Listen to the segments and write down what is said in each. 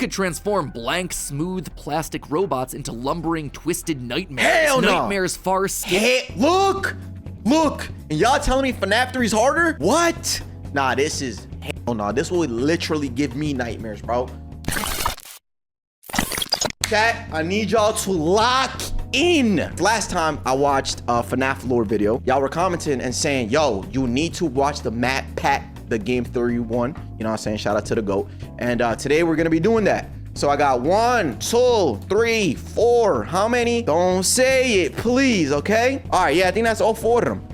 could transform blank, smooth plastic robots into lumbering, twisted nightmares. Hell no. Nightmares far skip. Hey, look, and y'all telling me FNAF 3 is harder? What? Nah, this is, hell no, this will literally give me nightmares, bro. Chat, I need y'all to lock in. Last time I watched a FNAF lore video, y'all were commenting and saying, yo, you need to watch the Matt Pat, the Game Theory one. You know what I'm saying? Shout out to the GOAT. And today we're gonna be doing that. So I got 1, 2, 3, 4. How many? Don't say it, please, okay? All right, yeah, I think that's all 4 of them.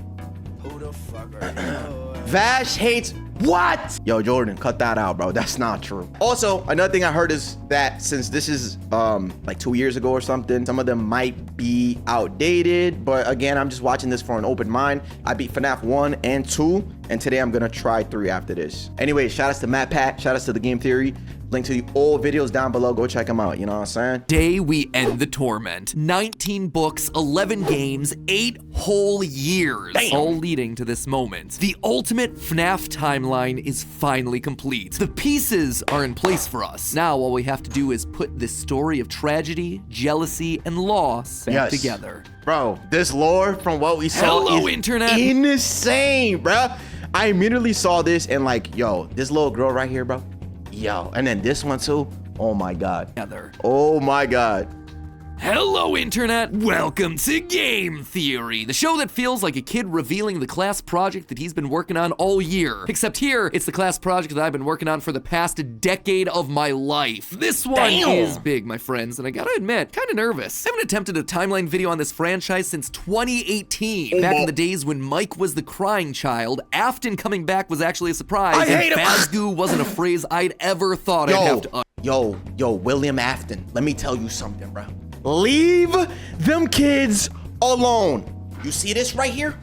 Who the fuck are you? Vash hates what? Yo, Jordan, cut that out, bro. That's not true. Also, another thing I heard is that since this is like 2 years ago or something, some of them might be outdated. But again, I'm just watching this for an open mind. I beat FNAF 1 and 2, and today I'm gonna try 3 after this. Anyway, shout outs to Matt Pat, shout outs to the Game Theory. Link to the old videos down below. Go check them out. You know what I'm saying? Today we end the torment. 19 books, 11 games, 8 whole years. Damn. All leading to this moment. The ultimate FNAF timeline is finally complete. The pieces are in place for us. Now all we have to do is put this story of tragedy, jealousy, and loss back together. Bro, this lore from what we saw is internet. Insane, bro. I immediately saw this and like, yo, this little girl right here, bro. Yo, and then this one too. Oh my God. Together. Oh my God. Hello, Internet! Welcome to Game Theory, the show that feels like a kid revealing the class project that he's been working on all year. Except here, it's the class project that I've been working on for the past decade of my life. This one is big, my friends, and I gotta admit, kinda nervous. I haven't attempted a timeline video on this franchise since 2018. Back in the days when Mike was the crying child, Afton coming back was actually a surprise, and Fazgoo wasn't a phrase I'd ever thought I'd have to utter. Yo, William Afton, let me tell you something, bro. Leave them kids alone. You see this right here?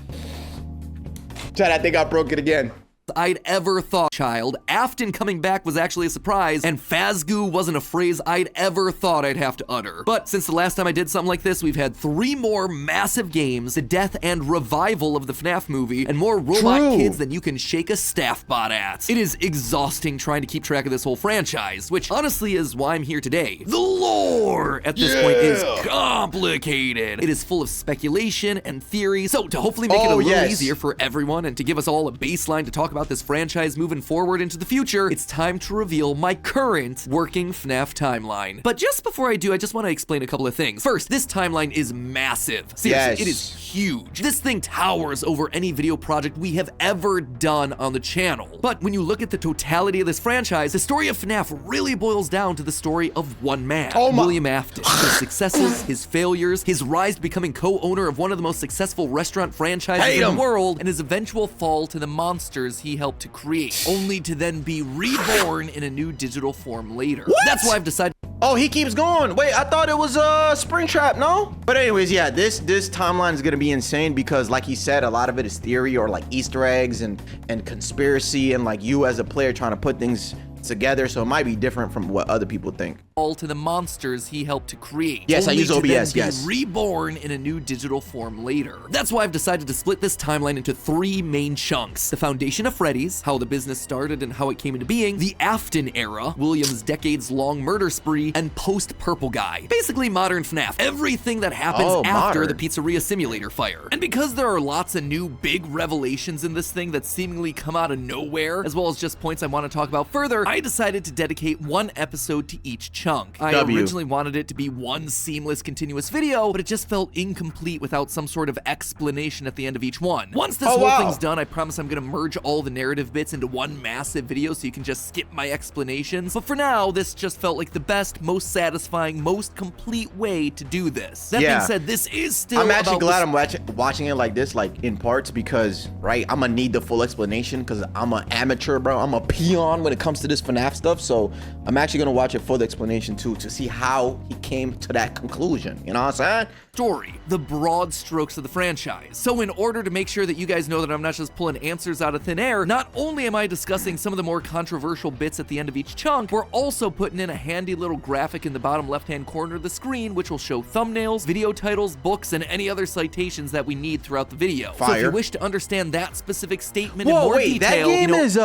Chad, I think I broke it again. I'd ever thought child. Afton coming back was actually a surprise, and Fazgoo wasn't a phrase I'd ever thought I'd have to utter. But since the last time I did something like this, we've had 3 more massive games, the death and revival of the FNAF movie, and more robot kids than you can shake a staff bot at. It is exhausting trying to keep track of this whole franchise, which honestly is why I'm here today. The lore at this point is complicated. It is full of speculation and theory, so to hopefully make it a little easier for everyone and to give us all a baseline to talk about this franchise moving forward into the future, it's time to reveal my current working FNAF timeline. But just before I do, I just want to explain a couple of things. First, this timeline is massive. Seriously, it is huge. This thing towers over any video project we have ever done on the channel. But when you look at the totality of this franchise, the story of FNAF really boils down to the story of one man, William Afton. His successes, his failures, his rise to becoming co-owner of one of the most successful restaurant franchises in the world, and his eventual fall to the monsters he helped to create, only to then be reborn in a new digital form later. That's why I've decided. Oh, he keeps going. Wait, I thought it was Springtrap, no? But anyways, yeah, this timeline is gonna be insane because like he said, a lot of it is theory or like Easter eggs and conspiracy and like you as a player trying to put things together, so it might be different from what other people think. All to the monsters he helped to create. Yes, I use OBS, yes. Reborn in a new digital form later. That's why I've decided to split this timeline into 3 main chunks. The foundation of Freddy's, how the business started and how it came into being, the Afton era, William's decades-long murder spree, and post-Purple Guy. Basically modern FNAF. Everything that happens after the pizzeria simulator fire. And because there are lots of new big revelations in this thing that seemingly come out of nowhere, as well as just points I want to talk about further, I decided to dedicate 1 episode to each chunk. I originally wanted it to be one seamless continuous video, but it just felt incomplete without some sort of explanation at the end of each one. Once this whole thing's done, I promise I'm gonna merge all the narrative bits into one massive video so you can just skip my explanations. But for now, this just felt like the best, most satisfying, most complete way to do this. That being said, this is still I'm actually glad I'm watching it like this, like in parts, because I'm gonna need the full explanation because I'm an amateur, bro. I'm a peon when it comes to this FNAF stuff, so I'm actually gonna watch it for the explanation too, to see how he came to that conclusion. You know what I'm saying? Story, the broad strokes of the franchise. So in order to make sure that you guys know that I'm not just pulling answers out of thin air, not only am I discussing some of the more controversial bits at the end of each chunk, we're also putting in a handy little graphic in the bottom left-hand corner of the screen, which will show thumbnails, video titles, books, and any other citations that we need throughout the video. So if you wish to understand that specific statement in more detail, that game is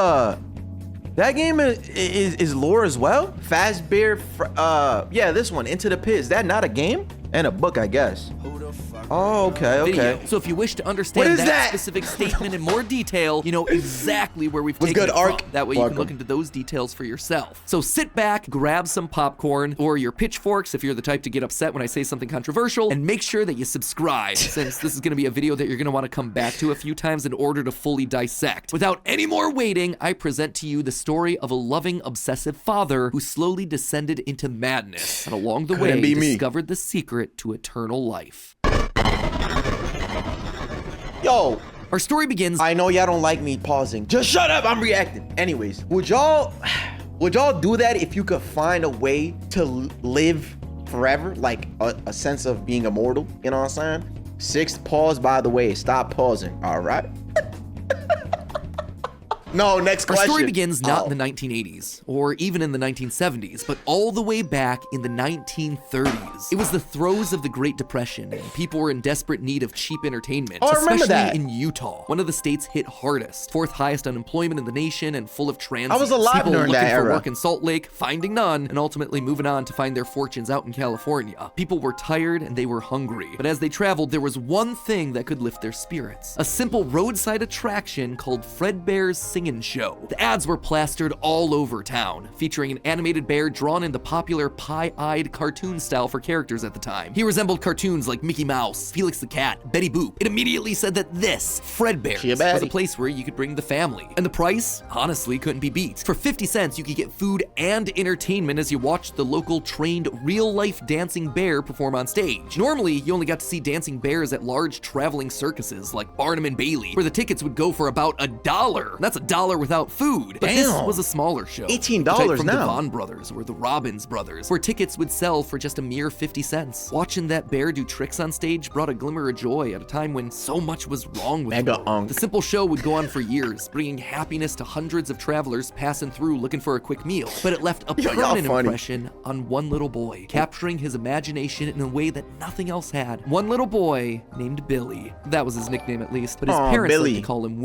That game is lore as well? Fazbear, yeah, this one, Into the Pit. Is that not a game? And a book, I guess. Who the fuck? Oh, okay. Video. So if you wish to understand What is that that? specific statement in more detail, you know exactly where we've What's taken good, it Ark? from. That way you can Welcome. look into those details for yourself. So sit back, grab some popcorn or your pitchforks if you're the type to get upset when I say something controversial, and make sure that you subscribe, since this is going to be a video that you're going to want to come back to a few times in order to fully dissect. Without any more waiting, I present to you the story of a loving, obsessive father who slowly descended into madness, and along the way be me. discovered the secret to eternal life. Yo, Our story begins. I know y'all don't like me pausing. Just shut up, I'm reacting. Anyways, would y'all do that if you could find a way to live forever? Like a sense of being immortal, you know what I'm saying? Sixth pause, by the way, stop pausing, all right? No, next Our question. story begins not Oh. in the 1980s, or even in the 1970s, but all the way back in the 1930s. It was the throes of the Great Depression, and people were in desperate need of cheap entertainment, Oh, I remember especially that. in Utah, one of the states hit hardest, fourth highest unemployment in the nation, and full of transients. I was alive people during looking that for era. work in Salt Lake, finding none, and ultimately moving on to find their fortunes out in California. People were tired and they were hungry, but as they traveled, there was one thing that could lift their spirits: a simple roadside attraction called Fredbear's Singin' Show. The ads were plastered all over town, featuring an animated bear drawn in the popular pie-eyed cartoon style for characters at the time. He resembled cartoons like Mickey Mouse, Felix the Cat, Betty Boop. It immediately said that this, Fredbear's, She a was a baddie. place where you could bring the family. And the price, honestly, couldn't be beat. For 50 cents, you could get food and entertainment as you watched the local trained real-life dancing bear perform on stage. Normally, you only got to see dancing bears at large traveling circuses like Barnum and Bailey, where the tickets would go for about $1. That's $1 without food. But this Damn. was a smaller show. $18 The type from now. the Vaughn brothers or the Robbins brothers, where tickets would sell for just a mere 50 cents. Watching that bear do tricks on stage brought a glimmer of joy at a time when so much was wrong with Mega the world. unk. The simple show would go on for years, bringing happiness to hundreds of travelers passing through looking for a quick meal. But it left a Yo, y'all permanent funny. impression on one little boy, capturing his imagination in a way that nothing else had. One little boy named Billy. That was his nickname at least, but his Aw, parents Billy. liked to call him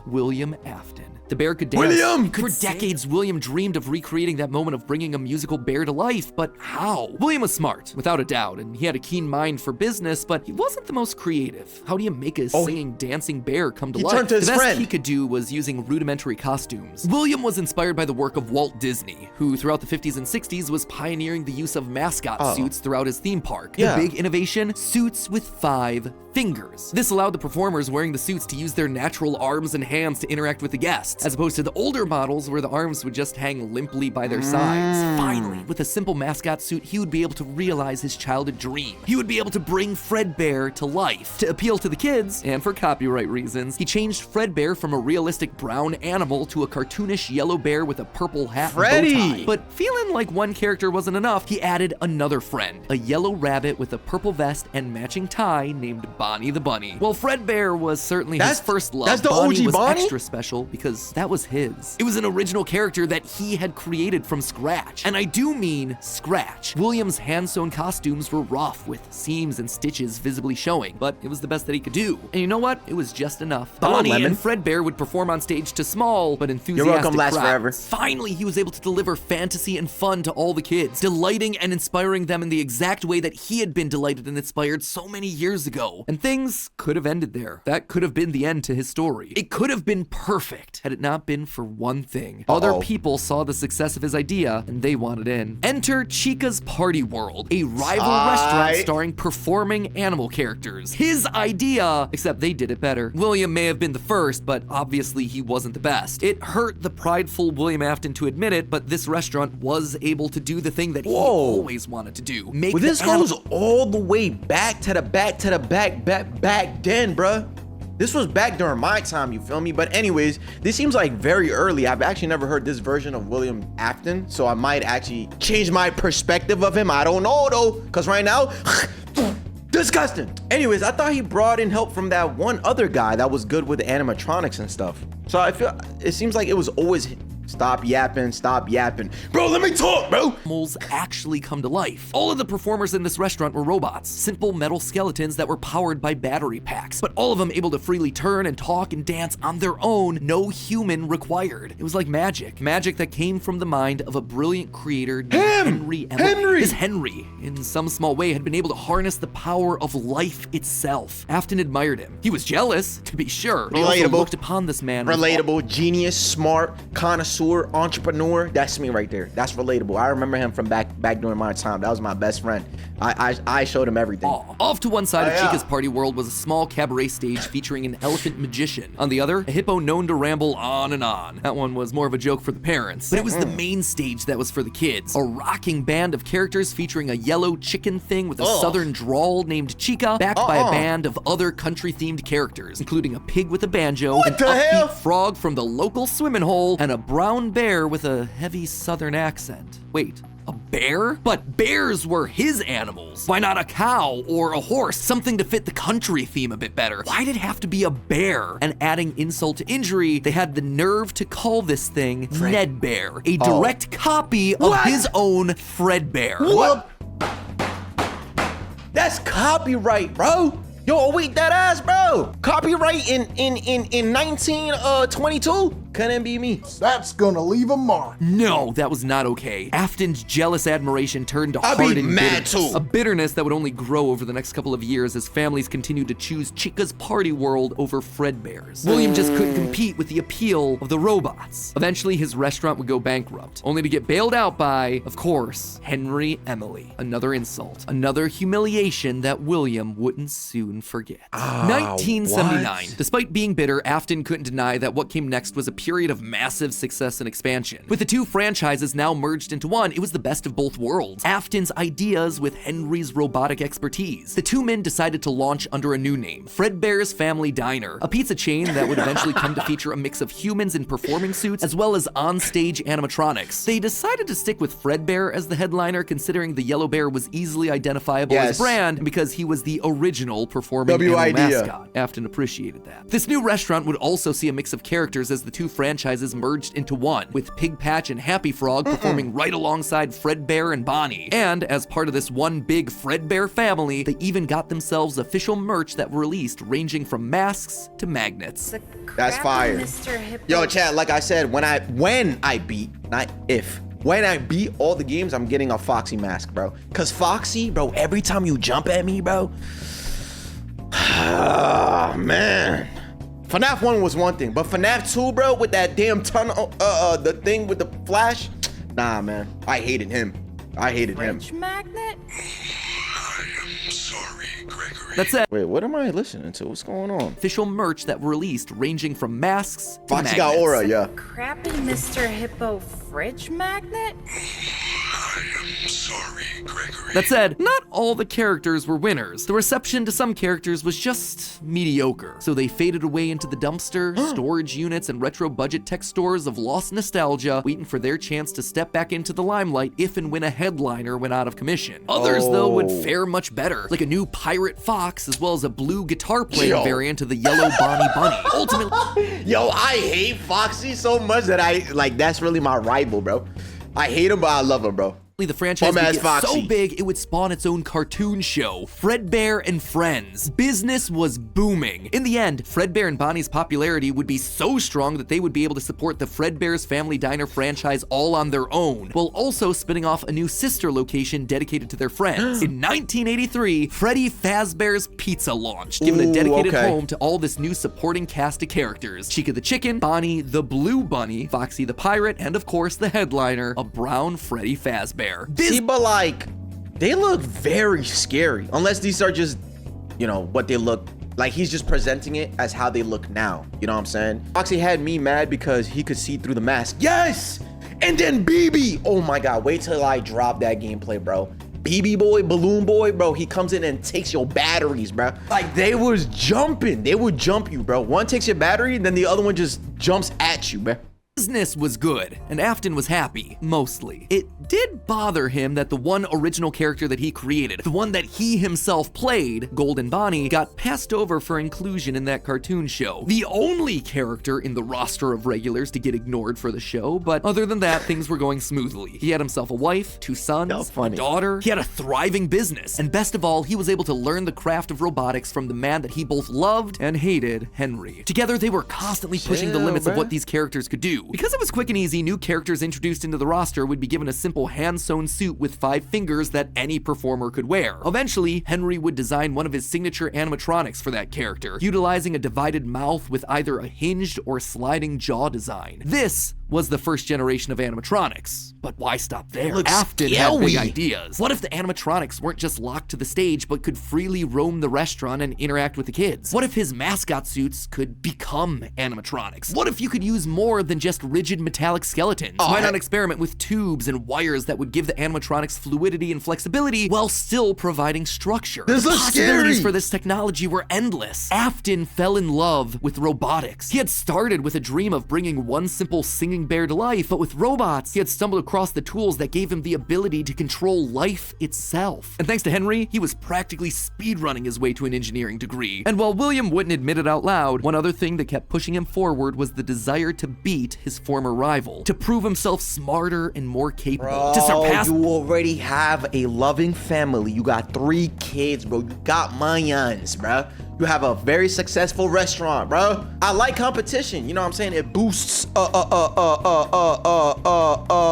William Afton. The bear could dance. William! For decades, William dreamed of recreating that moment of bringing a musical bear to life, but how? William was smart, without a doubt, and he had a keen mind for business, but he wasn't the most creative. How do you make a singing, dancing bear come to he life? turned to his the best friend. he could do was using rudimentary costumes. William was inspired by the work of Walt Disney, who throughout the 50s and 60s was pioneering the use of mascot suits throughout his theme park. Yeah. The big innovation? Suits with 5 fingers. This allowed the performers wearing the suits to use their natural arms and hands to interact with the guests, as opposed to the older models where the arms would just hang limply by their sides. Finally, with a simple mascot suit, he would be able to realize his childhood dream. He would be able to bring Fredbear to life. To appeal to the kids, and for copyright reasons, he changed Fredbear from a realistic brown animal to a cartoonish yellow bear with a purple hat Freddy! and bow tie. But feeling like one character wasn't enough, he added another friend, a yellow rabbit with a purple vest and matching tie named Bonnie the Bunny. Well, Fredbear was certainly his first love. that's the Bonnie OG was Bonnie? extra special because that was his. It was an original character that he had created from scratch. And I do mean scratch. William's hand-sewn costumes were rough with seams and stitches visibly showing, but it was the best that he could do. And you know what? It was just enough. Come on, Bonnie Lemon. and Fredbear would perform on stage to small but enthusiastic You're welcome, last crowds. forever. Finally, he was able to deliver fantasy and fun to all the kids, delighting and inspiring them in the exact way that he had been delighted and inspired so many years ago. And things could have ended there. That could have been the end to his story. It could have been perfect had it not been for one thing. Other people saw the success of his idea and they wanted in. Enter Chica's Party World, a rival restaurant starring performing animal characters. His idea, except they did it better. William may have been the first, but obviously he wasn't the best. It hurt the prideful William Afton to admit it, but this restaurant was able to do the thing that he always wanted to do. Make Well, this the anim- goes all the way back to the back then, bruh. This was back during my time, you feel me? But anyways, this seems like very early. I've actually never heard this version of William Afton, so I might actually change my perspective of him. I don't know though, because right now, disgusting. Anyways, I thought he brought in help from that one other guy that was good with animatronics and stuff. So I feel, it seems like it was always Stop yapping, stop yapping. Bro, let me talk, bro. Animals actually come to life. All of the performers in this restaurant were robots, simple metal skeletons that were powered by battery packs, but all of them able to freely turn and talk and dance on their own, no human required. It was like magic that came from the mind of a brilliant creator named Henry Emily. This Henry, in some small way, had been able to harness the power of life itself. Afton admired him. He was jealous, to be sure. He also looked upon this man. Relatable, genius, smart, connoisseur, entrepreneur. That's me right there. That's relatable. I remember him from back during my time. That was my best friend. I showed him everything. Off to one side of Chica's party world was a small cabaret stage featuring an elephant magician. On the other, a hippo known to ramble on and on. That one was more of a joke for the parents, but it was the main stage that was for the kids. A rocking band of characters featuring a yellow chicken thing with a southern drawl named Chica, backed by a band of other country-themed characters, including a pig with a banjo, an upbeat frog from the local swimming hole, and a brown bear with a heavy southern accent. Wait, a bear? But bears were his animals. Why not a cow or a horse? Something to fit the country theme a bit better. Why did it have to be a bear? And adding insult to injury, they had the nerve to call this thing Ned Bear, a direct copy of his own Fredbear. What? That's copyright, bro. Yo, wait, that ass, bro. Copyright in 1922? Couldn't be me. That's gonna leave a mark. No, that was not okay. Afton's jealous admiration turned to hardened bitterness. A bitterness that would only grow over the next couple of years as families continued to choose Chica's party world over Fredbear's. William just couldn't compete with the appeal of the robots. Eventually, his restaurant would go bankrupt, only to get bailed out by, of course, Henry Emily. Another insult, another humiliation that William wouldn't soon forget. 1979. Despite being bitter, Afton couldn't deny that what came next was a period of massive success and expansion. With the two franchises now merged into one, it was the best of both worlds. Afton's ideas with Henry's robotic expertise. The two men decided to launch under a new name, Fredbear's Family Diner, a pizza chain that would eventually come to feature a mix of humans in performing suits as well as on-stage animatronics. They decided to stick with Fredbear as the headliner, considering the yellow bear was easily identifiable as brand and because he was the original performing animal mascot. Afton appreciated that. This new restaurant would also see a mix of characters as the two franchises merged into one, with Pig Patch and Happy Frog performing right alongside Fredbear and Bonnie. And as part of this one big Fredbear family, they even got themselves official merch that were released, ranging from masks to magnets. That's fire. Yo, chat, like I said, when I beat, not if, when I beat all the games, I'm getting a Foxy mask, bro. Cause Foxy, bro, every time you jump at me, bro, ah, man. FNAF 1 was one thing, but FNAF 2, bro, with that damn tunnel, the thing with the flash, nah, man, I hated him. I hated him. Magnet? I am sorry, Gregory. That's it. Wait, what am I listening to? What's going on? Official merch that were released, ranging from masks to Foxy magnets. got aura, yeah. Crappy Mr. Hippo fridge magnet? I am sorry, Gregory. That said, not all the characters were winners. The reception to some characters was just mediocre, so they faded away into the dumpster, storage units, and retro budget tech stores of lost nostalgia, waiting for their chance to step back into the limelight if and when a headliner went out of commission. Others, though, would fare much better, like a new Pirate Fox, as well as a blue guitar playing variant of the yellow Bonnie Bunny. Ultimately, Yo, I hate Foxy so much that that's really my rival, bro. I hate him, but I love him, bro. the franchise would get Foxy. so big, it would spawn its own cartoon show, Fredbear and Friends. Business was booming. In the end, Fredbear and Bonnie's popularity would be so strong that they would be able to support the Fredbear's Family Diner franchise all on their own, while also spinning off a new sister location dedicated to their friends. In 1983, Freddy Fazbear's Pizza launched, giving a dedicated home to all this new supporting cast of characters. Chica the Chicken, Bonnie the Blue Bunny, Foxy the Pirate, and of course the headliner, a brown Freddy Fazbear. See, but like, they look very scary. Unless these are just, you know, what they look like. He's just presenting it as how they look now. You know what I'm saying? Foxy had me mad because he could see through the mask. Yes! And then BB. Oh my God, wait till I drop that gameplay, bro. BB boy, Balloon boy, bro, he comes in and takes your batteries, bro. Like, they was jumping. They would jump you, bro. One takes your battery, then the other one just jumps at you, bro. Business was good, and Afton was happy, mostly. It did bother him that the one original character that he created, the one that he himself played, Golden Bonnie, got passed over for inclusion in that cartoon show. The only character in the roster of regulars to get ignored for the show, but other than that, things were going smoothly. He had himself a wife, 2 sons, a daughter, he had a thriving business, and best of all, he was able to learn the craft of robotics from the man that he both loved and hated, Henry. Together, they were constantly pushing the limits of what these characters could do. Because it was quick and easy, new characters introduced into the roster would be given a simple hand-sewn suit with 5 fingers that any performer could wear. Eventually, Henry would design one of his signature animatronics for that character, utilizing a divided mouth with either a hinged or sliding jaw design. This was the first generation of animatronics. But why stop there? Afton had big ideas. What if the animatronics weren't just locked to the stage, but could freely roam the restaurant and interact with the kids? What if his mascot suits could become animatronics? What if you could use more than just rigid metallic skeletons? Why not experiment with tubes and wires that would give the animatronics fluidity and flexibility while still providing structure? This The looks possibilities scary. for this technology were endless. Afton fell in love with robotics. He had started with a dream of bringing one simple singing bear to life, but with robots, he had stumbled across the tools that gave him the ability to control life itself. And thanks to Henry, he was practically speedrunning his way to an engineering degree. And while William wouldn't admit it out loud, one other thing that kept pushing him forward was the desire to beat his former rival, to prove himself smarter and more capable, to surpass. You already have a loving family. You got 3 kids, bro. You got millions, bro. You have a very successful restaurant, bro. I like competition. You know what I'm saying? It boosts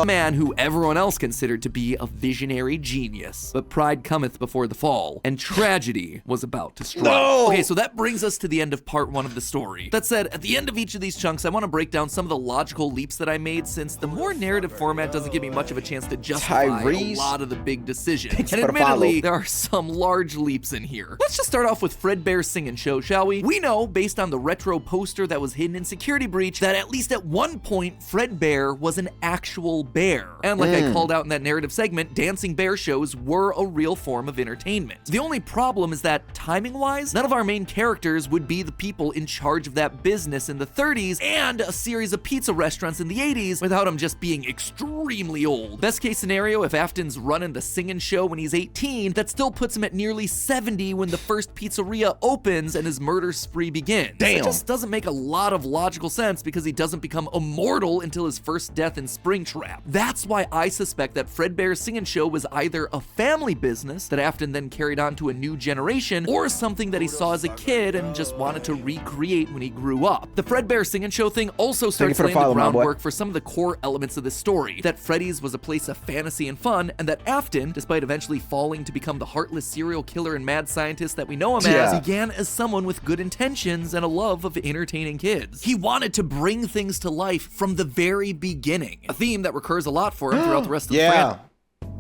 man who everyone else considered to be a visionary genius. But pride cometh before the fall, and tragedy was about to strike. No! Okay, so that brings us to the end of part 1 of the story. That said, at the end of each of these chunks, I want to break down some of the logical leaps that I made, since the more narrative format doesn't give me much of a chance to justify a lot of the big decisions. And admittedly, there are some large leaps in here. Let's just start off with Fredbear's Singing Show, shall we? We know, based on the retro poster that was hidden in Security Breach, that at least at one point, Fredbear was an actual bear. And like I called out in that narrative segment, dancing bear shows were a real form of entertainment. The only problem is that, timing-wise, none of our main characters would be the people in charge of that business in the 30s and a series of pizza restaurants in the 80s without them just being extremely old. Best case scenario, if Afton's running the Singing Show when he's 18, that still puts him at nearly 70 when the first pizzeria opens and his murder spree begins. Damn. It just doesn't make a lot of logical sense because he doesn't become immortal until his first death in Springtrap. That's why I suspect that Fredbear's Singing Show was either a family business that Afton then carried on to a new generation, or something that he saw as a kid and just wanted to recreate when he grew up. The Fredbear Singing Show thing also starts laying the groundwork for some of the core elements of this story, that Freddy's was a place of fantasy and fun, and that Afton, despite eventually falling to become the heartless serial killer and mad scientist that we know him as, began as someone with good intentions and a love of entertaining kids. He wanted to bring things to life from the very beginning, a theme that recurs a lot for him throughout the rest of the franchise.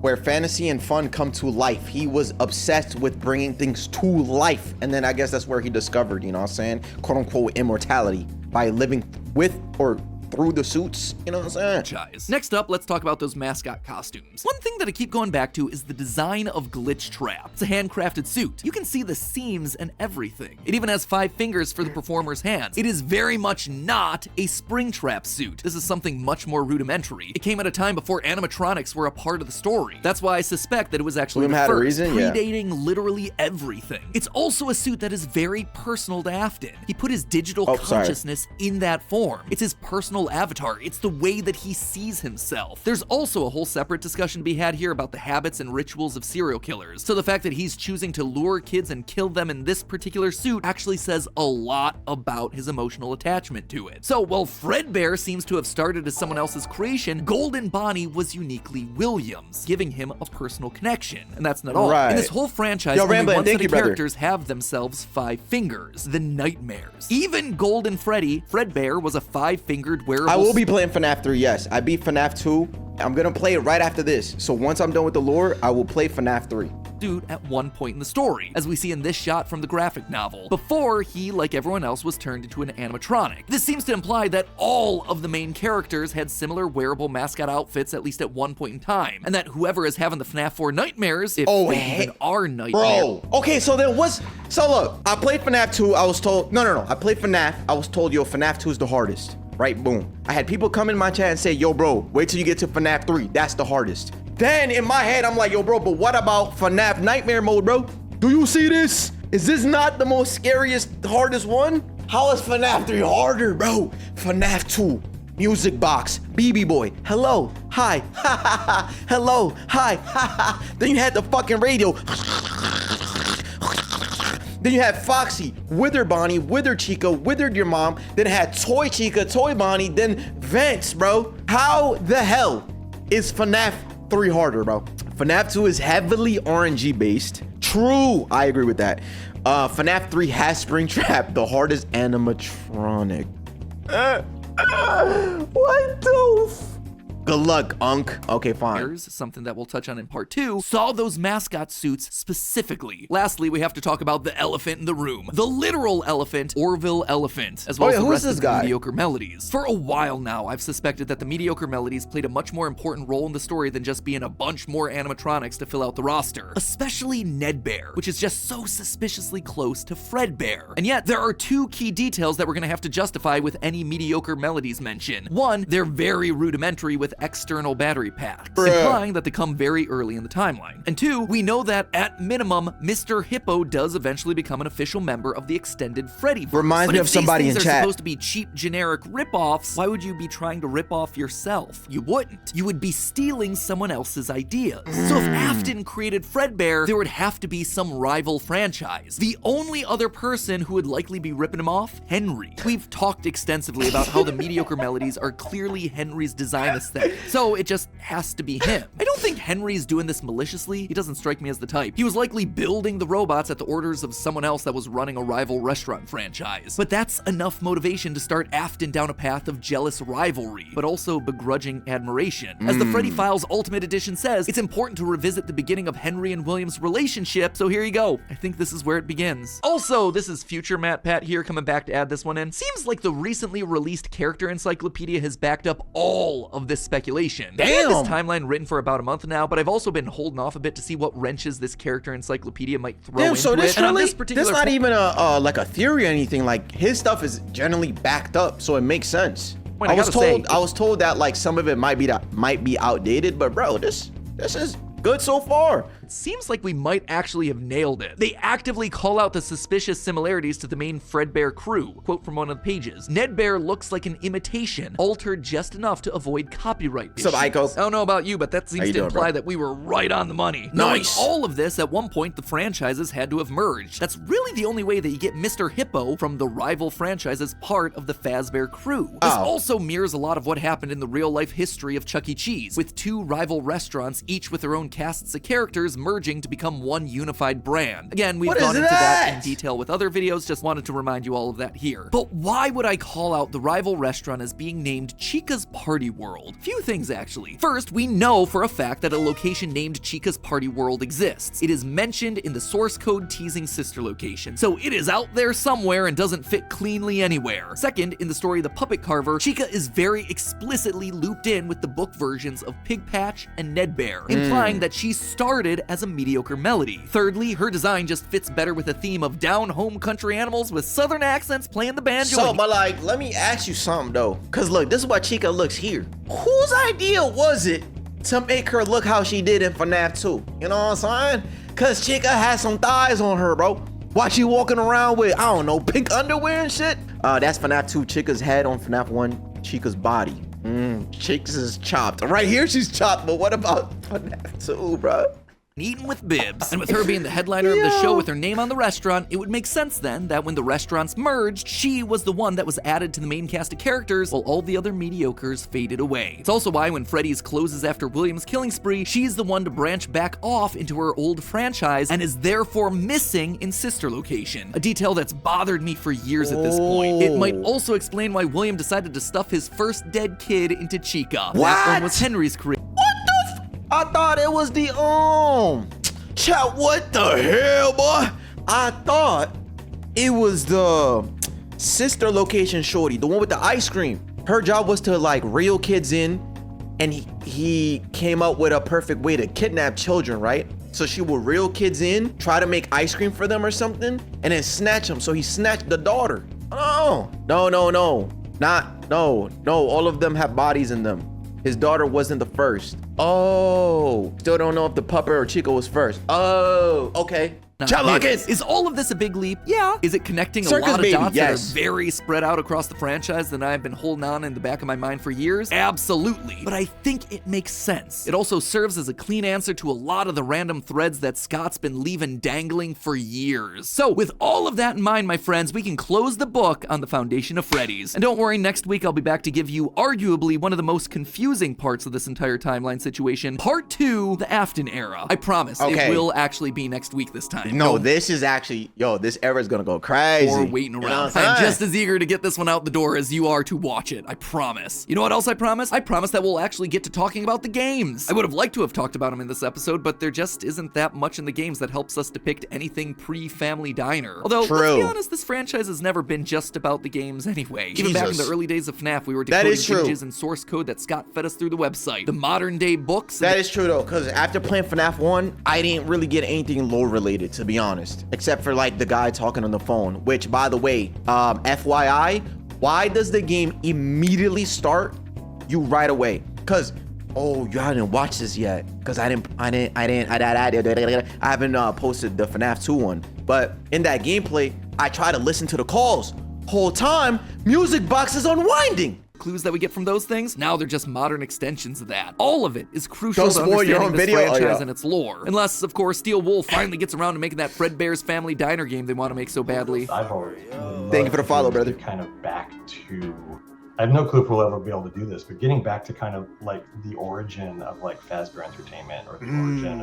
Where fantasy and fun come to life. He was obsessed with bringing things to life. And then I guess that's where he discovered, you know what I'm saying, quote unquote immortality by living with or through the suits, you know what I'm saying? Next up, let's talk about those mascot costumes. One thing that I keep going back to is the design of Glitch Trap. It's a handcrafted suit. You can see the seams and everything. It even has 5 fingers for the performer's hands. It is very much not a Springtrap suit. This is something much more rudimentary. It came at a time before animatronics were a part of the story. That's why I suspect that it was actually the first, predating literally everything. It's also a suit that is very personal to Afton. He put his digital consciousness in that form. It's his personal avatar. It's the way that he sees himself. There's also a whole separate discussion to be had here about the habits and rituals of serial killers. So the fact that he's choosing to lure kids and kill them in this particular suit actually says a lot about his emotional attachment to it. So while Fredbear seems to have started as someone else's creation, Golden Bonnie was uniquely Williams, giving him a personal connection. And that's not all. In this whole franchise, only one set of characters have themselves 5 fingers, the Nightmares. Even Golden Freddy, Fredbear, was a 5-fingered wearable. I will be playing Fnaf 3, yes. I beat Fnaf 2. I'm gonna play it right after this. So once I'm done with the lore, I will play Fnaf 3. Dude at one point in the story, as we see in this shot from the graphic novel, before he, like everyone else, was turned into an animatronic. This seems to imply that all of the main characters had similar wearable mascot outfits at least at one point in time, and that whoever is having the FNAF 4 nightmares, if they even are nightmares. Bro, okay, so then what's, so look, I played FNAF 2, I was told, no, I played FNAF, I was told, yo, FNAF 2 is the hardest. right? Boom. I had people come in my chat and say, yo, bro, wait till you get to FNAF 3. That's the hardest. Then in my head, I'm like, yo, bro, but what about FNAF Nightmare Mode, bro? Do you see this? Is this not the most scariest, hardest one? How is FNAF 3 harder, bro? FNAF 2, music box, BB Boy, hello, hi, ha ha ha, hello, hi, ha ha. Then you had the fucking radio. Then you had Foxy, Wither Bonnie, Wither Chica, Withered Your Mom. Then it had Toy Chica, Toy Bonnie, then Vance, bro. How the hell is FNAF 3 harder, bro? FNAF 2 is heavily RNG based. True, I agree with that. FNAF 3 has Springtrap, the hardest animatronic. What the Good luck, Unk. Okay, fine. Here's something that we'll touch on in part 2, saw those mascot suits specifically. Lastly, we have to talk about the elephant in the room. The literal elephant, Orville Elephant, as well as the rest of the mediocre melodies. For a while now, I've suspected that the mediocre melodies played a much more important role in the story than just being a bunch more animatronics to fill out the roster. Especially Ned Bear, which is just so suspiciously close to Fred Bear. And yet, there are 2 key details that we're gonna have to justify with any mediocre melodies mention. One, they're very rudimentary with external battery packs, implying that they come very early in the timeline. And 2, we know that at minimum, Mr. Hippo does eventually become an official member of the extended Freddyverse. Reminds me of somebody in chat. If these things are supposed to be cheap, generic rip-offs, why would you be trying to rip off yourself? You wouldn't. You would be stealing someone else's ideas. So if Afton created Fredbear, there would have to be some rival franchise. The only other person who would likely be ripping him off, Henry. We've talked extensively about how the mediocre melodies are clearly Henry's design aesthetic. So it just has to be him. I don't think Henry's doing this maliciously. He doesn't strike me as the type. He was likely building the robots at the orders of someone else that was running a rival restaurant franchise. But that's enough motivation to start Afton down a path of jealous rivalry, but also begrudging admiration. As the Freddy Files Ultimate Edition says, it's important to revisit the beginning of Henry and William's relationship, so here you go. I think this is where it begins. Also, this is future Matt Pat here coming back to add this one in. Seems like the recently released character encyclopedia has backed up all of this speculation. I had this timeline written for about a month now, but I've also been holding off a bit to see what wrenches this character encyclopedia might throw into so this it. And on really, this particular this not even a like a theory or anything. Like his stuff is generally backed up, so it makes sense. Well, I was told that like some of it might be outdated, but bro, this is good so far. It seems like we might actually have nailed it. They actively call out the suspicious similarities to the main Fredbear crew. Quote from one of the pages: Ned Bear looks like an imitation, altered just enough to avoid copyright issues. What's up, Iko? I don't know about you, but that seems to imply that we were right on the money. Nice. Knowing all of this, at one point the franchises had to have merged. That's really the only way that you get Mr. Hippo from the rival franchise as part of the Fazbear crew. This also mirrors a lot of what happened in the real-life history of Chuck E. Cheese, with 2 rival restaurants, each with their own casts of characters merging to become one unified brand. Again, we've gone into that in detail with other videos, just wanted to remind you all of that here. But why would I call out the rival restaurant as being named Chica's Party World? Few things, actually. First, we know for a fact that a location named Chica's Party World exists. It is mentioned in the source code teasing sister location, so it is out there somewhere and doesn't fit cleanly anywhere. Second, in the story The Puppet Carver, Chica is very explicitly looped in with the book versions of Pig Patch and Ned Bear, implying that she started as a mediocre melody. Thirdly, her design just fits better with a theme of down-home country animals with southern accents playing the banjo. So, but like, let me ask you something though, cause look, this is what Chica looks here. Whose idea was it to make her look how she did in FNAF 2? You know what I'm saying? Cause Chica has some thighs on her, bro. Why she walking around with, I don't know, pink underwear and shit? That's FNAF 2, Chica's head. On FNAF 1, Chica's body. Chica's is chopped. Right here she's chopped, but what about FNAF 2, bro? Eaten with bibs. And with her being the headliner of the show with her name on the restaurant, it would make sense then that when the restaurants merged, she was the one that was added to the main cast of characters while all the other mediocres faded away. It's also why when Freddy's closes after William's killing spree, she's the one to branch back off into her old franchise and is therefore missing in sister location. A detail that's bothered me for years at this point. It might also explain why William decided to stuff his first dead kid into Chica. What? That one was Henry's creation. I thought it was the chat, what the hell, boy? I thought it was the sister location shorty, the one with the ice cream. Her job was to like reel kids in, and he came up with a perfect way to kidnap children, right? So she would reel kids in, try to make ice cream for them or something, and then snatch them. So he snatched the daughter. Oh, no. No, all of them have bodies in them. His daughter wasn't the first. Oh, still don't know if the pupper or Chico was first. Oh, okay. Is all of this a big leap? Yeah. Is it connecting Circus a lot of baby, dots yes. that are very spread out across the franchise that I've been holding on in the back of my mind for years? Absolutely. But I think it makes sense. It also serves as a clean answer to a lot of the random threads that Scott's been leaving dangling for years. So with all of that in mind, my friends, we can close the book on the foundation of Freddy's. And don't worry, next week I'll be back to give you arguably one of the most confusing parts of this entire timeline situation. Part 2, the Afton era. I promise Okay. it will actually be next week this time. No, this is actually, this era is gonna go crazy. Or waiting You know around. what I'm I'm saying? just as eager to get this one out the door as you are to watch it. I promise. You know what else I promise? I promise that we'll actually get to talking about the games. I would have liked to have talked about them in this episode, but there just isn't that much in the games that helps us depict anything pre-Family Diner. Although, let's True. be honest, this franchise has never been just about the games anyway. Even back in the Jesus. early days of FNAF, we were That decoding is true. images and source code that Scott fed us through the website. The modern day books. That is true though, because after playing FNAF 1, I didn't really get anything lore related, to be honest. Except for like the guy talking on the phone, which by the way, FYI, why does the game immediately start you right away? Because, oh, you haven't watched this yet. Because I haven't posted the FNAF 2 one. But in that gameplay, I try to listen to the calls. Whole time, music box is unwinding. Clues that we get from those things, now they're just modern extensions of that. All of it is crucial Don't to spoil your understanding own this video. Oh, franchise yeah. and its lore. Unless, of course, Steel Wool finally gets around to making that Fredbear's Family Diner game they want to make so badly. I've already. Thank you for the follow, brother. Kind of back to. I have no clue if we'll ever be able to do this, but getting back to kind of like the origin of like Fazbear Entertainment or the origin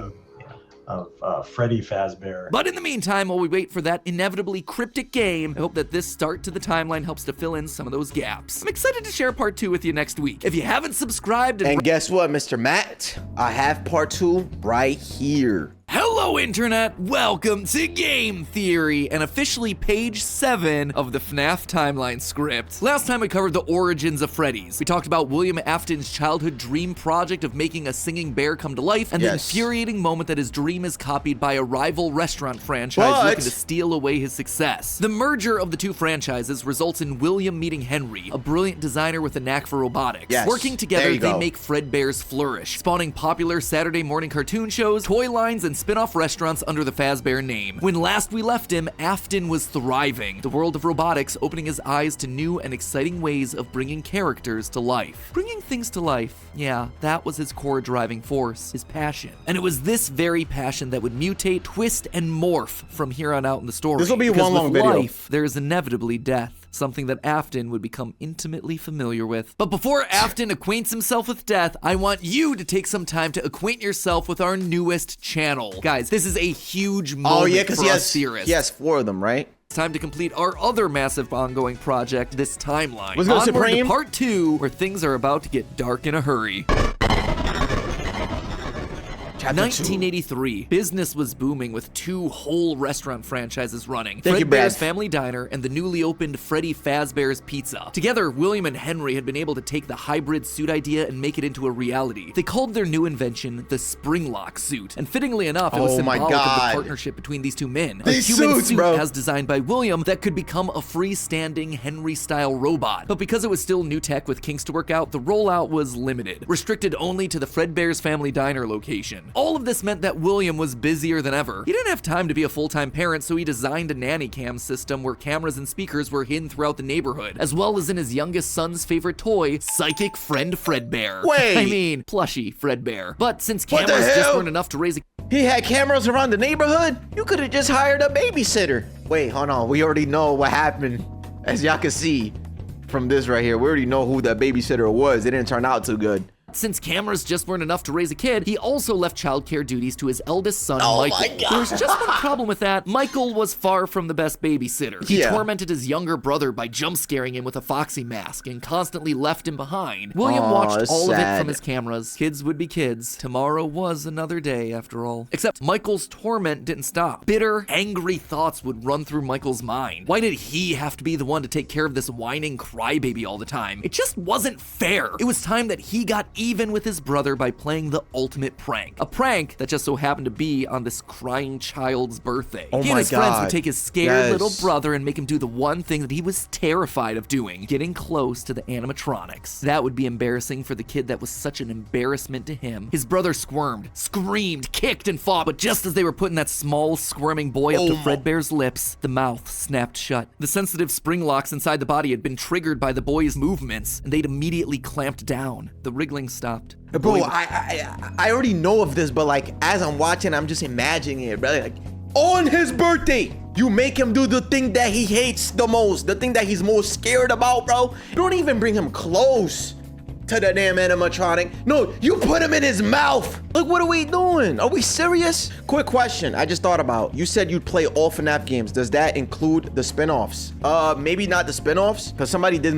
of Freddy Fazbear. But in the meantime, while we wait for that inevitably cryptic game, I hope that this start to the timeline helps to fill in some of those gaps. I'm excited to share part 2 with you next week. If you haven't subscribed And guess what, Mr. Matt? I have part 2 right here. Hello, Internet! Welcome to Game Theory, and officially page 7 of the FNAF timeline script. Last time we covered the origins of Freddy's. We talked about William Afton's childhood dream project of making a singing bear come to life, and the Yes. infuriating moment that his dream is copied by a rival restaurant franchise looking to steal away his success. The merger of the two franchises results in William meeting Henry, a brilliant designer with a knack for robotics. Yes. Working There together, you they go. make Fredbear's flourish, spawning popular Saturday morning cartoon shows, toy lines, and spin-off restaurants under the Fazbear name. When last we left him, Afton was thriving, the world of robotics opening his eyes to new and exciting ways of bringing characters to life. Bringing things to life, yeah, that was his core driving force, his passion. And it was this very passion that would mutate, twist, and morph from here on out in the story. This will be Because one long with video. life, there is inevitably death. Something that Afton would become intimately familiar with. But before Afton acquaints himself with death, I want you to take some time to acquaint yourself with our newest channel. Guys, this is a huge moment Oh yeah, because for us theorists. he has 4 of them, right? It's time to complete our other massive ongoing project, this timeline. Let's go, Onward to Supreme. part 2, where things are about to get dark in a hurry. Chapter 2. 1983. Business was booming with 2 whole restaurant franchises running. Thank you, Brad. Fredbear's Family Diner and the newly opened Freddy Fazbear's Pizza. Together, William and Henry had been able to take the hybrid suit idea and make it into a reality. They called their new invention the Springlock suit. And fittingly enough, it was Oh my symbolic of the God. partnership between these two men. These a human suits, suit bro. as designed by William that could become a freestanding Henry-style robot. But because it was still new tech with kinks to work out, the rollout was limited, restricted only to the Fredbear's Family Diner location. All of this meant that William was busier than ever. He didn't have time to be a full-time parent, so he designed a nanny cam system where cameras and speakers were hidden throughout the neighborhood, as well as in his youngest son's favorite toy, Psychic Friend Fredbear. Wait. I mean, plushy Fredbear. But since What the cameras just hell? weren't enough to raise a He had cameras around the neighborhood? You could have just hired a babysitter. Wait, hold on. We already know what happened. As y'all can see from this right here, we already know who that babysitter was. It didn't turn out too good. Since cameras just weren't enough to raise a kid, he also left childcare duties to his eldest son, Michael. my God. There was just one problem with that. Michael was far from the best babysitter. He Yeah. tormented his younger brother by jump scaring him with a foxy mask and constantly left him behind. William Aw, watched that's all of it sad. from his cameras. Kids would be kids. Tomorrow was another day, after all. Except Michael's torment didn't stop. Bitter, angry thoughts would run through Michael's mind. Why did he have to be the one to take care of this whining crybaby all the time? It just wasn't fair. It was time that he got even with his brother by playing the ultimate prank. A prank that just so happened to be on this crying child's birthday. Oh he and my his friends God. would take his scared little Yes. brother and make him do the one thing that he was terrified of doing, getting close to the animatronics. That would be embarrassing for the kid that was such an embarrassment to him. His brother squirmed, screamed, kicked, and fought, but just as they were putting that small, squirming boy up to Fredbear's lips, the mouth snapped shut. The sensitive spring locks inside the body had been triggered by the boy's movements, and they'd immediately clamped down. The wriggling stopped. The Bro, boy- I already know of this, but like as I'm watching, I'm just imagining it, bro. Like on his birthday, you make him do the thing that he hates the most, the thing that he's most scared about, bro. You don't even bring him close to the damn animatronic. No, you put him in his mouth. Look, what are we doing? Are we serious? Quick question I just thought about. You said you'd play all FNAF games. Does that include the spin-offs? Maybe not the spin-offs, because somebody did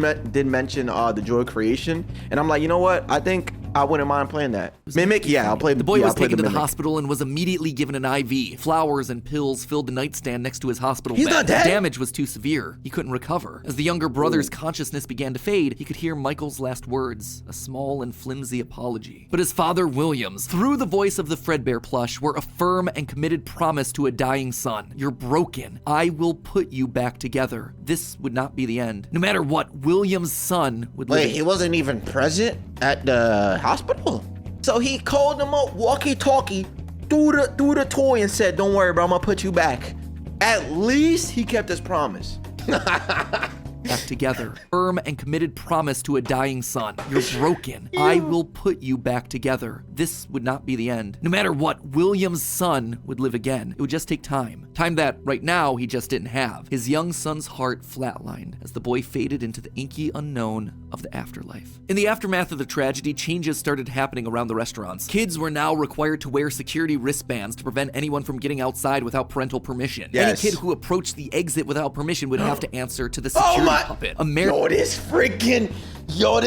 mention the Joy Creation, and I'm like, you know what? I think I wouldn't mind playing that. Mimic, yeah, I'll play. The boy yeah, was I'll play taken to the Mimic. hospital and was immediately given an IV. Flowers and pills filled the nightstand next to his hospital He's bed. not dead? The damage was too severe. He couldn't recover. As the younger brother's consciousness began to fade, he could hear Michael's last words, a small and flimsy apology. But his father, Williams, through the voice of the Fredbear plush, were a firm and committed promise to a dying son. You're broken. I will put you back together. This would not be the end. No matter what, Williams' son would live. Wait, he wasn't even present at the hospital? So he called him up, walkie-talkie, threw the toy and said, don't worry, bro, I'm gonna put you back. At least he kept his promise. Back together. Firm and committed promise to a dying son. You're broken. I will put you back together. This would not be the end. No matter what, William's son would live again. It would just take time. Time that, right now, he just didn't have. His young son's heart flatlined as the boy faded into the inky unknown of the afterlife. In the aftermath of the tragedy, changes started happening around the restaurants. Kids were now required to wear security wristbands to prevent anyone from getting outside without parental permission. Yes. Any kid who approached the exit without permission would have to answer to the security puppet. Yo, this freaking, yo,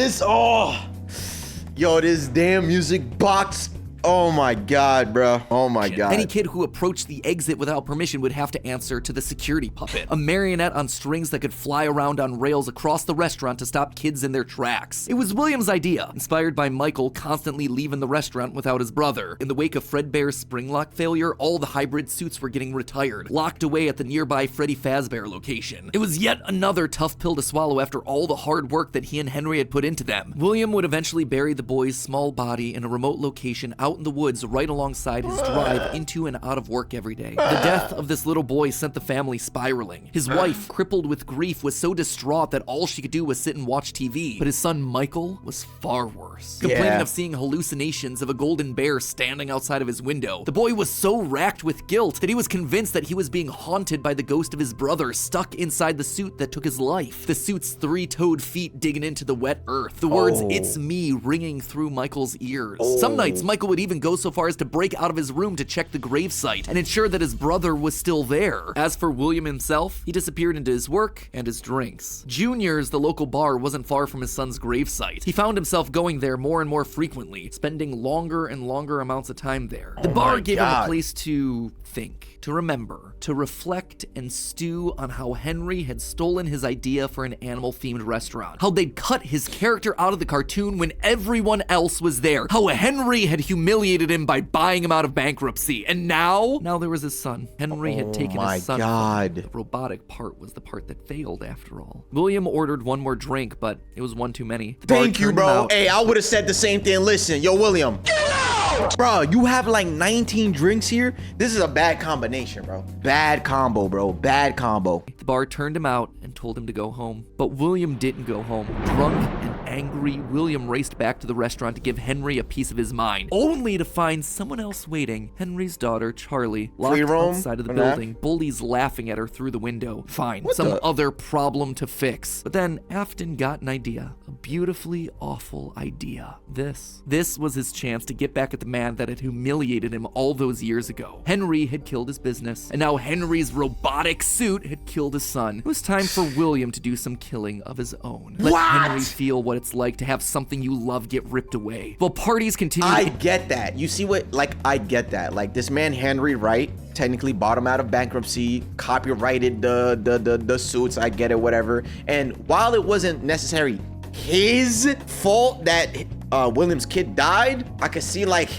this damn music box. Oh my God, bro. Oh my God. Any kid who approached the exit without permission would have to answer to the security puppet, a marionette on strings that could fly around on rails across the restaurant to stop kids in their tracks. It was William's idea, inspired by Michael constantly leaving the restaurant without his brother. In the wake of Fredbear's springlock failure, all the hybrid suits were getting retired, locked away at the nearby Freddy Fazbear location. It was yet another tough pill to swallow after all the hard work that he and Henry had put into them. William would eventually bury the boy's small body in a remote location out in the woods right alongside his drive into and out of work every day. The death of this little boy sent the family spiraling. His wife, crippled with grief, was so distraught that all she could do was sit and watch TV. But his son Michael was far worse, complaining of seeing hallucinations of a golden bear standing outside of his window. The boy was so racked with guilt that he was convinced that he was being haunted by the ghost of his brother stuck inside the suit that took his life. The suit's three-toed feet digging into the wet earth. The words, "It's me," ringing through Michael's ears. Some nights, Michael would even go so far as to break out of his room to check the gravesite and ensure that his brother was still there. As for William himself, he disappeared into his work and his drinks. Junior's, the local bar, wasn't far from his son's gravesite. He found himself going there more and more frequently, spending longer and longer amounts of time there. The bar gave him a place to think, to remember, to reflect and stew on how Henry had stolen his idea for an animal-themed restaurant, how they'd cut his character out of the cartoon when everyone else was there, how Henry had humiliated him by buying him out of bankruptcy, and now there was his son. Henry had taken his son. God. The robotic part was the part that failed after all. William ordered one more drink, but it was one too many. The bar Thank you, turned him bro. out. Hey, I would have said the same thing. Listen, yo, William. Get out! Bro, you have like 19 drinks here? This is a bad combination, bro. Bad combo, bro. Bad combo. The bar turned him out and told him to go home. But William didn't go home. Drunk and angry, William raced back to the restaurant to give Henry a piece of his mind, only to find someone else waiting. Henry's daughter, Charlie, locked Free roam outside of the for that? building, bullies laughing at her through the window. Fine, What some the- other problem to fix. But then Afton got an idea, a beautifully awful idea. This was his chance to get back at the man that had humiliated him all those years ago. Henry had killed his business, and now Henry's robotic suit had killed his son. It was time for William to do some killing of his own. Let Henry feel what it's like to have something you love get ripped away. While parties continue. I get that. You see what, like, I get that. Like, this man, Henry Wright, technically bought him out of bankruptcy, copyrighted the suits, I get it, whatever. And while it wasn't necessarily his fault that William's kid died. I could see like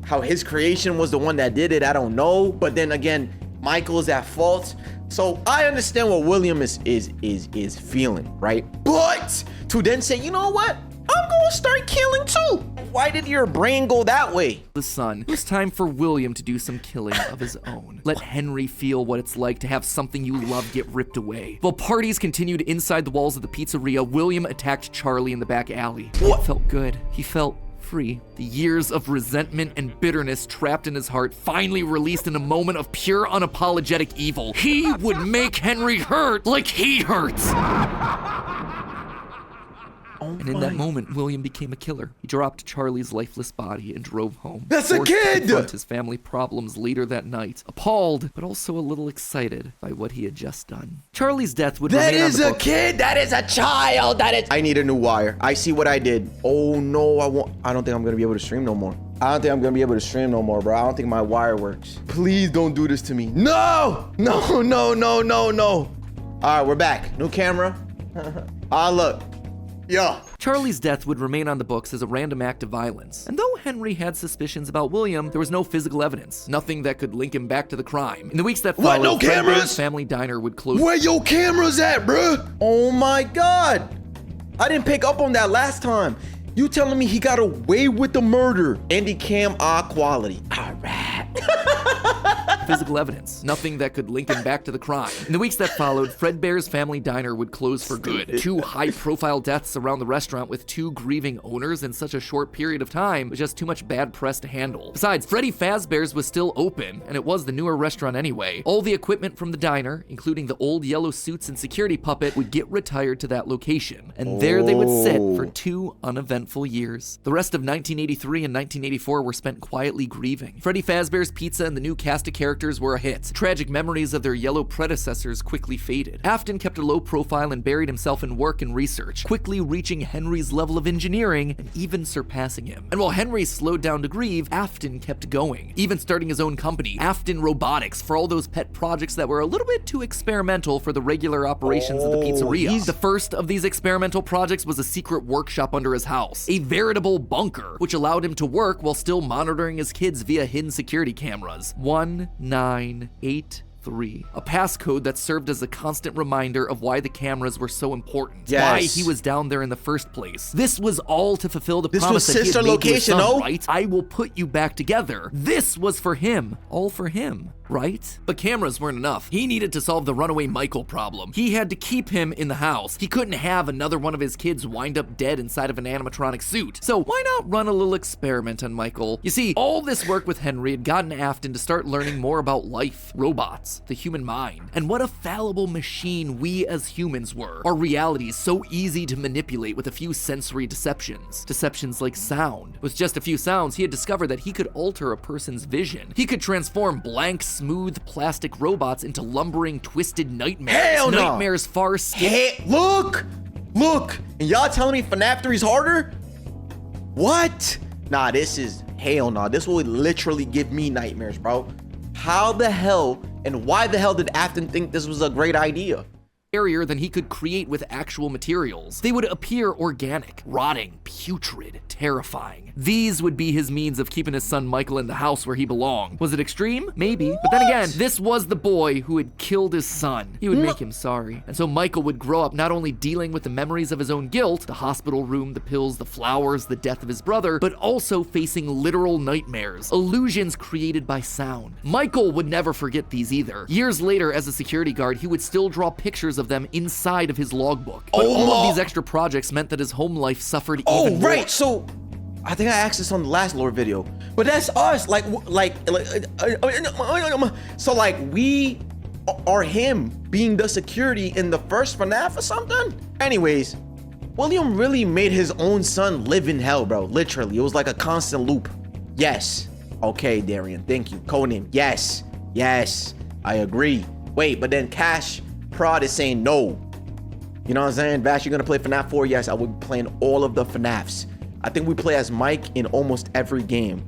how his creation was the one that did it. I don't know. But then again, Michael is at fault. So I understand what William is feeling, right? But to then say, you know what? I'm gonna start killing too. Why did your brain go that way? The son. It was time for William to do some killing of his own. Let Henry feel what it's like to have something you love get ripped away. While parties continued inside the walls of the pizzeria, William attacked Charlie in the back alley. What? It felt good. He felt free. The years of resentment and bitterness trapped in his heart finally released in a moment of pure unapologetic evil. He would make Henry hurt like he hurts. And in that moment, William became a killer. He dropped Charlie's lifeless body and drove home. That's a forced to kid! confront his family problems later that night, appalled, but also a little excited by what he had just done. Charlie's death would That remain is on the a books. kid. That is a child. That is. I need a new wire. I see what I did. Oh no, I don't think I'm gonna be able to stream no more. I don't think I'm gonna be able to stream no more, bro. I don't think my wire works. Please don't do this to me. No, no, no, no, no, no. All right, we're back. New camera. Look. Yeah. Charlie's death would remain on the books as a random act of violence. And though Henry had suspicions about William, there was no physical evidence, nothing that could link him back to the crime. In the weeks that followed, no Fred cameras? Bear's family diner would close. Where your cameras at, bruh? Oh my God. I didn't pick up on that last time. You telling me he got away with the murder? Andy cam quality. All right. Physical evidence, nothing that could link him back to the crime. In the weeks that followed, Fredbear's family diner would close for good. 2 high-profile deaths around the restaurant with 2 grieving owners in such a short period of time was just too much bad press to handle. Besides, Freddy Fazbear's was still open, and it was the newer restaurant anyway. All the equipment from the diner, including the old yellow suits and security puppet, would get retired to that location. And there they would sit for 2 uneventful years. The rest of 1983 and 1984 were spent quietly grieving. Freddy Fazbear's Pizza and the new cast of characters were a hit. Tragic memories of their yellow predecessors quickly faded. Afton kept a low profile and buried himself in work and research, quickly reaching Henry's level of engineering and even surpassing him. And while Henry slowed down to grieve, Afton kept going, even starting his own company, Afton Robotics, for all those pet projects that were a little bit too experimental for the regular operations of the pizzeria. The first of these experimental projects was a secret workshop under his house, a veritable bunker, which allowed him to work while still monitoring his kids via hidden security cameras. 1983. A passcode that served as a constant reminder of why the cameras were so important. Yes. Why he was down there in the first place. This was all to fulfill the This promise was that he sister had made to his location, son, oh? right? I will put you back together. This was for him. All for him. Right? But cameras weren't enough. He needed to solve the runaway Michael problem. He had to keep him in the house. He couldn't have another one of his kids wind up dead inside of an animatronic suit. So why not run a little experiment on Michael? You see, all this work with Henry had gotten Afton to start learning more about life, robots, the human mind, and what a fallible machine we as humans were. Our reality is so easy to manipulate with a few sensory deceptions. Deceptions like sound. With just a few sounds, he had discovered that he could alter a person's vision. He could transform blank, smooth plastic robots into lumbering, twisted nightmares. Hell no. Nightmares far Hey, look. And y'all telling me Fnaf 3 is harder? What? Nah, this is hell no. This will literally give me nightmares, bro. How the hell and why the hell did Afton think this was a great idea? scarier than he could create with actual materials. They would appear organic, rotting, putrid, terrifying. These would be his means of keeping his son Michael in the house where he belonged. Was it extreme? Maybe. But then again, this was the boy who had killed his son. He would make him sorry. And so Michael would grow up not only dealing with the memories of his own guilt, the hospital room, the pills, the flowers, the death of his brother, but also facing literal nightmares, illusions created by sound. Michael would never forget these either. Years later, as a security guard, he would still draw pictures of them inside of his logbook. But all of these extra projects meant that his home life suffered even more. Oh, right. So I think I asked this on the last lore video, but that's us. So like we are him being the security in the first FNAF or something. Anyways, William really made his own son live in hell, bro. Literally, it was like a constant loop. Yes. Okay, Darian. Thank you. Codename. Yes. Yes. I agree. Wait, but then Cash Prod is saying no. You know what I'm saying? Vash, you're gonna play FNAF 4? Yes, I will be playing all of the FNAFs. I think we play as Mike in almost every game.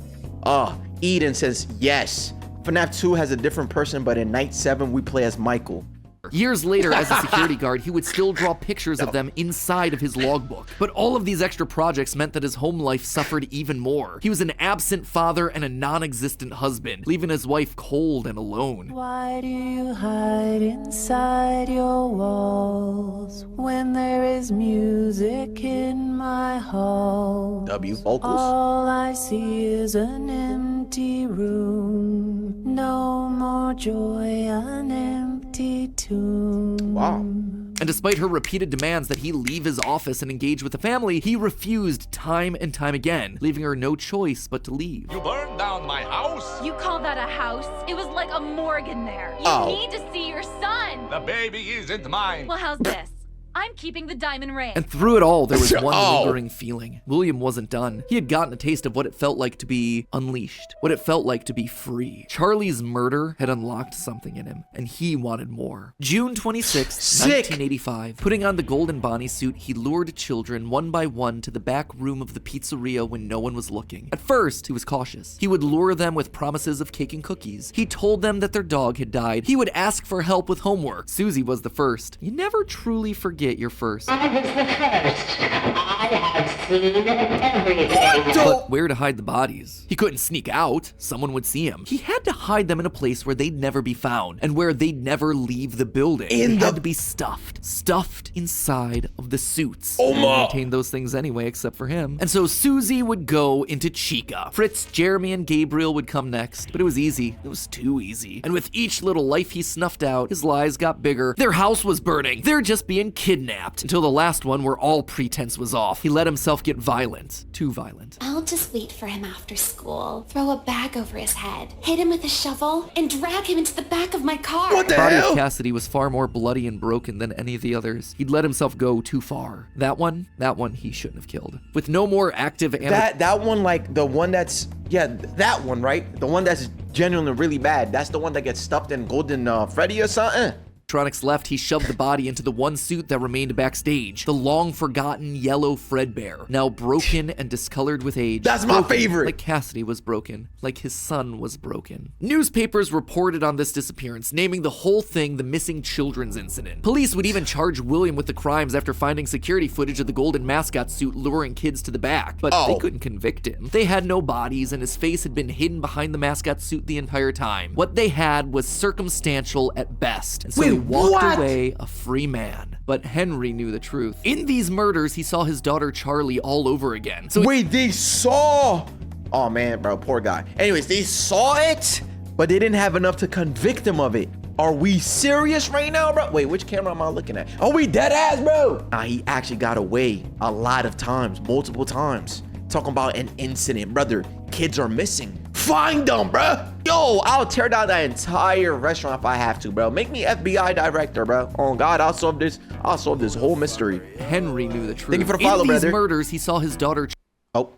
Eden says yes. FNAF 2 has a different person, but in Night 7, we play as Michael. Years later, as a security guard, he would still draw pictures of them inside of his logbook. But all of these extra projects meant that his home life suffered even more. He was an absent father and a non-existent husband, leaving his wife cold and alone. Why do you hide inside your walls when there is music in my hall? W vocals. All I see is an empty room. No more joy, an empty tomb. Wow. And despite her repeated demands that he leave his office and engage with the family, he refused time and time again, leaving her no choice but to leave. You burned down my house? You call that a house? It was like a morgue in there. You Oh. need to see your son. The baby isn't mine. Well, how's this? I'm keeping the diamond ring. And through it all, there was one Oh. lingering feeling. William wasn't done. He had gotten a taste of what it felt like to be unleashed, what it felt like to be free. Charlie's murder had unlocked something in him, and he wanted more. June 26, Sick. 1985. Putting on the golden Bonnie suit, he lured children one by one to the back room of the pizzeria when no one was looking. At first, he was cautious. He would lure them with promises of cake and cookies. He told them that their dog had died. He would ask for help with homework. Susie was the first. You never truly forget your first. I was the first. I have seen everything. But where to hide the bodies? He couldn't sneak out. Someone would see him. He had to hide them in a place where they'd never be found and where they'd never leave the building. They had to be stuffed inside of the suits. Oh, They ma. maintained those things anyway, except for him. And so Susie would go into Chica. Fritz, Jeremy, and Gabriel would come next, but it was easy. It was too easy. And with each little life he snuffed out, his lies got bigger. Their house was burning. They're just being kidnapped. Until the last one where all pretense was off. He let himself get violent. Too violent. I'll just wait for him after school, throw a bag over his head, hit him with a shovel, and drag him into the back of my car. What the The body hell? of Cassidy was far more bloody and broken than any of the others. He'd let himself go too far. That one he shouldn't have killed. With no more active That one, like the one that's that one, right? The one that's genuinely really bad. That's the one that gets stuffed in Golden Freddy or something. animatronics left, he shoved the body into the one suit that remained backstage. The long-forgotten yellow Fredbear, now broken and discolored with age. That's my Broken, favorite. Like Cassidy was broken, like his son was broken. Newspapers reported on this disappearance, naming the whole thing the missing children's incident. Police would even charge William with the crimes after finding security footage of the golden mascot suit luring kids to the back, but they couldn't convict him. They had no bodies, and his face had been hidden behind the mascot suit the entire time. What they had was circumstantial at best, and so he walked away a free man. But Henry knew the truth. In these murders, he saw his daughter Charlie all over again. So wait, they saw? Oh man, bro, poor guy. Anyways, they saw it, but they didn't have enough to convict him of it. Are we serious right now, bro? Wait, which camera am I looking at? Are we dead ass, bro? Nah, he actually got away a lot of times, multiple times. Talking about an incident, brother. Kids are missing. Find them, bro. Yo, I'll tear down that entire restaurant if I have to, bro. Make me FBI director, bro. Oh God, I'll solve this whole mystery. Henry knew the truth. Thank you for the follow, In these brother. murders, he saw his daughter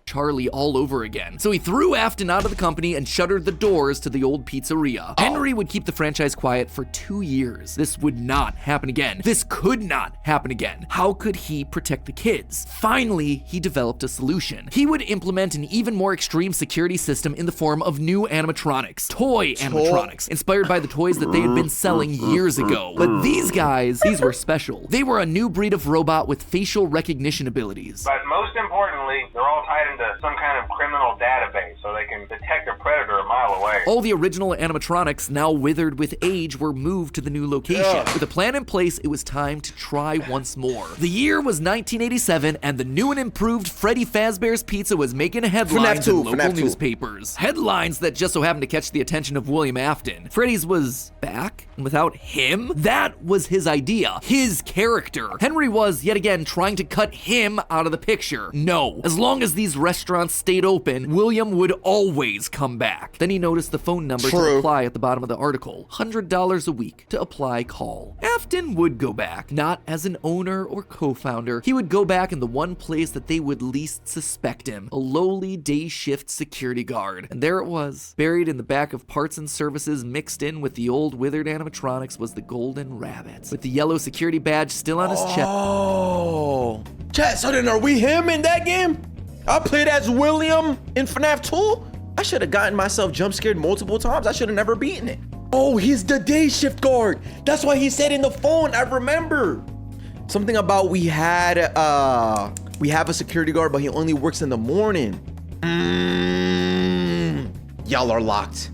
Charlie all over again. So he threw Afton out of the company and shuttered the doors to the old pizzeria. Henry would keep the franchise quiet for 2 years. This would not happen again. This could not happen again. How could he protect the kids? Finally, he developed a solution. He would implement an even more extreme security system in the form of new animatronics. Toy animatronics, inspired by the toys that they had been selling years ago. But these guys, these were special. They were a new breed of robot with facial recognition abilities. But most importantly, they're all tied into some kind of criminal database so they can detect a predator a mile away. All the original animatronics, now withered with age, were moved to the new location. With a plan in place, it was time to try once more. The year was 1987, and the new and improved Freddy Fazbear's Pizza was making headlines in local newspapers. Headlines that just so happened to catch the attention of William Afton. Freddy's was back, and without him? That was his idea, his character. Henry was, yet again, trying to cut him out of the picture. No. As long as these restaurants stayed open, William would always come back. Then he noticed the phone number to apply at the bottom of the article. $100 a week to apply call. Afton would go back, not as an owner or co-founder. He would go back in the one place that they would least suspect him, a lowly day shift security guard. And there it was, buried in the back of parts and services mixed in with the old withered animatronics was the golden rabbit, with the yellow security badge still on his chest. Oh, chat, so then are we him in that game? I played as William in Fnaf 2? I should have gotten myself jump scared multiple times. I should have never beaten it. Oh, he's the day shift guard. That's why he said in the phone. I remember. Something about we have a security guard, but he only works in the morning. Y'all are locked.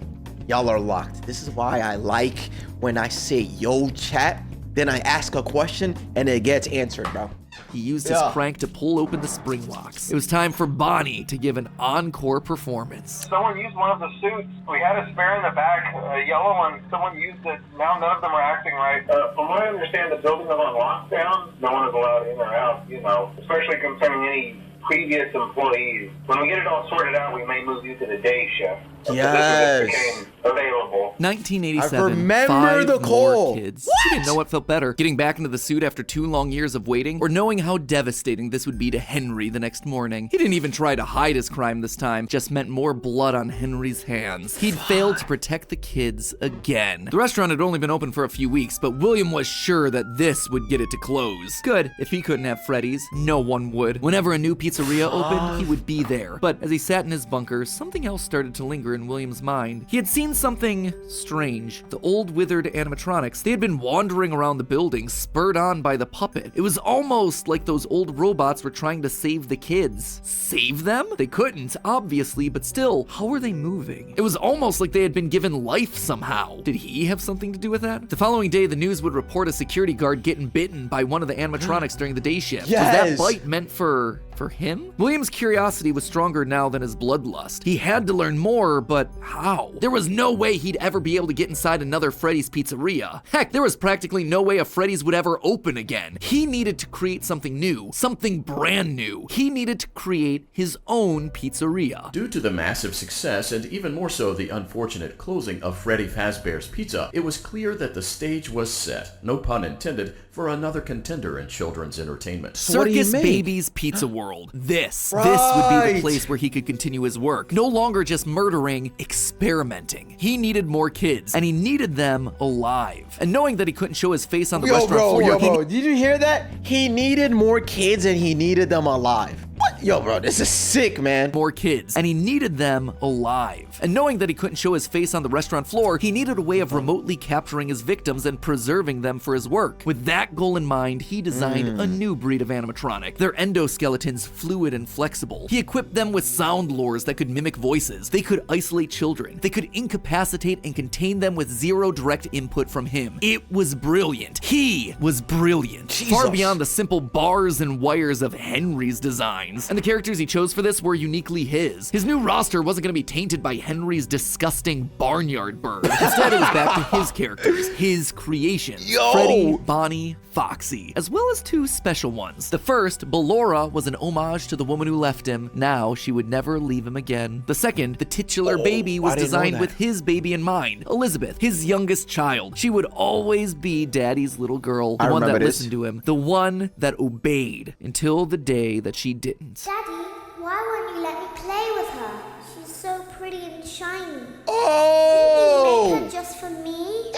Y'all are locked. This is why I like when I say, yo, chat, then I ask a question and it gets answered, bro. He used his crank to pull open the spring locks. It was time for Bonnie to give an encore performance. Someone used one of the suits. We had a spare in the back, a yellow one. Someone used it. Now none of them are acting right. From what I understand, the building is on lockdown. No one is allowed in or out, you know, especially concerning any previous employees. When we get it all sorted out, we may move you to the day shift. Yes. This became available. 1987. I remember 5 the call. more kids. He didn't know what felt better, getting back into the suit after 2 long years of waiting, or knowing how devastating this would be to Henry the next morning. He didn't even try to hide his crime this time, just meant more blood on Henry's hands. He'd failed to protect the kids again. The restaurant had only been open for a few weeks, but William was sure that this would get it to close. Good, if he couldn't have Freddy's, no one would. Whenever a new pizzeria opened, he would be there. But as he sat in his bunker, something else started to linger in William's mind. He had seen something strange. The old withered animatronics, they had been wandering around the building, spurred on by the puppet. It was almost like those old robots were trying to save the kids. Save them? They couldn't, obviously, but still, how were they moving? It was almost like they had been given life somehow. Did he have something to do with that? The following day, the news would report a security guard getting bitten by one of the animatronics during the day shift. Yes. Was that bite meant for him? William's curiosity was stronger now than his bloodlust. He had to learn more, but how? There was no way he'd ever be able to get inside another Freddy's pizzeria. Heck, there was practically no way a Freddy's would ever open again. He needed to create something new, something brand new. He needed to create his own pizzeria. Due to the massive success, and even more so the unfortunate closing of Freddy Fazbear's Pizza, it was clear that the stage was set, no pun intended, for another contender in children's entertainment. Circus Baby's Pizza World. This would be the place where he could continue his work. No longer just murdering, experimenting. He needed more kids, and he needed them alive. And knowing that he couldn't show his face on the restaurant floor, bro, did you hear that? He needed more kids and he needed them alive. What? Yo, bro, this is sick, man. More kids, and he needed them alive. And knowing that he couldn't show his face on the restaurant floor, he needed a way of remotely capturing his victims and preserving them for his work. With that goal in mind, he designed a new breed of animatronic. Their endoskeletons fluid and flexible. He equipped them with sound lures that could mimic voices. They could isolate children. They could incapacitate and contain them with zero direct input from him. It was brilliant. He was brilliant. Jesus. Far beyond the simple bars and wires of Henry's designs. And the characters he chose for this were uniquely his. His new roster wasn't going to be tainted by Henry's disgusting barnyard bird. Instead, it was back to his characters, his creations. Freddy, Bonnie, Foxy, as well as 2 special ones. The first, Ballora, was an homage to the woman who left him. Now she would never leave him again. The second, the titular baby, was designed with his baby in mind, Elizabeth, his youngest child. She would always be Daddy's little girl, the one that listened to him, the one that obeyed until the day that she didn't. Daddy, why won't you let me play with her? She's so pretty and shiny. Oh! Didn't you make her just for me?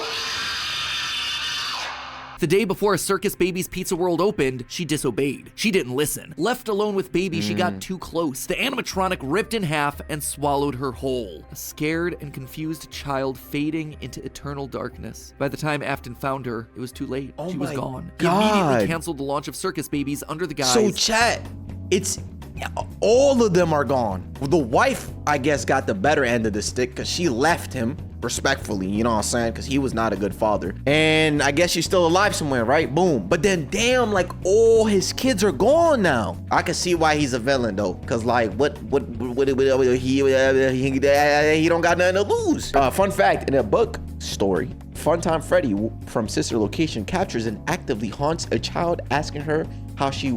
The day before Circus Baby's Pizza World opened, she disobeyed. She didn't listen. Left alone with Baby, she got too close. The animatronic ripped in half and swallowed her whole. A scared and confused child fading into eternal darkness. By the time Afton found her, it was too late. She was gone. He immediately canceled the launch of Circus Babies under the guise. So chat, it's all of them are gone. The wife, I guess, got the better end of the stick because she left him respectfully, you know what I'm saying? Because he was not a good father. And I guess she's still alive somewhere, right? Boom. But then, damn, like all his kids are gone now. I can see why he's a villain though, because like he don't got nothing to lose. Fun fact: in a book story, Funtime Freddy from Sister Location captures and actively haunts a child, asking her how she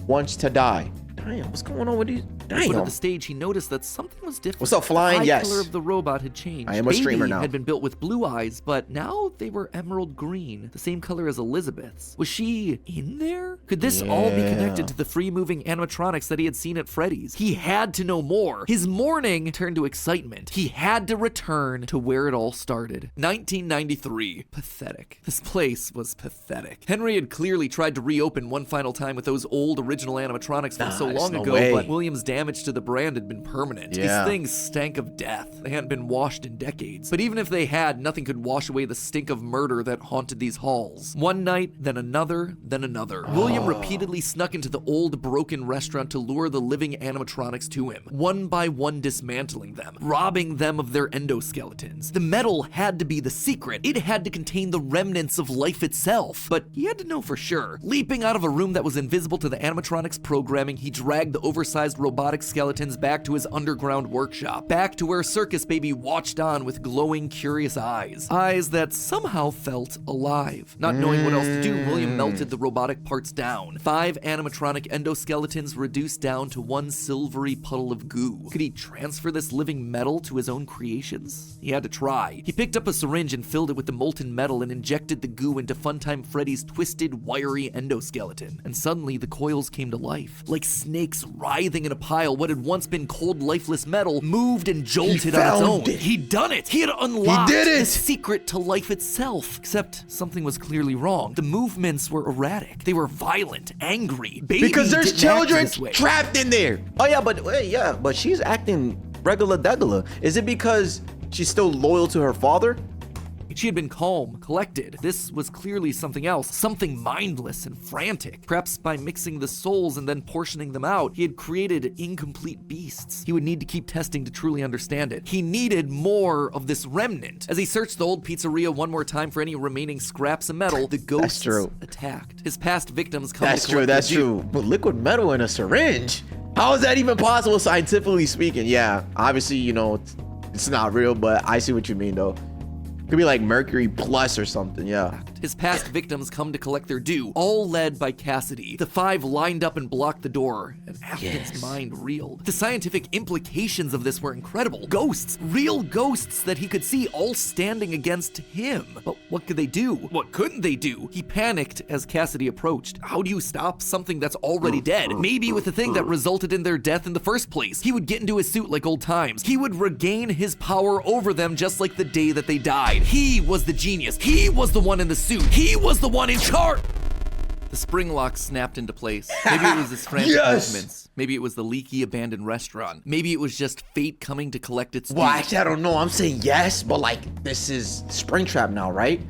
wants to die. Damn, what's going on with these? Damn. On the stage, he noticed that something was different. What's up, Flying? The Yes. color of the robot had changed. I am a streamer Baby now. had been built with blue eyes, but now they were emerald green, the same color as Elizabeth's. Was she in there? Could this all be connected to the free-moving animatronics that he had seen at Freddy's? He had to know more. His mourning turned to excitement. He had to return to where it all started. 1993. Pathetic. This place was pathetic. Henry had clearly tried to reopen one final time with those old original animatronics from so long ago, but William's damage to the brand had been permanent. Yeah. These things stank of death. They hadn't been washed in decades. But even if they had, nothing could wash away the stink of murder that haunted these halls. One night, then another, then another. William repeatedly snuck into the old broken restaurant to lure the living animatronics to him, one by one dismantling them, robbing them of their endoskeletons. The metal had to be the secret. It had to contain the remnants of life itself. But he had to know for sure. Leaping out of a room that was invisible to the animatronics programming, he dragged the oversized robotic skeletons back to his underground workshop, back to where Circus Baby watched on with glowing, curious eyes. Eyes that somehow felt alive. Not knowing what else to do, William melted the robotic parts down. 5 animatronic endoskeletons reduced down to one silvery puddle of goo. Could he transfer this living metal to his own creations? He had to try. He picked up a syringe and filled it with the molten metal and injected the goo into Funtime Freddy's twisted, wiry endoskeleton. And suddenly the coils came to life. Like snakes writhing in a pile, what had once been cold, lifeless metal moved and jolted on its own. He'd done it! He had unlocked the secret to life itself. Except something was clearly wrong. The movements were erratic. They were violent, angry. Because there's children trapped in there. Oh yeah, but she's acting regular. Is it because she's still loyal to her father? She had been calm, collected. This was clearly something else, something mindless and frantic. Perhaps by mixing the souls and then portioning them out, he had created incomplete beasts. He would need to keep testing to truly understand it. He needed more of this remnant. As he searched the old pizzeria one more time for any remaining scraps of metal, the ghosts attacked. His past victims come to collect That's their due. true. But liquid metal in a syringe? How is that even possible, scientifically speaking? Yeah, obviously, you know, it's not real, but I see what you mean, though. Could be like Mercury Plus or something, yeah. His past victims come to collect their due, all led by Cassidy. The 5 lined up and blocked the door, and Afton's mind reeled. The scientific implications of this were incredible. Ghosts, real ghosts that he could see, all standing against him. But what could they do? What couldn't they do? He panicked as Cassidy approached. How do you stop something that's already dead? Maybe with the thing that resulted in their death in the first place. He would get into his suit like old times. He would regain his power over them just like the day that they died. He was the genius. He was the one in the suit. He was the one in charge. The spring lock snapped into place. Maybe it was his frantic movements. Maybe it was the leaky abandoned restaurant. Maybe it was just fate coming to collect its due. Well, actually, I don't know. I'm saying yes, but like, this is Springtrap now, right?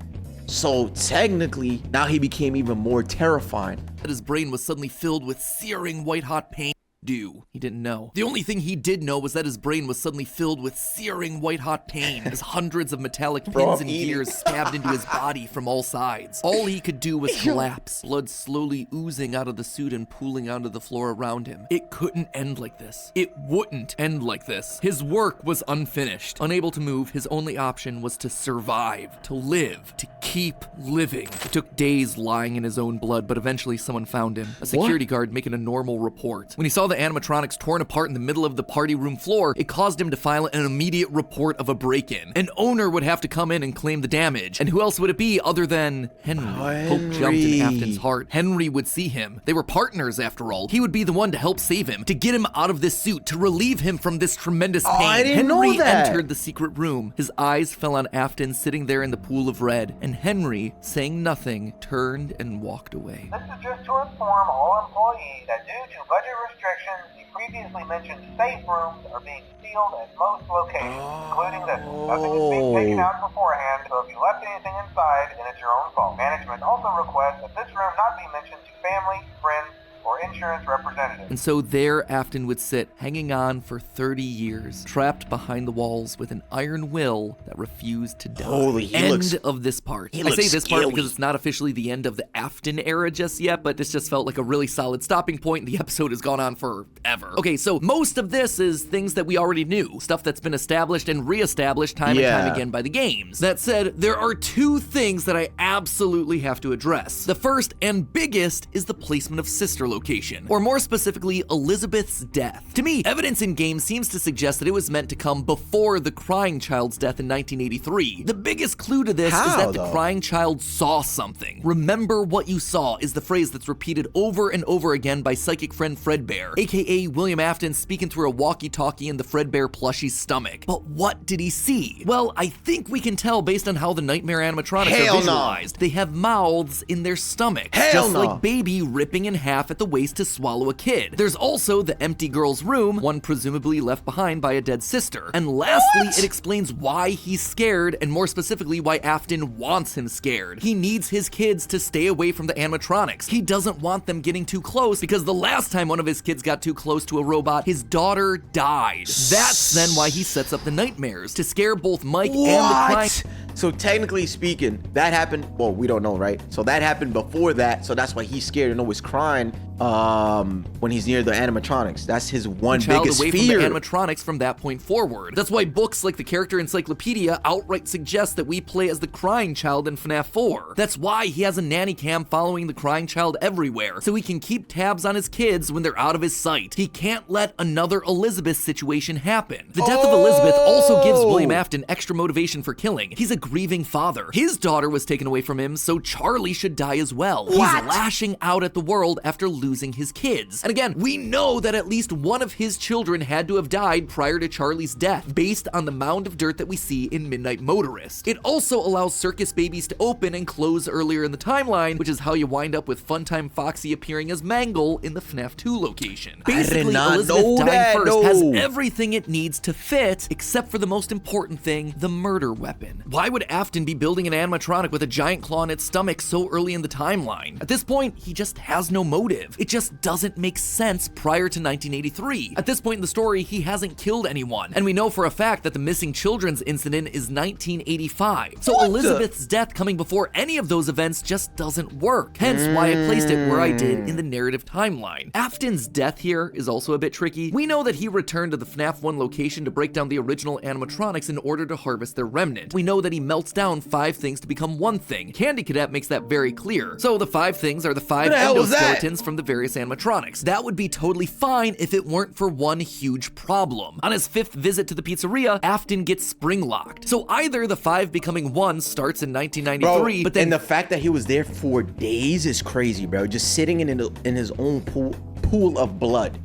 So technically, now he became even more terrifying. His brain was suddenly filled with searing white-hot pain. He didn't know. The only thing he did know was that his brain was suddenly filled with searing white-hot pain as hundreds of metallic pins and gears stabbed into his body from all sides. All he could do was collapse, blood slowly oozing out of the suit and pooling onto the floor around him. It couldn't end like this. It wouldn't end like this. His work was unfinished. Unable to move, his only option was to survive, to live, to keep living. It took days lying in his own blood, but eventually someone found him. A security guard making a normal report. When he saw the animatronics torn apart in the middle of the party room floor, it caused him to file an immediate report of a break-in. An owner would have to come in and claim the damage. And who else would it be other than Henry? Hope jumped in Afton's heart. Henry would see him. They were partners after all. He would be the one to help save him, to get him out of this suit, to relieve him from this tremendous pain. I didn't Henry know that. entered the secret room. His eyes fell on Afton sitting there in the pool of red. And Henry, saying nothing, turned and walked away. This is just to inform all employees that due to budget restrictions, the previously mentioned safe rooms are being sealed at most locations, including this. Nothing is being taken out beforehand, so if you left anything inside, then it's your own fault. Management also requests that this room not be mentioned to family, friends, or insurance representatives. And so there Afton would sit, hanging on for 30 years, trapped behind the walls with an iron will that refused to die. Holy, end of this part. I say this part because it's not officially the end of the Afton era just yet, but this just felt like a really solid stopping point, and the episode has gone on forever. Okay, so most of this is things that we already knew, stuff that's been established and reestablished time and time again by the games. That said, there are 2 things that I absolutely have to address. The first and biggest is the placement of sister location, or more specifically, Elizabeth's death. To me, evidence in game seems to suggest that it was meant to come before the crying child's death in 1983. The biggest clue to this is that the crying child saw something. Remember what you saw is the phrase that's repeated over and over again by psychic friend Fredbear, aka William Afton speaking through a walkie-talkie in the Fredbear plushie's stomach. But what did he see? Well, I think we can tell based on how the nightmare animatronics are visualized. They have mouths in their stomachs, just like Baby ripping in half at the waist to swallow a kid. There's also the empty girl's room, one presumably left behind by a dead sister. And lastly, it explains why he's scared, and more specifically why Afton wants him scared. He needs his kids to stay away from the animatronics. He doesn't want them getting too close because the last time one of his kids got too close to a robot, his daughter died. That's then why he sets up the nightmares, to scare both Mike and the crying. So technically speaking, that happened, well, we don't know, right? So that happened before that, so that's why he's scared and always crying when he's near the animatronics. That's his one biggest away fear. From the animatronics from that point forward. That's why books like the Character Encyclopedia outright suggest that we play as the crying child in FNAF 4. That's why he has a nanny cam following the crying child everywhere, so he can keep tabs on his kids when they're out of his sight. He can't let another Elizabeth situation happen. The death of Elizabeth also gives William Afton extra motivation for killing. He's a grieving father. His daughter was taken away from him, so Charlie should die as well. He's lashing out at the world after losing his kids. And again, we know that at least one of his children had to have died prior to Charlie's death, based on the mound of dirt that we see in Midnight Motorist. It also allows circus babies to open and close earlier in the timeline, which is how you wind up with Funtime Foxy appearing as Mangle in the FNAF 2 location. Basically, Elizabeth dying first has everything it needs to fit, except for the most important thing, the murder weapon. Why would Afton be building an animatronic with a giant claw in its stomach so early in the timeline? At this point, he just has no motive. It just doesn't make sense prior to 1983. At this point in the story, he hasn't killed anyone, and we know for a fact that the missing children's incident is 1985. So Elizabeth's death coming before any of those events just doesn't work, hence why I placed it where I did in the narrative timeline. Afton's death here is also a bit tricky. We know that he returned to the FNAF 1 location to break down the original animatronics in order to harvest their remnant. We know that he melts down 5 things to become one thing. Candy Cadet makes that very clear. So the 5 things are the 5 endoskeletons from the various animatronics. That would be totally fine if it weren't for one huge problem. On his 5th visit to the pizzeria, Afton gets spring locked. So either the 5 becoming 1 starts in 1993, but then and the fact that he was there for days is crazy, bro. Just sitting in his own pool of blood.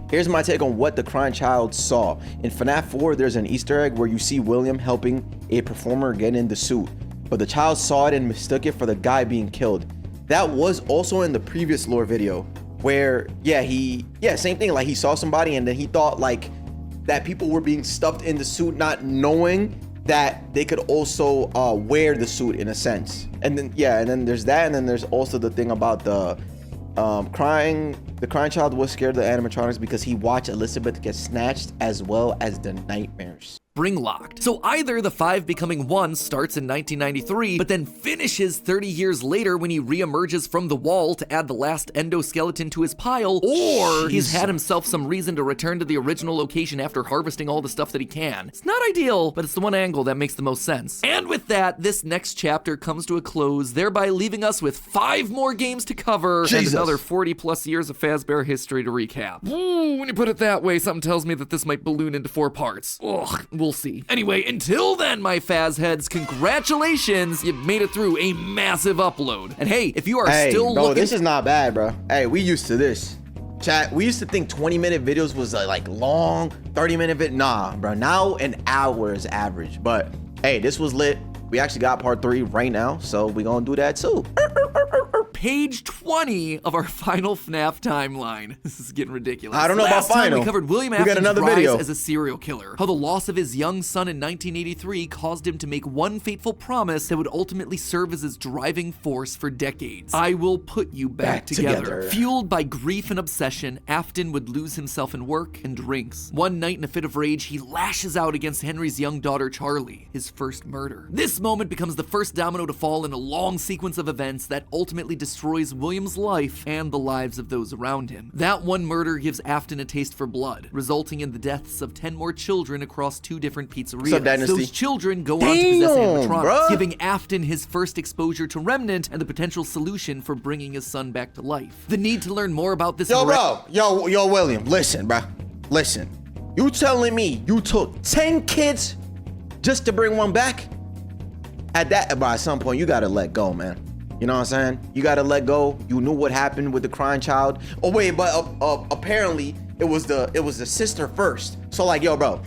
Here's my take on what the crying child saw. In FNAF 4, there's an Easter egg where you see William helping a performer get in the suit, but the child saw it and mistook it for the guy being killed. That was also in the previous lore video where, same thing, like he saw somebody and then he thought like that people were being stuffed in the suit, not knowing that they could also wear the suit in a sense. And then there's that, and then there's also the thing about the crying child was scared of the animatronics because he watched Elizabeth get snatched as well as the nightmares. spring locked. So either the 5 becoming 1 starts in 1993, but then finishes 30 years later when he reemerges from the wall to add the last endoskeleton to his pile, or he's had himself some reason to return to the original location after harvesting all the stuff that he can. It's not ideal, but it's the one angle that makes the most sense. And with that, this next chapter comes to a close, thereby leaving us with 5 more games to cover and another 40 plus years of Fazbear history to recap. Ooh, when you put it that way, something tells me that this might balloon into 4 parts. Ugh, we'll see. Anyway, until then, my Faz heads, congratulations, you made it through a massive upload. And hey, if you are still looking— this is not bad, bro. Hey, we used to this. Chat, we used to think 20-minute videos was like long, 30-minute vid. Nah, bro, now an hour is average. But hey, this was lit. We actually got part 3 right now, so we gonna do that too. Page 20 of our final FNAF timeline. This is getting ridiculous. I don't know about final. We covered William Afton's rise as a serial killer. How the loss of his young son in 1983 caused him to make one fateful promise that would ultimately serve as his driving force for decades. I will put you back together. Fueled by grief and obsession, Afton would lose himself in work and drinks. One night in a fit of rage, he lashes out against Henry's young daughter, Charlie, his first murder. This moment becomes the first domino to fall in a long sequence of events that ultimately destroys William's life and the lives of those around him. That one murder gives Afton a taste for blood, resulting in the deaths of 10 more children across 2 different pizzerias. Those children go on to possess animatronics, giving Afton his first exposure to Remnant and the potential solution for bringing his son back to life. The need to learn more about this— Yo, William, listen, bro. Listen. You telling me you took 10 kids just to bring one back? At some point, you gotta let go, man. You know what I'm saying? You gotta let go. You knew what happened with the crying child. Oh wait, but apparently it was the sister first. So like, yo, bro,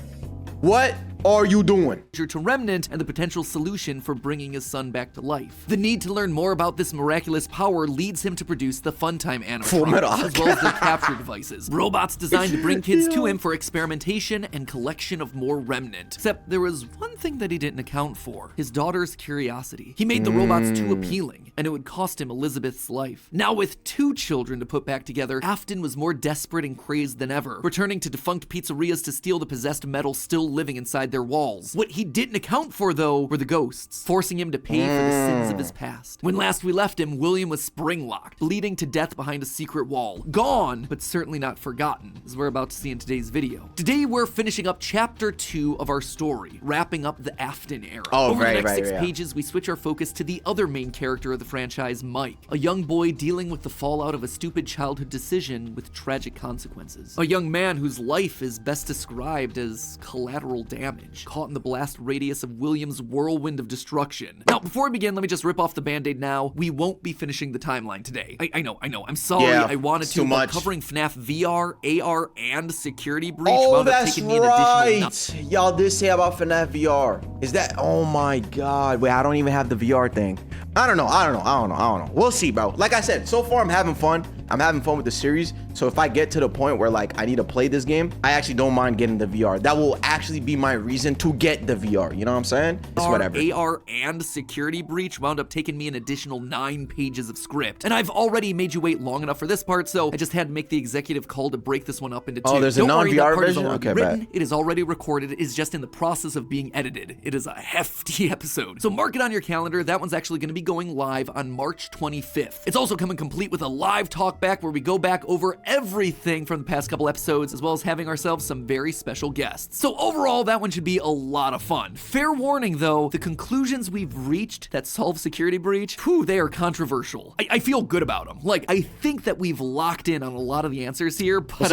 what are you doing? To Remnant and the potential solution for bringing his son back to life. The need to learn more about this miraculous power leads him to produce the Funtime animatronics, as well as their capture devices. Robots designed to bring kids to him for experimentation and collection of more Remnant. Except there was one thing that he didn't account for: his daughter's curiosity. He made the robots too appealing, and it would cost him Elizabeth's life. Now with 2 children to put back together, Afton was more desperate and crazed than ever, returning to defunct pizzerias to steal the possessed metal still living inside their walls. What he didn't account for, though, were the ghosts, forcing him to pay for the sins of his past. When last we left him, William was spring-locked, bleeding to death behind a secret wall. Gone, but certainly not forgotten, as we're about to see in today's video. Today, we're finishing up Chapter 2 of our story, wrapping up the Afton era. Over the next 6 pages, we switch our focus to the other main character of the franchise, Mike, a young boy dealing with the fallout of a stupid childhood decision with tragic consequences. A young man whose life is best described as collateral damage, caught in the blast radius of William's whirlwind of destruction. Now, before we begin, let me just rip off the band-aid now. We won't be finishing the timeline today. I know. I'm sorry. Yeah, I wanted to, but covering FNAF VR, AR, and Security Breach wound up taking me an additional... Y'all did say about FNAF VR. Is that... Oh my god. Wait, I don't even have the VR thing. I don't know. We'll see, bro. Like I said, so far I'm having fun. I'm having fun with the series. So if I get to the point where like I need to play this game, I actually don't mind getting the VR. That will actually be my reason to get the VR. You know what I'm saying? It's whatever. AR and Security Breach wound up taking me an additional 9 pages of script. And I've already made you wait long enough for this part, so I just had to make the executive call to break this one up into 2. Oh, there's a non-VR version? Okay, written, it is already recorded. It is just in the process of being edited. It is a hefty episode. So mark it on your calendar. That one's actually going to be going live on March 25th. It's also coming complete with a live talk back where we go back over everything from the past couple episodes, as well as having ourselves some very special guests. So overall, that one should be a lot of fun. Fair warning though, the conclusions we've reached that solve Security Breach, they are controversial. I feel good about them. Like, I think that we've locked in on a lot of the answers here, but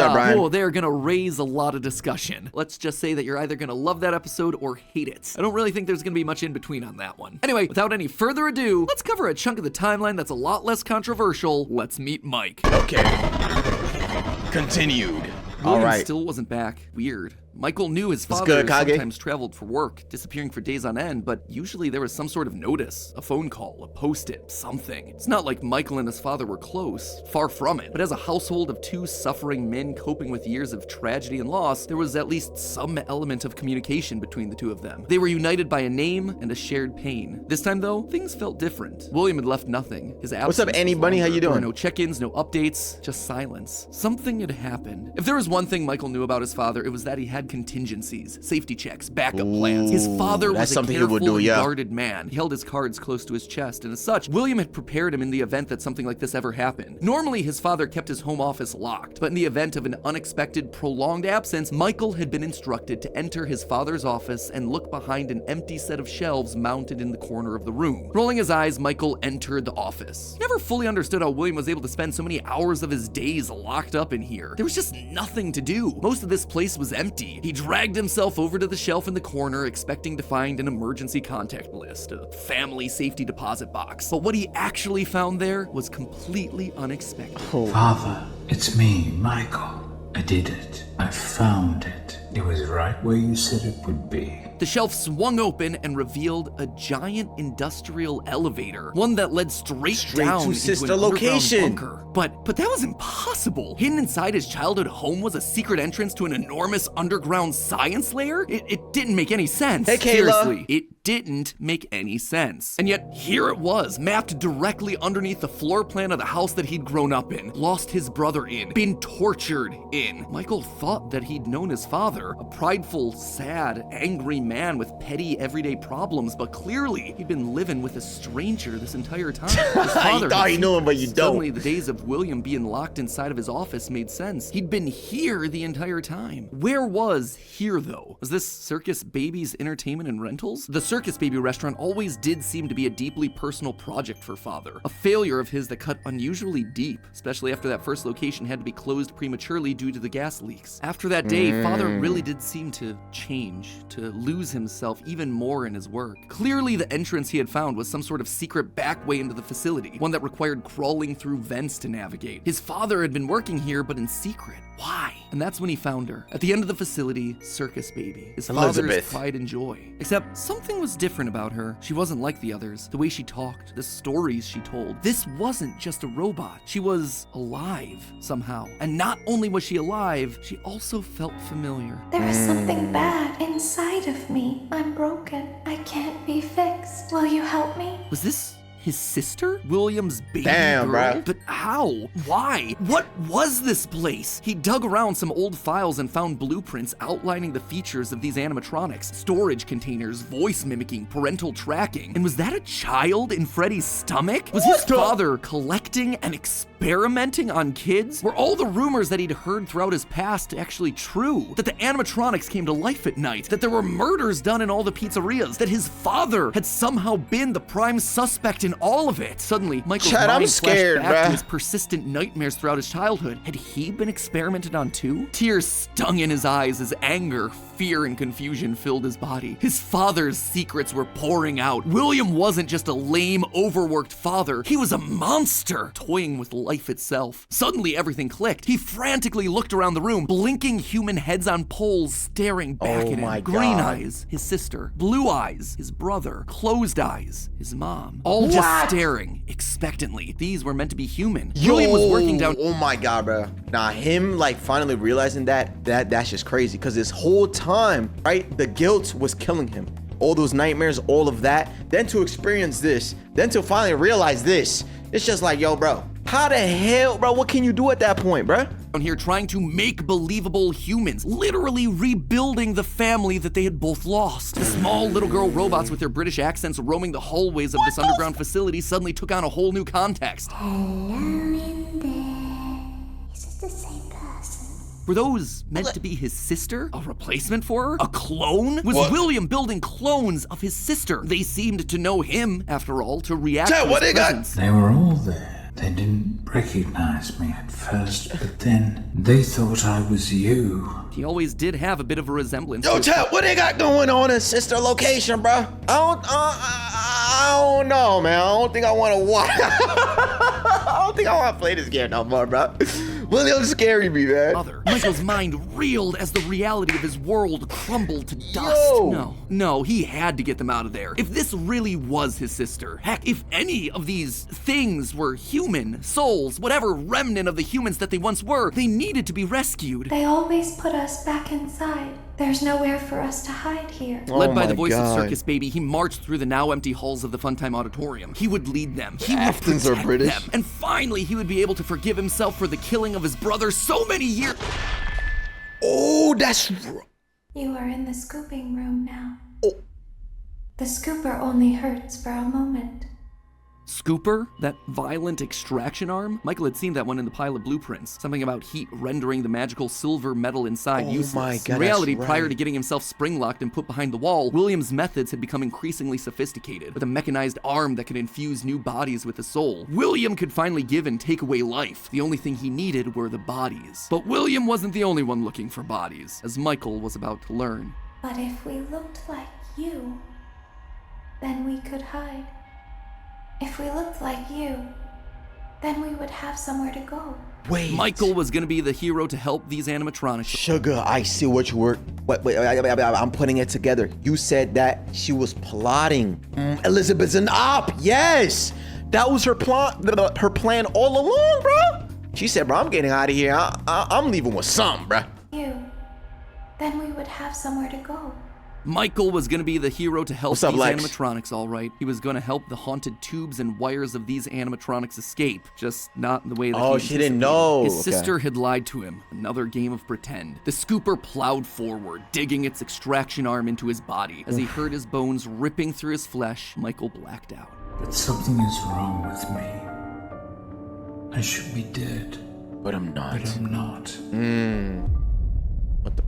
they're gonna raise a lot of discussion. Let's just say that you're either gonna love that episode or hate it. I don't really think there's gonna be much in between on that one. Anyway, without any further ado, let's cover a chunk of the timeline that's a lot less controversial. Let's meet Mike. Okay. Continued. All right. Still wasn't back. Weird. Michael knew his father sometimes traveled for work, disappearing for days on end, but usually there was some sort of notice, a phone call, a post-it, something. It's not like Michael and his father were close, far from it. But as a household of 2 suffering men coping with years of tragedy and loss, there was at least some element of communication between the 2 of them. They were united by a name and a shared pain. This time though, things felt different. William had left nothing. His absence. What's up, Annie Bunny? How you doing? There were no check-ins, no updates, just silence. Something had happened. If there was one thing Michael knew about his father, it was that he had contingencies, safety checks, backup plans. His father was a careful and guarded man. He held his cards close to his chest, and as such, William had prepared him in the event that something like this ever happened. Normally, his father kept his home office locked, but in the event of an unexpected, prolonged absence, Michael had been instructed to enter his father's office and look behind an empty set of shelves mounted in the corner of the room. Rolling his eyes, Michael entered the office. He never fully understood how William was able to spend so many hours of his days locked up in here. There was just nothing to do. Most of this place was empty. He dragged himself over to the shelf in the corner, expecting to find an emergency contact list, a family safety deposit box. But what he actually found there was completely unexpected. Father, it's me, Michael. I did it. I found it. It was right where you said it would be. The shelf swung open and revealed a giant industrial elevator, one that led straight down to sister into an location. Bunker. But that was impossible. Hidden inside his childhood home was a secret entrance to an enormous underground science lair? It didn't make any sense. Hey, Kayla. Seriously, it didn't make any sense. And yet, here it was, mapped directly underneath the floor plan of the house that he'd grown up in, lost his brother in, been tortured in. Michael thought that he'd known his father, a prideful, sad, angry man with petty, everyday problems, but clearly, he'd been living with a stranger this entire time. His father you thought you knew him, but you don't. Suddenly, the days of William being locked inside of his office made sense. He'd been here the entire time. Where was here, though? Was this Circus Baby's entertainment and rentals? The Circus Baby restaurant always did seem to be a deeply personal project for father. A failure of his that cut unusually deep, especially after that first location had to be closed prematurely due to the gas leaks. After that day, father really did seem to change, to lose lose himself even more in his work. Clearly, the entrance he had found was some sort of secret back way into the facility, one that required crawling through vents to navigate. His father had been working here, but in secret. Why? And that's when he found her. At the end of the facility, Circus Baby. His father's pride and joy. Except something was different about her. She wasn't like the others. The way she talked, the stories she told. This wasn't just a robot. She was alive somehow. And not only was she alive, she also felt familiar. There is something bad inside of me. I'm broken. I can't be fixed. Will you help me? Was this his sister? William's baby Damn, girl? bro. But how? Why? What was this place? He dug around some old files and found blueprints outlining the features of these animatronics. Storage containers, voice mimicking, parental tracking. And was that a child in Freddy's stomach? Was his father collecting and experimenting on kids? Were all the rumors that he'd heard throughout his past actually true? That the animatronics came to life at night? That there were murders done in all the pizzerias? That his father had somehow been the prime suspect in all of it? Suddenly, Michael's mind I'm scared, flashed back to bruh. his persistent nightmares throughout his childhood. Had he been experimented on too? Tears stung in his eyes as anger, fear, and confusion filled his body. His father's secrets were pouring out. William wasn't just a lame, overworked father. He was a monster, toying with life itself. Suddenly, everything clicked. He frantically looked around the room, blinking human heads on poles staring back at him. Green eyes, his sister. Blue eyes, his brother. Closed eyes, his mom. All just staring expectantly. These were meant to be human. William was working down. Oh my god, bro. Now him like finally realizing that's just crazy. Cause this whole time, right, the guilt was killing him. All those nightmares, all of that. Then to experience this, then to finally realize this, it's just like, yo, bro, how the hell, bro? What can you do at that point, bro? Down here trying to make believable humans, literally rebuilding the family that they had both lost. The small little girl robots with their British accents roaming the hallways of this underground facility suddenly took on a whole new context. Hello in there. Is this the same person? Were those meant to be his sister? A replacement for her? A clone? Was William building clones of his sister? They seemed to know him, after all, to react to his presence. They were all there. They didn't recognize me at first, but then they thought I was you. He always did have a bit of a resemblance. Yo, Chad, what they got going on in sister location, bro? I don't know, man. I don't think I want to watch. I don't think I want to play this game no more, bro. William's scary me, man. Michael's mind reeled as the reality of his world crumbled to dust. No, he had to get them out of there. If this really was his sister, heck, if any of these things were human, souls, whatever remnant of the humans that they once were, they needed to be rescued. They always put us back inside. There's nowhere for us to hide here. Led by the voice of Circus Baby, he marched through the now empty halls of the Funtime Auditorium. He would lead them. He would protect are British. them. And finally, he would be able to forgive himself for the killing of his brother so many years. Oh, that's... You are in the scooping room now. The scooper only hurts for a moment. Scooper? That violent extraction arm? Michael had seen that one in the pile of blueprints. Something about heat rendering the magical silver metal inside useless. My God, in reality, that's prior right. to getting himself spring-locked and put behind the wall, William's methods had become increasingly sophisticated. With a mechanized arm that could infuse new bodies with a soul, William could finally give and take away life. The only thing he needed were the bodies. But William wasn't the only one looking for bodies, as Michael was about to learn. But if we looked like you, then we could hide. If we looked like you, then we would have somewhere to go. Wait. Michael was gonna be the hero to help these animatronics. Sugar, I see what you were... Wait, I'm putting it together. You said that she was plotting. Elizabeth's an op, yes! That was her plan all along, bro. She said, bro, I'm getting out of here. I'm leaving with some, bro. You, then we would have somewhere to go. Michael was going to be the hero to help What's up, these Lex? animatronics, all right. He was going to help the haunted tubes and wires of these animatronics escape, just not in the way that Oh, he she didn't anticipated. know. His Okay. sister had lied to him. Another game of pretend. The scooper plowed forward, digging its extraction arm into his body. As he heard his bones ripping through his flesh, Michael blacked out. But something is wrong with me. I should be dead. But I'm not. But I'm not. What the...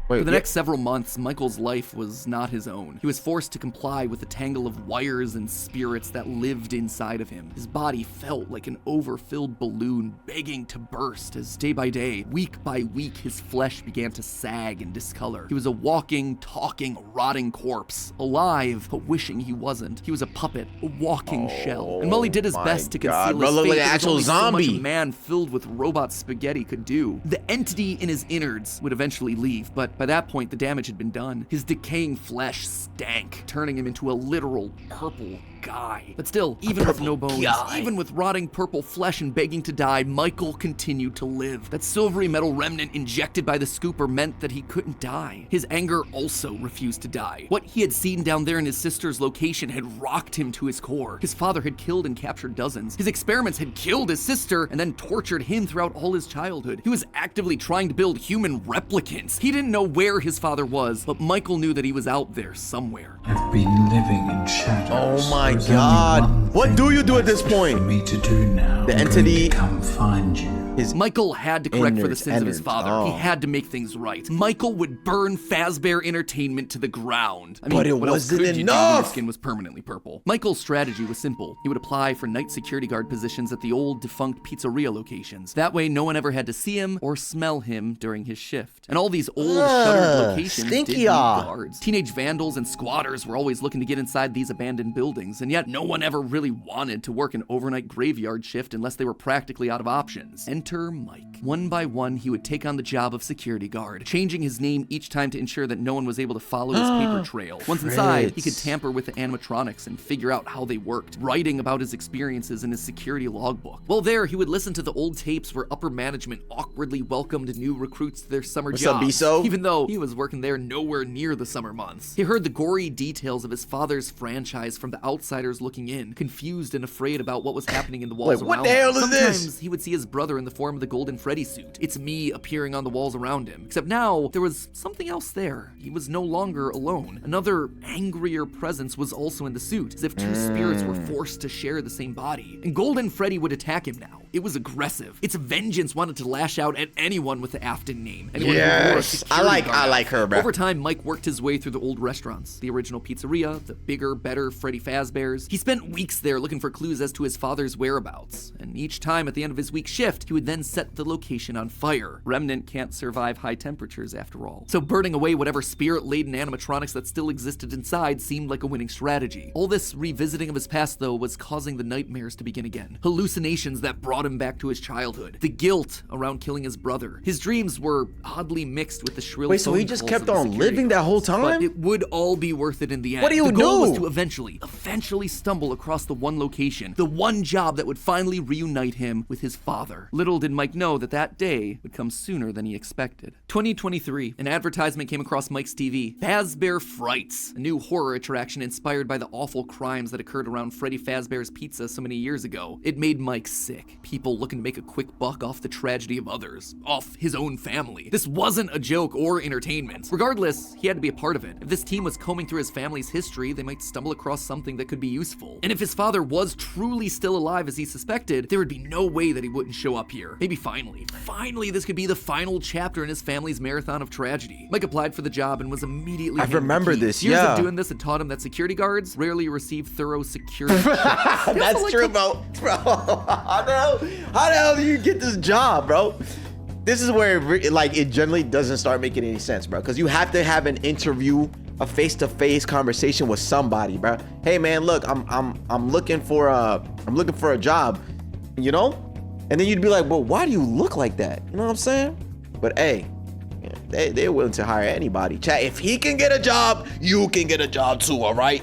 For the next several months, Michael's life was not his own. He was forced to comply with the tangle of wires and spirits that lived inside of him. His body felt like an overfilled balloon begging to burst as day by day, week by week, his flesh began to sag and discolor. He was a walking, talking, rotting corpse, alive, but wishing he wasn't. He was a puppet, a walking shell. And while he did his best to conceal his fate, there was only so much a man filled with robot spaghetti could do. The entity in his innards would eventually leave, but by that point, the damage had been done. His decaying flesh stank, turning him into a literal purple guy. But still, even with no bones, even with rotting purple flesh and begging to die, Michael continued to live. That silvery metal remnant injected by the scooper meant that he couldn't die. His anger also refused to die. What he had seen down there in his sister's location had rocked him to his core. His father had killed and captured dozens. His experiments had killed his sister and then tortured him throughout all his childhood. He was actively trying to build human replicants. He didn't know where his father was, but Michael knew that he was out there somewhere. I've been living in shadows. Oh my God. What do you do at this point? For me to do now. The entity come find you. Michael had to correct for the sins of his father. He had to make things right. Michael would burn Fazbear Entertainment to the ground. I mean, but it what wasn't else could you do when enough. your skin was permanently purple? Michael's strategy was simple. He would apply for night security guard positions at the old defunct pizzeria locations. That way, no one ever had to see him or smell him during his shift. And all these old shuttered locations did need guards. Teenage vandals and squatters were always looking to get inside these abandoned buildings, and yet no one ever really wanted to work an overnight graveyard shift unless they were practically out of options. Enter Mike. One by one, he would take on the job of security guard, changing his name each time to ensure that no one was able to follow his paper trail. Once inside, he could tamper with the animatronics and figure out how they worked, writing about his experiences in his security logbook. While there, he would listen to the old tapes where upper management awkwardly welcomed new recruits to their summer jobs, even though he was working there nowhere near the summer months. He heard the gory details of his father's franchise from the outsiders looking in, confused and afraid about what was happening in the walls around him. What the hell is this? Sometimes he would see his brother in the form of the Golden Freddy suit. It's me appearing on the walls around him. Except now, there was something else there. He was no longer alone. Another angrier presence was also in the suit, as if two spirits were forced to share the same body. And Golden Freddy would attack him now. It was aggressive. Its vengeance wanted to lash out at anyone with the Afton name. Yes, I like her, bro. Over time, Mike worked his way through the old restaurants, the original pizzeria, the bigger, better Freddy Fazbear's. He spent weeks there looking for clues as to his father's whereabouts. And each time at the end of his week shift, he would then set the location on fire. Remnant can't survive high temperatures after all. So burning away whatever spirit-laden animatronics that still existed inside seemed like a winning strategy. All this revisiting of his past, though, was causing the nightmares to begin again. Hallucinations that brought him back to his childhood. The guilt around killing his brother. His dreams were oddly mixed with the shrill so he just kept on living that whole time? But it would all be worth it in the end. What do you do? The goal was to eventually stumble across the one location, the one job that would finally reunite him with his father. Little did Mike know that that day would come sooner than he expected. 2023, an advertisement came across Mike's TV. Fazbear Frights, a new horror attraction inspired by the awful crimes that occurred around Freddy Fazbear's Pizza so many years ago. It made Mike sick. People looking to make a quick buck off the tragedy of others, off his own family. This wasn't a joke or entertainment. Regardless, he had to be a part of it. If this team was combing through his family's history, they might stumble across something that could be useful. And if his father was truly still alive as he suspected, there would be no way that he wouldn't show up here. Maybe finally this could be the final chapter in his family's marathon of tragedy. Mike applied for the job and was immediately handed the key. Years of doing this had taught him that security guards rarely receive thorough security checks. That's true, bro. How the hell do you get this job, bro? This is where it generally doesn't start making any sense, bro. Because you have to have an interview, a face-to-face conversation with somebody, bro. Hey, man, look, I'm looking for a job, you know? And then you'd be like, well, why do you look like that? You know what I'm saying? But hey, they're willing to hire anybody. Chat, if he can get a job, you can get a job too, all right?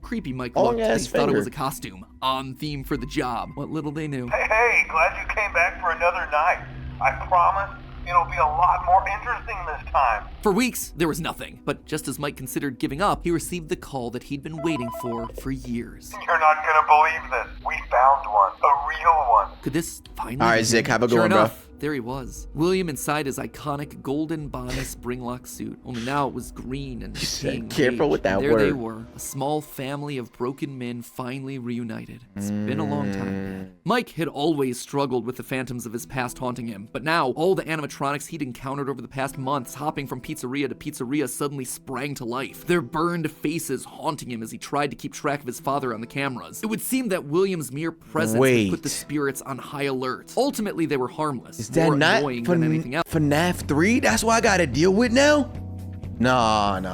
Creepy Mike looked. He thought it was a costume, on theme for the job. What little they knew. Hey, glad you came back for another night. I promise it'll be a lot more interesting this time. For weeks, there was nothing. But just as Mike considered giving up, he received the call that he'd been waiting for years. You're not gonna believe this. We found one. A real one. Could this finally All right, Zick, have a good one, bro. there he was. William inside his iconic golden Bonnie springlock suit, only now it was green and decaying. Careful with that there word. They were, a small family of broken men finally reunited. It's been a long time. Mike had always struggled with the phantoms of his past haunting him, but now all the animatronics he'd encountered over the past months, hopping from pizzeria to pizzeria, suddenly sprang to life, their burned faces haunting him as he tried to keep track of his father on the cameras. It would seem that William's mere presence had put the spirits on high alert. Ultimately, they were harmless. Is that more not annoying than anything else. FNAF 3? That's what I gotta deal with now? No. No,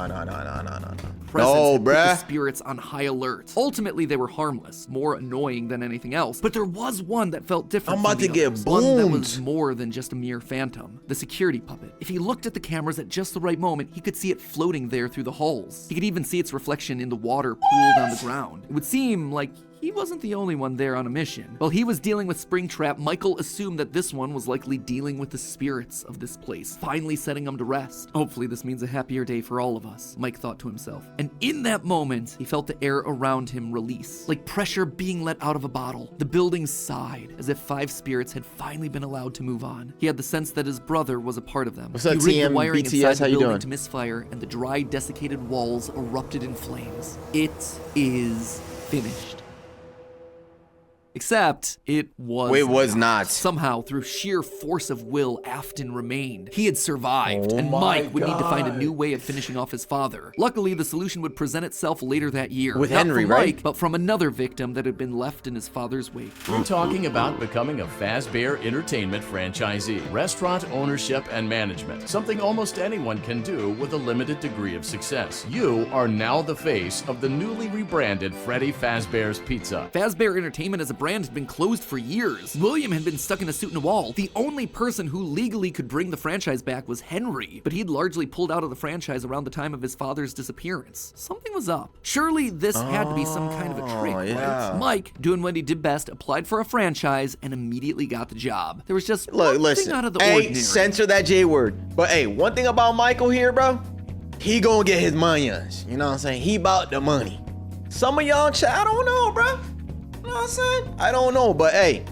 Put bruh. the spirits on high alert. Ultimately, they were harmless, more annoying than anything else. But there was one that felt different. I'm about to get one that boomed. was more than just a mere phantom. The security puppet. If he looked at the cameras at just the right moment, he could see it floating there through the halls. He could even see its reflection in the water pooled on the ground. It would seem like he wasn't the only one there on a mission. While he was dealing with Springtrap, Michael assumed that this one was likely dealing with the spirits of this place, finally setting them to rest. Hopefully this means a happier day for all of us, Mike thought to himself. And in that moment, he felt the air around him release, like pressure being let out of a bottle. The building sighed, as if 5 spirits had finally been allowed to move on. He had the sense that his brother was a part of them. What's up, he rigged the TM, wiring BTS, inside how the you building doing? to misfire, and the dry, desiccated walls erupted in flames. It is finished. Except, it was It was not. Somehow, through sheer force of will, Afton remained. He had survived, Oh and my Mike would need to find a God. new way of finishing off his father. Luckily, the solution would present itself later that year. With Not Henry, from right? Mike, but from another victim that had been left in his father's wake. We're talking about becoming a Fazbear Entertainment franchisee. Restaurant ownership and management. Something almost anyone can do with a limited degree of success. You are now the face of the newly rebranded Freddy Fazbear's Pizza. Fazbear Entertainment as a brand had been closed for years. William had been stuck in a suit and a wall. The only person who legally could bring the franchise back was Henry, but he'd largely pulled out of the franchise around the time of his father's disappearance. Something was up. Surely this had to be some kind of a trick, yeah. right? Mike, doing what he did best, applied for a franchise and immediately got the job. There was just Look, one listen. thing out of the Hey, ordinary. censor that J word. But hey, one thing about Michael here, bro, he gonna get his millions. You know what I'm saying? He about the money. Some of y'all, I don't know, bro. You know what I'm saying? I don't know, but hey,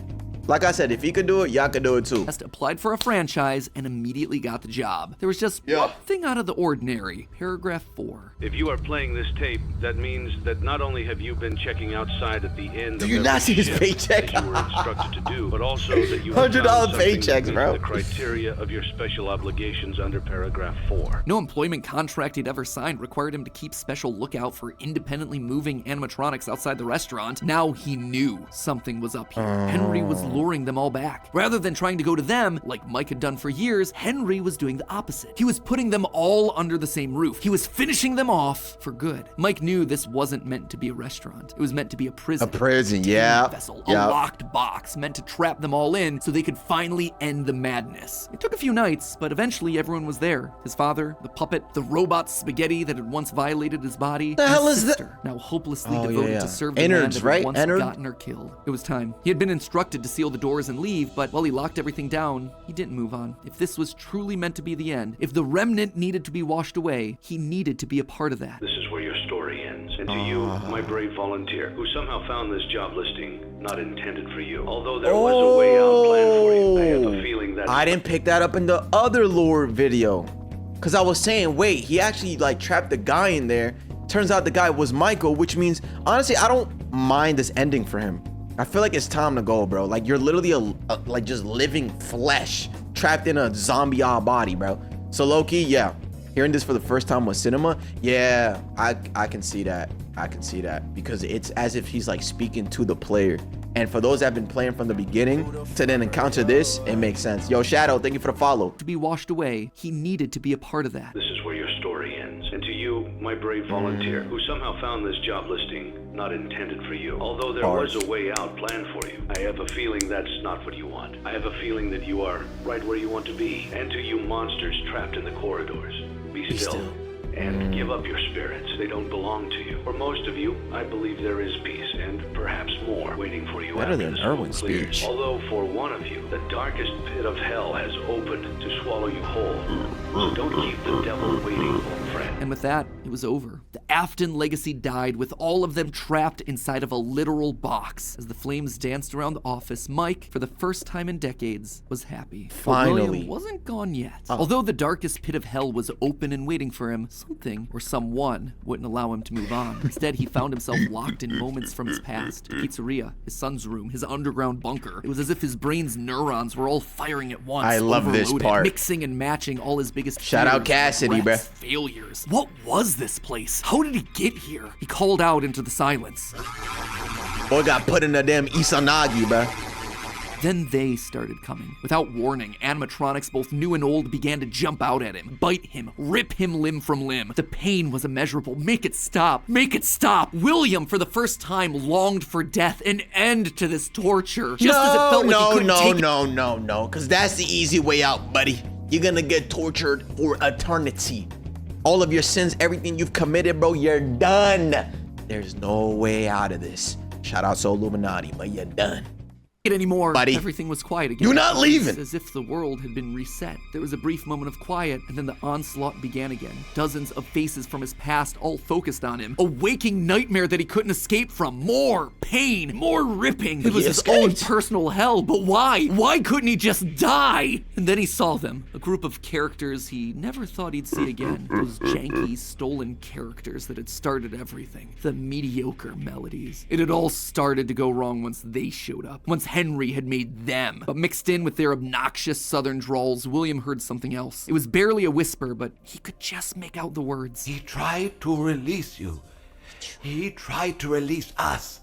like I said, if he could do it, y'all could do it too. Just applied for a franchise and immediately got the job. There was just one thing out of the ordinary. Paragraph 4. If you are playing this tape, that means that not only have you been checking outside at the end Do of you every not see his shift, paycheck? as you were instructed to do, but also that you have $100 found something paychecks, that meets bro. the criteria of your special obligations under paragraph 4. No employment contract he'd ever signed required him to keep special lookout for independently moving animatronics outside the restaurant. Now he knew something was up here. Henry was luring them all back. Rather than trying to go to them, like Mike had done for years, Henry was doing the opposite. He was putting them all under the same roof. He was finishing them off for good. Mike knew this wasn't meant to be a restaurant. It was meant to be a prison. A prison, detention yeah. vessel, Yeah. a locked box meant to trap them all in so they could finally end the madness. It took a few nights, but eventually everyone was there. His father, the puppet, the robot spaghetti that had once violated his body. The hell his is that? sister, now hopelessly Oh, devoted yeah. to serve the man Innards, that right? had once Innard? gotten her killed. It was time. He had been instructed to seal the doors and leave, but while he locked everything down, he didn't move on. If this was truly meant to be the end, if the remnant needed to be washed away, he needed to be a part of that. This is where your story ends. And to you, my brave volunteer, who somehow found this job listing not intended for you. Although there was a way out planned for you, I have a feeling that I didn't pick that up in the other lore video. Cause I was saying, wait, he actually like trapped the guy in there. Turns out the guy was Michael, which means, honestly, I don't mind this ending for him. I feel like it's time to go, bro. Like you're literally a like just living flesh trapped in a zombie-odd body, bro. So low-key, yeah. Hearing this for the first time with cinema, yeah, I can see that. I can see that because it's as if he's like speaking to the player. And for those that have been playing from the beginning to then encounter this, it makes sense. Yo, Shadow, thank you for the follow. To be washed away, he needed to be a part of that. this is where your story ends. And to you, my brave volunteer, who somehow found this job listing not intended for you. Although there was a way out planned for you, I have a feeling that's not what you want. I have a feeling that you are right where you want to be. And to you monsters trapped in the corridors, be still. And give up your spirits. They don't belong to you. For most of you, I believe there is peace and perhaps more waiting for you Better after than the Erwin's smoke clears. speech. Although for one of you, the darkest pit of hell has opened to swallow you whole. So don't keep the devil waiting, old friend. And with that, it was over. The Afton Legacy died with all of them trapped inside of a literal box. As the flames danced around the office, Mike, for the first time in decades, was happy. Finally. But William wasn't gone yet. Although the darkest pit of hell was open and waiting for him, something or someone wouldn't allow him to move on. Instead, he found himself locked in moments from his past. The pizzeria, his son's room, his underground bunker. It was as if his brain's neurons were all firing at once. I love this overloaded, part. Mixing and matching all his biggest Shout out fears, Cassidy, regrets, bruh. failures. What was this place? How did he get here? He called out into the silence. Boy got put in the damn Isanagi, bruh. Then they started coming. Without warning, animatronics, both new and old, began to jump out at him, bite him, rip him limb from limb. The pain was immeasurable. Make it stop. Make it stop. William, for the first time, longed for death, an end to this torture. Just as it felt like he couldn't take it. No, because that's the easy way out, buddy. You're gonna get tortured for eternity. All of your sins, everything you've committed, bro, you're done. There's no way out of this. Shout out to Illuminati, but you're done. Anymore. Buddy, everything was quiet again. you're not leaving. As if the world had been reset. There was a brief moment of quiet, and then the onslaught began again. Dozens of faces from his past all focused on him. A waking nightmare that he couldn't escape from. More pain, more ripping. It was his own personal hell, but why? Why couldn't he just die? And then he saw them, a group of characters he never thought he'd see again. Those janky, stolen characters that had started everything. The mediocre melodies. It had all started to go wrong once they showed up. Once Henry had made them. But mixed in with their obnoxious southern drawls, William heard something else. It was barely a whisper, but he could just make out the words. He tried to release you. He tried to release us.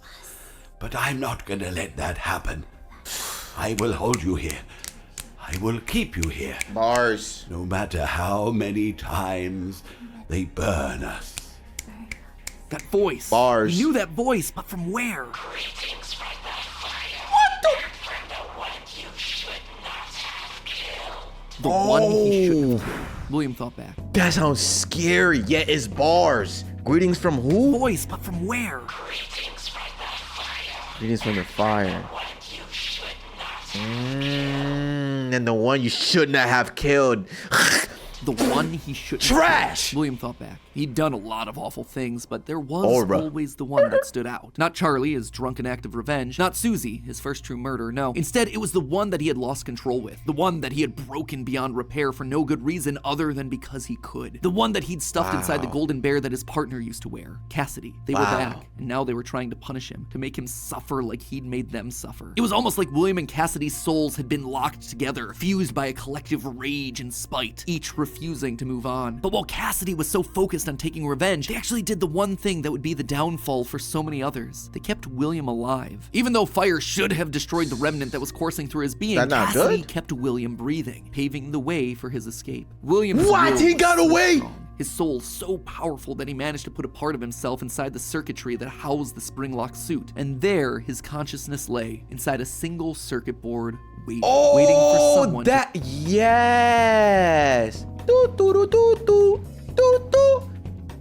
But I'm not gonna let that happen. I will hold you here. I will keep you here. Bars. No matter how many times they burn us. That voice. Bars. He knew that voice, but from where? The one he shouldn't have. William thought back. That sounds scary, yet it's bars. Greetings from who? Voice, but from where? Greetings from the fire. And the one you should not have killed. The one he shouldn't Trash! have. William thought back. He'd done a lot of awful things, but there was always the one that stood out. Not Charlie, his drunken act of revenge. Not Susie, his first true murder. No. Instead, it was the one that he had lost control with. The one that he had broken beyond repair for no good reason other than because he could. The one that he'd stuffed inside the golden bear that his partner used to wear. Cassidy. They were back, and now they were trying to punish him, to make him suffer like he'd made them suffer. It was almost like William and Cassidy's souls had been locked together, fused by a collective rage and spite, each refusing to move on. But while Cassidy was so focused on taking revenge, they actually did the one thing that would be the downfall for so many others. They kept William alive. Even though fire should have destroyed the remnant that was coursing through his being, Cassidy kept William breathing, paving the way for his escape. William's What? He got away? His soul so powerful that he managed to put a part of himself inside the circuitry that housed the spring-lock suit. And there, his consciousness lay, inside a single circuit board, waiting for someone yes!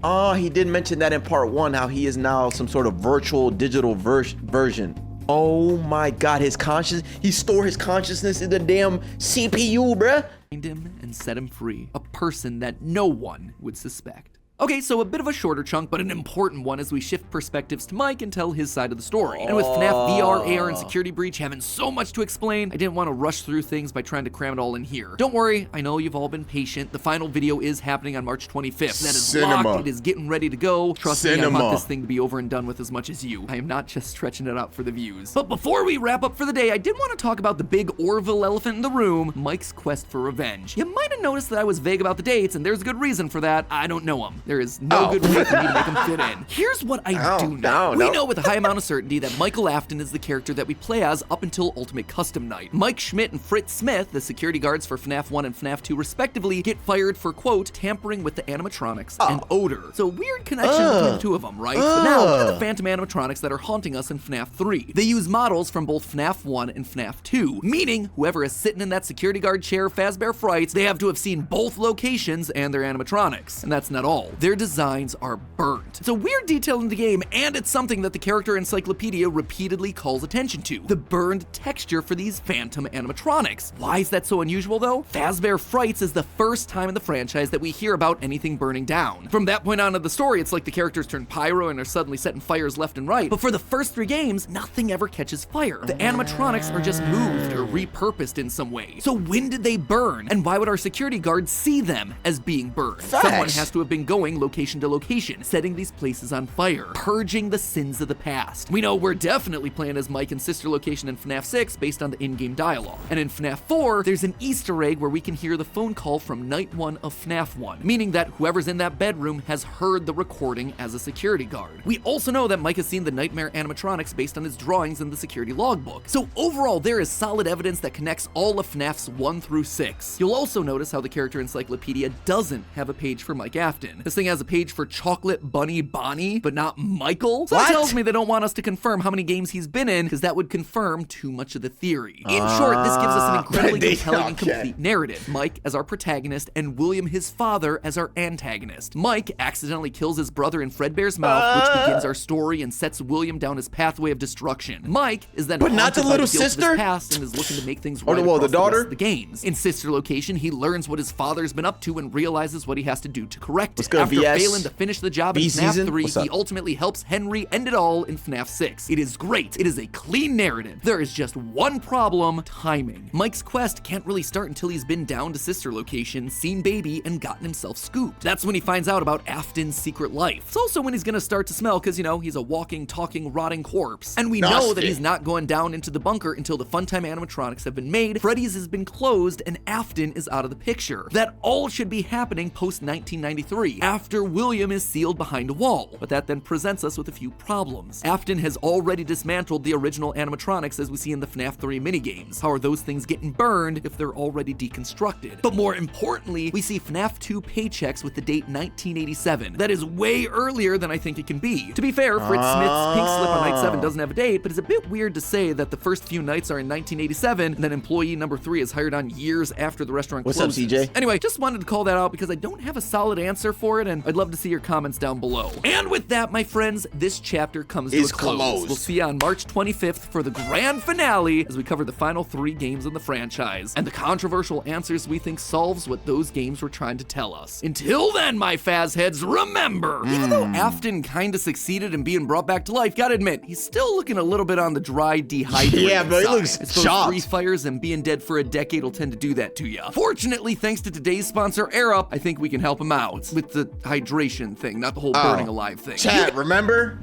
Oh, he did mention that in part 1, how he is now some sort of virtual digital version. Oh my God, he stored his consciousness in the damn CPU, bruh. Find him and set him free. A person that no one would suspect. Okay, so a bit of a shorter chunk, but an important one as we shift perspectives to Mike and tell his side of the story. And with FNAF VR, AR, and Security Breach having so much to explain, I didn't want to rush through things by trying to cram it all in here. Don't worry, I know you've all been patient. The final video is happening on March 25th. That is locked, it is getting ready to go. Trust me, I want this thing to be over and done with as much as you. I am not just stretching it out for the views. But before we wrap up for the day, I did want to talk about the big Orville elephant in the room, Mike's quest for revenge. You might have noticed that I was vague about the dates, and there's a good reason for that. I don't know him. There is no good reason for me to make him fit in. Here's what I do know. We know with a high amount of certainty that Michael Afton is the character that we play as up until Ultimate Custom Night. Mike Schmidt and Fritz Smith, the security guards for FNAF 1 and FNAF 2 respectively, get fired for, quote, tampering with the animatronics and odor. So weird connection between the two of them, right? But now, look at the phantom animatronics that are haunting us in FNAF 3. They use models from both FNAF 1 and FNAF 2, meaning whoever is sitting in that security guard chair Fazbear Frights, they have to have seen both locations and their animatronics. And that's not all. their designs are burnt. It's a weird detail in the game, and it's something that the character encyclopedia repeatedly calls attention to: the burned texture for these phantom animatronics. Why is that so unusual though? Fazbear Frights is the first time in the franchise that we hear about anything burning down. From that point on in the story, it's like the characters turn pyro and are suddenly setting fires left and right, but for the first 3 games, nothing ever catches fire. The animatronics are just moved or repurposed in some way. So when did they burn? And why would our security guards see them as being burned? Someone has to have been going location to location, setting these places on fire, purging the sins of the past. We know we're definitely playing as Mike and Sister Location in FNAF 6 based on the in-game dialogue. And in FNAF 4, there's an Easter egg where we can hear the phone call from Night 1 of FNAF 1, meaning that whoever's in that bedroom has heard the recording as a security guard. We also know that Mike has seen the nightmare animatronics based on his drawings in the security logbook. So overall, there is solid evidence that connects all of FNAFs 1 through 6. You'll also notice how the character encyclopedia doesn't have a page for Mike Afton. This thing has a page for Chocolate Bunny Bonnie, but not Michael. So that tells me they don't want us to confirm how many games he's been in, because that would confirm too much of the theory. In short, this gives us an incredibly compelling and complete narrative. Mike as our protagonist and William, his father, as our antagonist. Mike accidentally kills his brother in Fredbear's mouth, which begins our story and sets William down his pathway of destruction. Mike is then but not the little sister past and is looking to make things right across the daughter. The rest of the games. In Sister Location, he learns what his father's been up to and realizes what he has to do to correct it. After failing to finish the job in FNAF 3, he ultimately helps Henry end it all in FNAF 6. It is great. It is a clean narrative. There is just one problem: timing. Mike's quest can't really start until he's been down to Sister Location, seen Baby, and gotten himself scooped. That's when he finds out about Afton's secret life. It's also when he's gonna start to smell, because, you know, he's a walking, talking, rotting corpse. And we know that he's not going down into the bunker until the Funtime animatronics have been made, Freddy's has been closed, and Afton is out of the picture. That all should be happening post-1993, after William is sealed behind a wall. But that then presents us with a few problems. Afton has already dismantled the original animatronics as we see in the FNAF 3 minigames. How are those things getting burned if they're already deconstructed? But more importantly, we see FNAF 2 paychecks with the date 1987. That is way earlier than I think it can be. To be fair, Fritz Smith's pink slip on night 7 doesn't have a date, but it's a bit weird to say that the first few nights are in 1987, and then employee number 3 is hired on years after the restaurant closes. What's up, CJ? Anyway, just wanted to call that out because I don't have a solid answer for it, and I'd love to see your comments down below. And with that, my friends, this chapter comes to a close. We'll see you on March 25th for the grand finale as we cover the final 3 games in the franchise and the controversial answers we think solves what those games were trying to tell us. Until then, my Faz heads, remember, even though Afton kinda succeeded in being brought back to life, gotta admit, he's still looking a little bit on the dry, dehydrated Yeah, but he looks shocked. 3 fires and being dead for a decade will tend to do that to you. Fortunately, thanks to today's sponsor, Air Up, I think we can help him out with the hydration thing, not the whole burning alive thing. Chat, remember?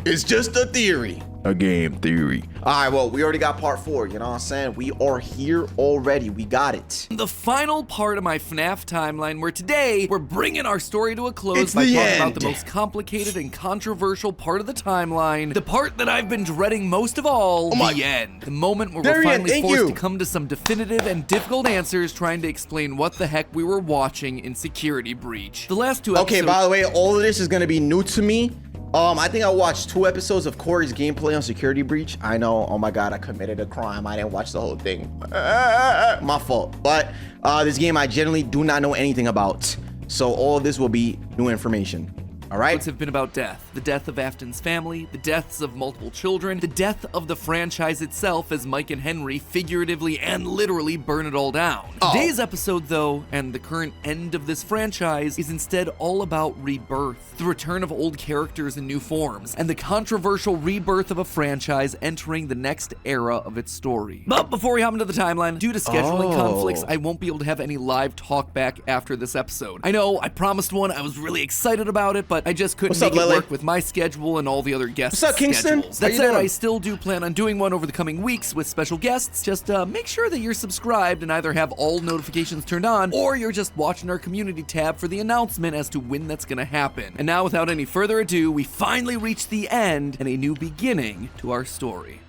It's just a theory. A game theory. All right, well, we already got part 4, you know what I'm saying? We are here already. We got it. The final part of my FNAF timeline, where today we're bringing our story to a close It's by the talking end. about the most complicated and controversial part of the timeline, the part that I've been dreading most of all, the end. The moment where we're finally forced to come to some definitive and difficult answers trying to explain what the heck we were watching in Security Breach. The last 2 episodes— Okay, by the way, all of this is gonna be new to me. I think I watched 2 episodes of Corey's gameplay on Security Breach. I know, oh my god, I committed a crime. I didn't watch the whole thing. My fault. But this game I generally do not know anything about. So all of this will be new information. All right. Episodes have been about death. The death of Afton's family, the deaths of multiple children, the death of the franchise itself as Mike and Henry figuratively and literally burn it all down. Today's episode, though, and the current end of this franchise, is instead all about rebirth, the return of old characters in new forms, and the controversial rebirth of a franchise entering the next era of its story. But before we hop into the timeline, due to scheduling conflicts, I won't be able to have any live talk back after this episode. I know, I promised one, I was really excited about it, but I just couldn't make it work with my schedule and all the other guests' What's up, Kingston? schedules. That said, I still do plan on doing one over the coming weeks with special guests. Just make sure that you're subscribed and either have all notifications turned on, or you're just watching our community tab for the announcement as to when that's gonna happen. And now, without any further ado, we finally reach the end and a new beginning to our story.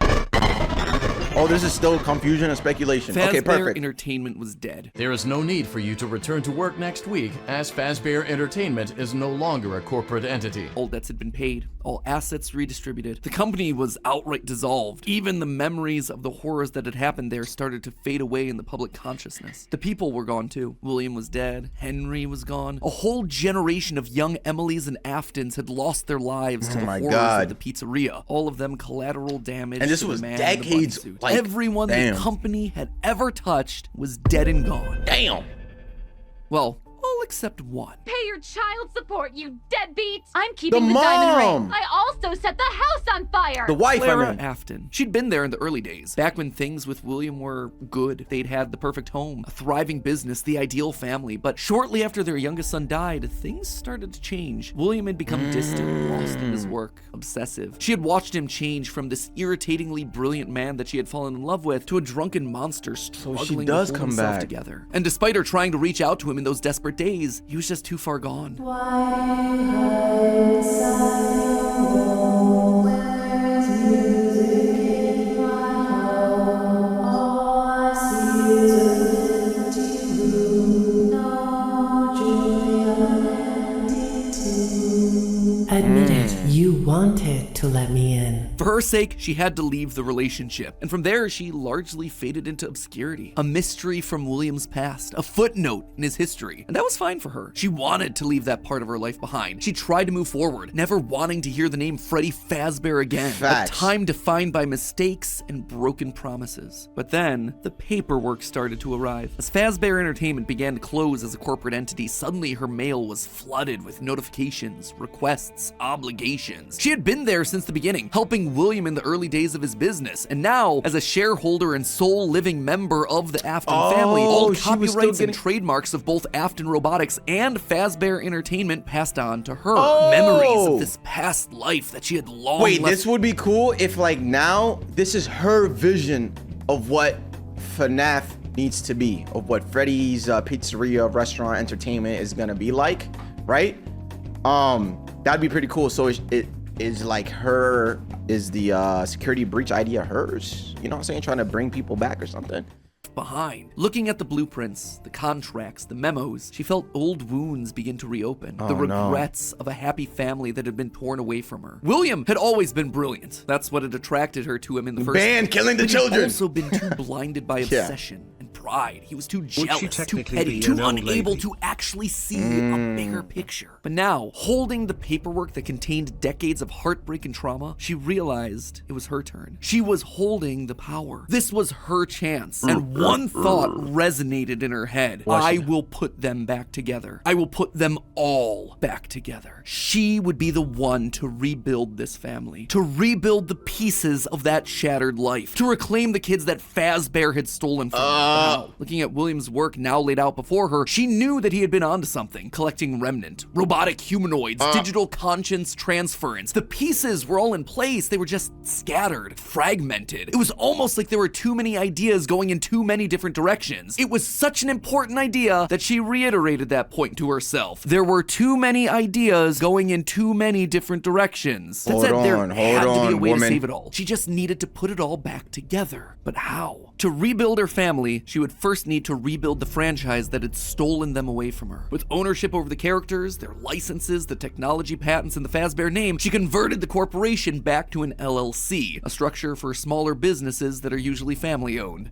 Oh, this is still confusion and speculation. Okay, Fazbear perfect. Entertainment was dead. There is no need for you to return to work next week, as Fazbear Entertainment is no longer a corporate entity. All debts had been paid, all assets redistributed. The company was outright dissolved. Even the memories of the horrors that had happened there started to fade away in the public consciousness. The people were gone too. William was dead. Henry was gone. A whole generation of young Emilys and Aftons had lost their lives to the horrors of the pizzeria. All of them collateral damage. And this to was the man decades. in the bunny suit. Like, everyone damn. the company had ever touched was dead and gone. Damn. Well, all except one. Pay your child support, you deadbeats! I'm keeping The the diamond mom. ring. I also set the house on fire. The wife, Clara I mean. Afton. She'd been there in the early days, back when things with William were good. They'd had the perfect home, a thriving business, the ideal family. But shortly after their youngest son died, things started to change. William had become distant, lost in his work, obsessive. She had watched him change from this irritatingly brilliant man that she had fallen in love with to a drunken monster struggling to does hold come himself back. together. And despite her trying to reach out to him in those desperate days, he was just too far gone. Admit it, you wanted to let me in. For her sake, she had to leave the relationship, and from there, she largely faded into obscurity. A mystery from William's past, a footnote in his history, and that was fine for her. She wanted to leave that part of her life behind. She tried to move forward, never wanting to hear the name Freddy Fazbear again. Facts. A time defined by mistakes and broken promises. But then, the paperwork started to arrive. As Fazbear Entertainment began to close as a corporate entity, suddenly her mail was flooded with notifications, requests, obligations. She had been there since the beginning, helping William in the early days of his business, and now, as a shareholder and sole living member of the Afton family, all she was still copyrights getting- and trademarks of both Afton Robotics and Fazbear Entertainment passed on to her. Oh. Memories of this past life that she had long Wait, left. this would be cool if like now this is her vision of what Fnaf needs to be, of what Freddy's pizzeria, restaurant, entertainment is gonna be like, right? That'd be pretty cool. So it is like her, is the security breach idea hers? You know what I'm saying? Trying to bring people back or something. Behind. Looking at the blueprints, the contracts, the memos, she felt old wounds begin to reopen. The regrets of a happy family that had been torn away from her. William had always been brilliant. That's what had attracted her to him in the first Man, place. killing the But he'd children. also been too blinded by obsession and pride. He was too jealous, too petty, too unable to actually see a bigger picture. But now, holding the paperwork that contained decades of heartbreak and trauma, she realized it was her turn. She was holding the power. This was her chance. And one thought resonated in her head. I will put them back together. I will put them all back together. She would be the one to rebuild this family, to rebuild the pieces of that shattered life, to reclaim the kids that Fazbear had stolen from her. Wow. Looking at William's work now laid out before her, she knew that he had been onto something, collecting remnant, robotic humanoids, digital conscience transference. The pieces were all in place. They were just scattered, fragmented. It was almost like there were too many ideas going in too many different directions. It was such an important idea that she reiterated that point to herself. There were too many ideas going in too many different directions. That said, there had to be a way to save it all. She just needed to put it all back together. But how? To rebuild her family, she would first need to rebuild the franchise that had stolen them away from her. With ownership over the characters, their licenses, the technology patents, and the Fazbear name, she converted the corporation back to an LLC, a structure for smaller businesses that are usually family-owned.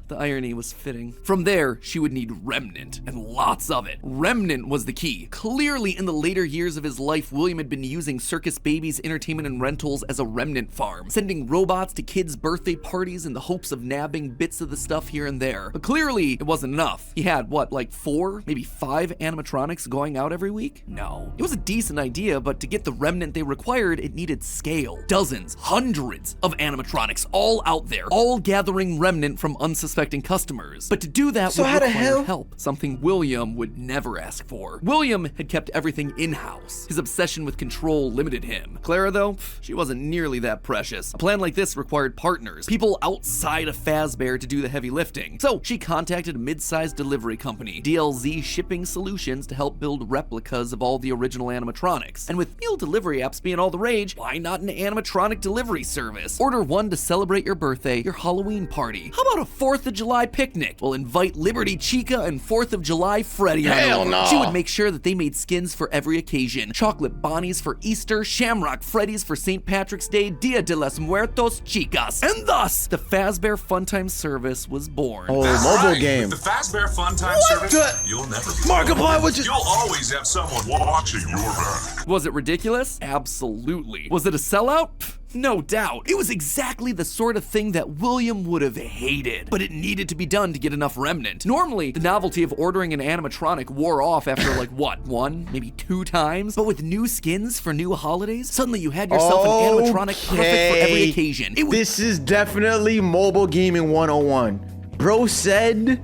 The irony was fitting. From there, she would need remnant, and lots of it. Remnant was the key. Clearly, in the later years of his life, William had been using Circus Babies Entertainment and Rentals as a remnant farm, sending robots to kids' birthday parties in the hopes of nabbing bits of the stuff here and there. But clearly, it wasn't enough. He had, what, like 4, maybe 5 animatronics going out every week? No. It was a decent idea, but to get the remnant they required, it needed scale. Dozens, hundreds of animatronics, all out there, all gathering remnant from unsuspecting unsuspecting customers. But to do that So would how the require hell? help, something William would never ask for. William had kept everything in-house. His obsession with control limited him. Clara, though, she wasn't nearly that precious. A plan like this required partners, people outside of Fazbear to do the heavy lifting. So she contacted a mid-sized delivery company, DLZ Shipping Solutions, to help build replicas of all the original animatronics. And with meal delivery apps being all the rage, why not an animatronic delivery service? Order one to celebrate your birthday, your Halloween party. How about a 4th of July picnic? We'll invite Liberty Chica and 4th of July Freddy on Hell over. no. She would make sure that they made skins for every occasion. Chocolate Bonnies for Easter, Shamrock Freddy's for St. Patrick's Day, Dia de los Muertos Chicas. And thus, the Fazbear Funtime service was born. Oh, That's mobile right. game. With the Fazbear Funtime What service, the- you'll never be Markiplier, alone. what you- You'll always have someone watching your back. Was it ridiculous? Absolutely. Was it a sellout? Pff, no doubt. It was exactly the sort of thing that William would have hated, but it needed to be done to get enough remnant. Normally, the novelty of ordering an animatronic wore off after like what, 1, maybe 2 times? But with new skins for new holidays, suddenly you had yourself an animatronic perfect for every occasion. This is definitely mobile gaming 101. Bro said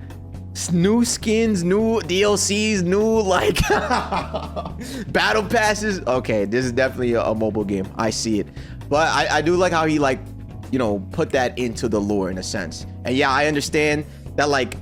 new skins, new DLCs, new like battle passes. Okay, this is definitely a mobile game. I see it. But I do like how he like, you know, put that into the lore in a sense. And yeah, I understand that like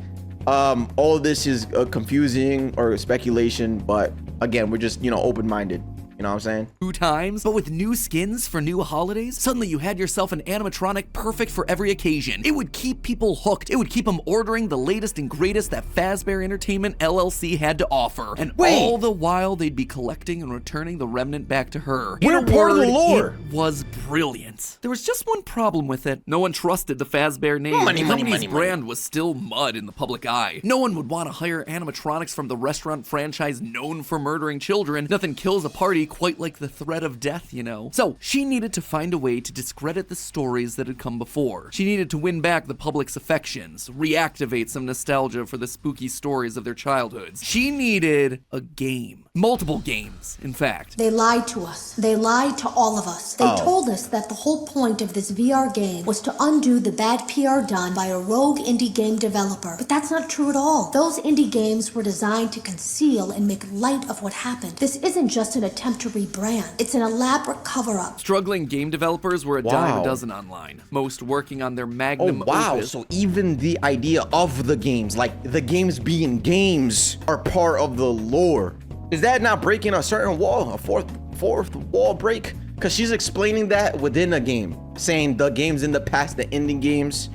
all this is confusing or speculation, but again, we're just, you know, open-minded. You know what I'm saying? 2 times, but with new skins for new holidays, suddenly you had yourself an animatronic perfect for every occasion. It would keep people hooked. It would keep them ordering the latest and greatest that Fazbear Entertainment LLC had to offer. And all the while, they'd be collecting and returning the remnant back to her. We're In a part of the word, lore. It was brilliant. There was just one problem with it. No one trusted the Fazbear name. Money, the money, company's money, brand was still mud in the public eye. No one would want to hire animatronics from the restaurant franchise known for murdering children. Nothing kills a party quite like the threat of death, you know. So she needed to find a way to discredit the stories that had come before. She needed to win back the public's affections, reactivate some nostalgia for the spooky stories of their childhoods. She needed a game. Multiple games, in fact. They lied to us. They lied to all of us. They told us that the whole point of this VR game was to undo the bad PR done by a rogue indie game developer. But that's not true at all. Those indie games were designed to conceal and make light of what happened. This isn't just an attempt to rebrand. It's an elaborate cover-up. Struggling game developers were a dime a dozen online, most working on their magnum opus. So even the idea of the games, like the games being games, are part of the lore. Is that not breaking a certain wall, a fourth wall break? Because she's explaining that within a game, saying the games in the past, the ending games,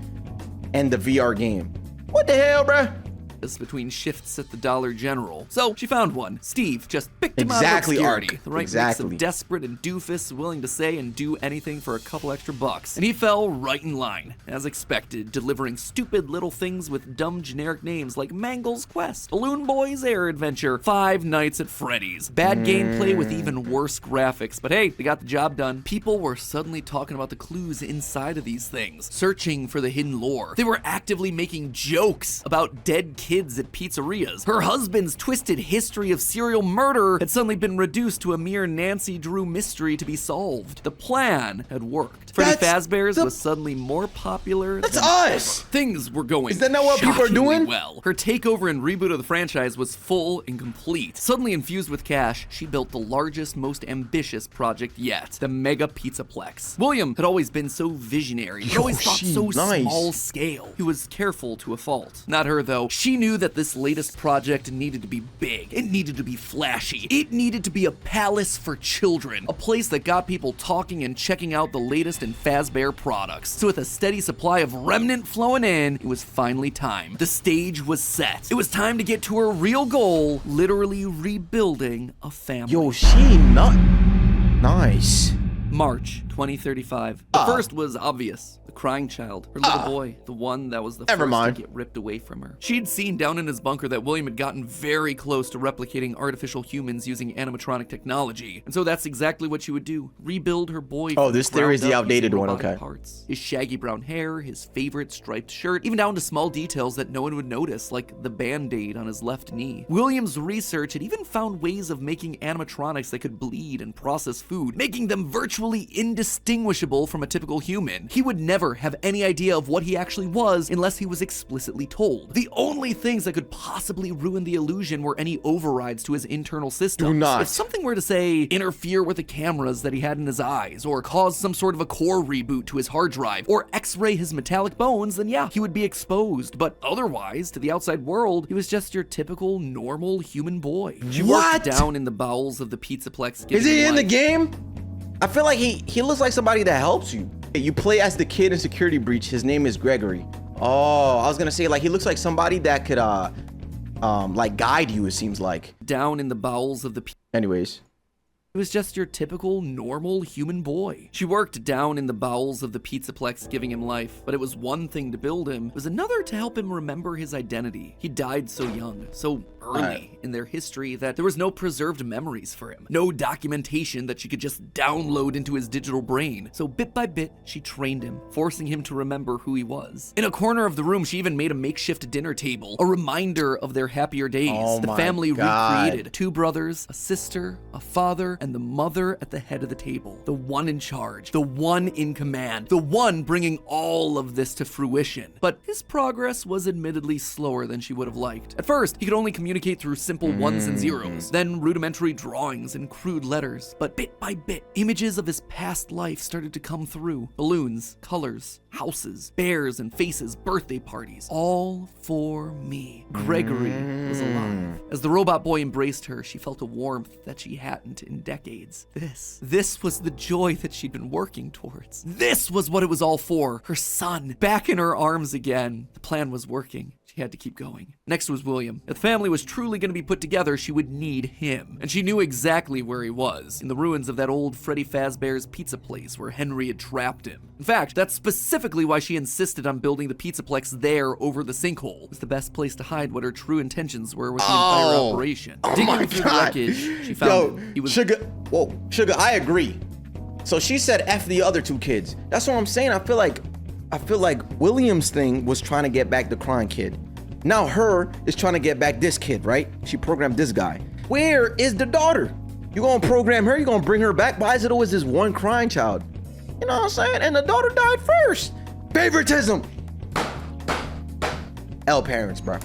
and the VR game. What the hell, bruh? Between shifts at the Dollar General. So she found one. Steve just picked him Exactly, out of obscurity. Ark. The right mix Exactly. of desperate and doofus willing to say and do anything for a couple extra bucks. And he fell right in line, as expected, delivering stupid little things with dumb generic names like Mangle's Quest, Balloon Boy's Air Adventure, Five Nights at Freddy's. Bad gameplay with even worse graphics, but hey, they got the job done. People were suddenly talking about the clues inside of these things, searching for the hidden lore. They were actively making jokes about dead kids at pizzerias. Her husband's twisted history of serial murder had suddenly been reduced to a mere Nancy Drew mystery to be solved. The plan had worked. Freddy Fazbear's was suddenly more popular than us! ever. Things were going Is that not what people are shockingly doing? well. Her takeover and reboot of the franchise was full and complete. Suddenly infused with cash, she built the largest, most ambitious project yet, the Mega Pizzaplex. William had always been so visionary. He always thought so small scale. He was careful to a fault. Not her, though. She knew that this latest project needed to be big. It needed to be flashy. It needed to be a palace for children. A place that got people talking and checking out the latest in Fazbear products. So with a steady supply of remnant flowing in, it was finally time. The stage was set. It was time to get to her real goal, literally rebuilding a family. Yo, she not nice. March 2035. The first was obvious. The crying child. Her little boy. The one that was the first to get ripped away from her. She'd seen down in his bunker that William had gotten very close to replicating artificial humans using animatronic technology. And so that's exactly what she would do. Rebuild her boy. Oh, this theory is the outdated one, okay. Parts. His shaggy brown hair, his favorite striped shirt, even down to small details that no one would notice, like the band-aid on his left knee. William's research had even found ways of making animatronics that could bleed and process food, making them virtually indestructible indistinguishable from a typical human. He would never have any idea of what he actually was unless he was explicitly told. The only things that could possibly ruin the illusion were any overrides to his internal systems. Do not. If something were to, say, interfere with the cameras that he had in his eyes, or cause some sort of a core reboot to his hard drive, or x-ray his metallic bones, then yeah, he would be exposed. But otherwise, to the outside world, he was just your typical, normal human boy. She worked down in the bowels of the Pizzaplex. Is he in the game? I feel like he looks like somebody that helps you. You play as the kid in Security Breach. His name is Gregory. Oh, I was gonna say, like, he looks like somebody that could like guide you, it seems like. Down in the bowels of the Anyways. He was just your typical, normal human boy. She worked down in the bowels of the Pizzaplex, giving him life, but it was one thing to build him, it was another to help him remember his identity. He died so young, so early in their history that there was no preserved memories for him, no documentation that she could just download into his digital brain. So bit by bit, she trained him, forcing him to remember who he was. In a corner of the room, she even made a makeshift dinner table, a reminder of their happier days. Oh the my family God. recreated 2 brothers, a sister, a father, and the mother at the head of the table, the one in charge, the one in command, the one bringing all of this to fruition. But his progress was admittedly slower than she would have liked. At first, he could only communicate through simple ones and zeros, then rudimentary drawings and crude letters. But bit by bit, images of his past life started to come through. Balloons, colors, houses, bears and faces, birthday parties, all for me. Gregory was alive. As the robot boy embraced her, she felt a warmth that she hadn't in decades. This was the joy that she'd been working towards. This was what it was all for. Her son, back in her arms again. The plan was working. She had to keep going. Next was William. If the family was truly going to be put together, she would need him. And she knew exactly where he was, in the ruins of that old Freddy Fazbear's pizza place where Henry had trapped him. In fact, that's specifically why she insisted on building the Pizzaplex there over the sinkhole. It was the best place to hide what her true intentions were with the entire operation. Digging through the wreckage, she found him. He was Sugar, I agree. So she said F the other 2 kids. That's what I'm saying. I feel like William's thing was trying to get back the crying kid. Now her is trying to get back this kid, right? She programmed this guy. Where is the daughter? You gonna program her? You gonna bring her back? Why is it always this one crying child? You know what I'm saying? And the daughter died first. Favoritism. L parents, bro.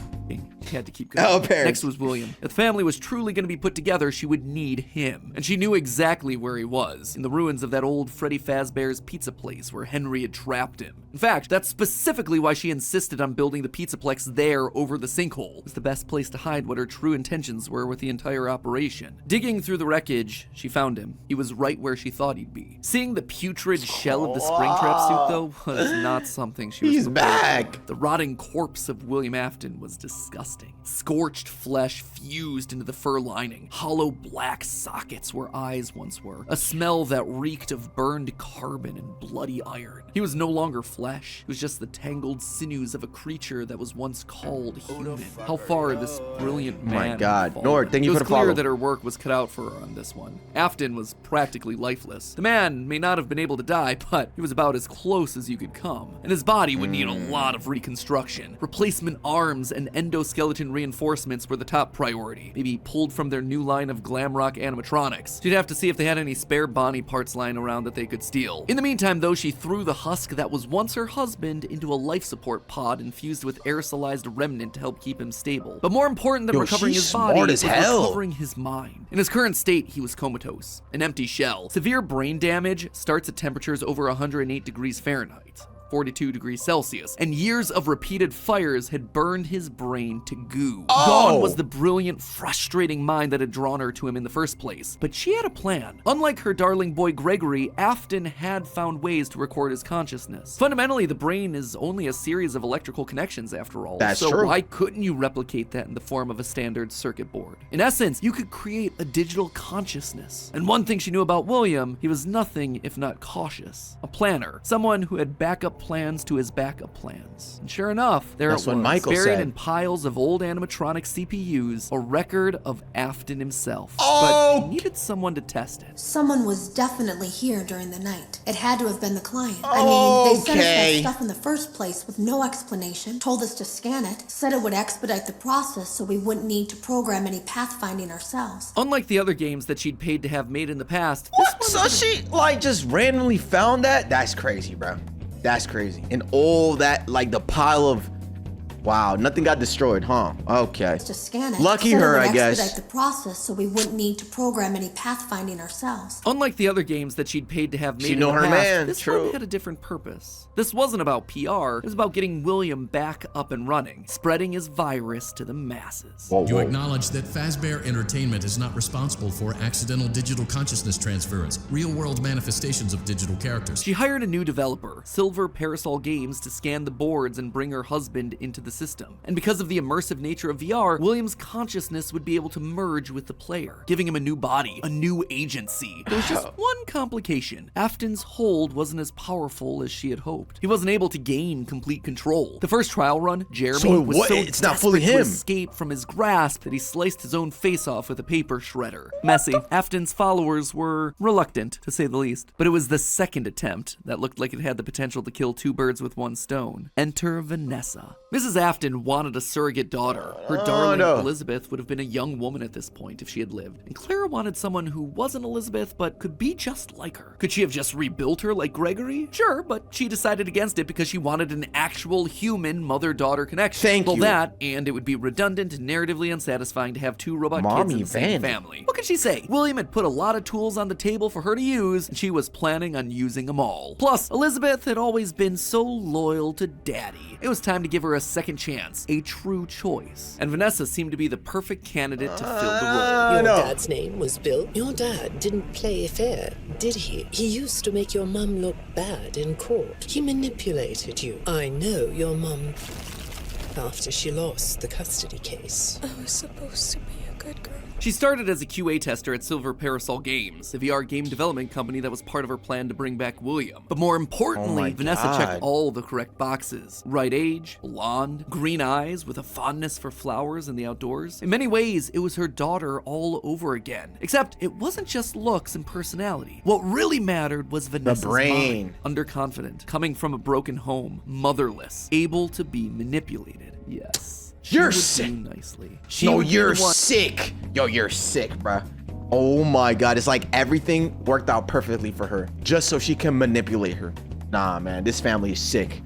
She had to keep going. Oh, parents. Next was William. If the family was truly going to be put together, she would need him. And she knew exactly where he was, in the ruins of that old Freddy Fazbear's pizza place where Henry had trapped him. In fact, that's specifically why she insisted on building the Pizzaplex there over the sinkhole. It was the best place to hide what her true intentions were with the entire operation. Digging through the wreckage, she found him. He was right where she thought he'd be. Seeing the putrid shell of the Springtrap suit, though, was not something she was prepared for. The rotting corpse of William Afton was disgusting. Scorched flesh fused into the fur lining. Hollow black sockets where eyes once were. A smell that reeked of burned carbon and bloody iron. He was no longer flesh. It was just the tangled sinews of a creature that was once called human. How far this brilliant man My God. had fallen. Nord, thank you for the follow. It was clear that her work was cut out for her on this one. Afton was practically lifeless. The man may not have been able to die, but he was about as close as you could come. And his body would need a lot of reconstruction. Replacement arms and endoskeleton reinforcements were the top priority, maybe pulled from their new line of glam rock animatronics. She'd have to see if they had any spare Bonnie parts lying around that they could steal. In the meantime, though, she threw the husk that was once her husband into a life support pod infused with aerosolized remnant to help keep him stable. But more important than recovering his body was recovering his mind. In his current state, he was comatose, an empty shell. Severe brain damage starts at temperatures over 108 degrees Fahrenheit. 42 degrees Celsius, and years of repeated fires had burned his brain to goo. Gone was the brilliant, frustrating mind that had drawn her to him in the first place. But she had a plan. Unlike her darling boy Gregory, Afton had found ways to record his consciousness. Fundamentally, the brain is only a series of electrical connections after all. That's so true. Why couldn't you replicate that in the form of a standard circuit board? In essence, you could create a digital consciousness. And one thing she knew about William, he was nothing if not cautious. A planner, someone who had backup backup plans to his backup plans. And sure enough, there That's it what was, Michael buried said. in piles of old animatronic CPUs, a record of Afton himself. Oh! But he needed someone to test it. Someone was definitely here during the night. It had to have been the client. I mean, they sent us that stuff in the first place with no explanation, told us to scan it, said it would expedite the process so we wouldn't need to program any pathfinding ourselves. Unlike the other games that she'd paid to have made in the past, What? So she like just randomly found that? That's crazy, bro. That's crazy. And all that, like the pile of, wow, nothing got destroyed, huh? Okay. To scan it. Lucky said her, it would I guess. expedite the process so we wouldn't need to program any pathfinding ourselves. Unlike the other games that she'd paid to have made She in know the her past, man, this true. one had a different purpose. This wasn't about PR, it was about getting William back up and running, spreading his virus to the masses. You acknowledge that Fazbear Entertainment is not responsible for accidental digital consciousness transference, real-world manifestations of digital characters. She hired a new developer, Silver Parasol Games, to scan the boards and bring her husband into the system. And because of the immersive nature of VR, William's consciousness would be able to merge with the player, giving him a new body, a new agency. There was just one complication. Afton's hold wasn't as powerful as she had hoped. He wasn't able to gain complete control. The first trial run, Jeremy was so it's not fully desperate to him. escape from his grasp that he sliced his own face off with a paper shredder. Messy. Afton's followers were reluctant, to say the least. But it was the second attempt that looked like it had the potential to kill two birds with one stone. Enter Vanessa. Mrs. Afton wanted a surrogate daughter. Her darling Elizabeth would have been a young woman at this point if she had lived. And Clara wanted someone who wasn't Elizabeth but could be just like her. Could she have just rebuilt her like Gregory? Sure, but she decided against it because she wanted an actual human mother-daughter connection. Thank you. That, and it would be redundant and narratively unsatisfying to have two robot Mommy kids in the same Van. family. What could she say? William had put a lot of tools on the table for her to use, and she was planning on using them all. Plus, Elizabeth had always been so loyal to Daddy. It was time to give her a second chance, a true choice. And Vanessa seemed to be the perfect candidate to fill the role. Your dad's name was Bill. Your dad didn't play fair, did he? He used to make your mum look bad in court. He manipulated you. I know your mum after she lost the custody case. I was supposed to be a good girl. She started as a QA tester at Silver Parasol Games, the VR game development company that was part of her plan to bring back William. But more importantly, Vanessa checked all the correct boxes. Right age, blonde, green eyes with a fondness for flowers and the outdoors. In many ways, it was her daughter all over again. Except it wasn't just looks and personality. What really mattered was Vanessa's mind. Underconfident, coming from a broken home, motherless, able to be manipulated. Yes. You're sick. Nicely. No, you're sick. Yo, you're sick, bruh. Oh my God, it's like everything worked out perfectly for her, just so she can manipulate her. Nah, man, this family is sick.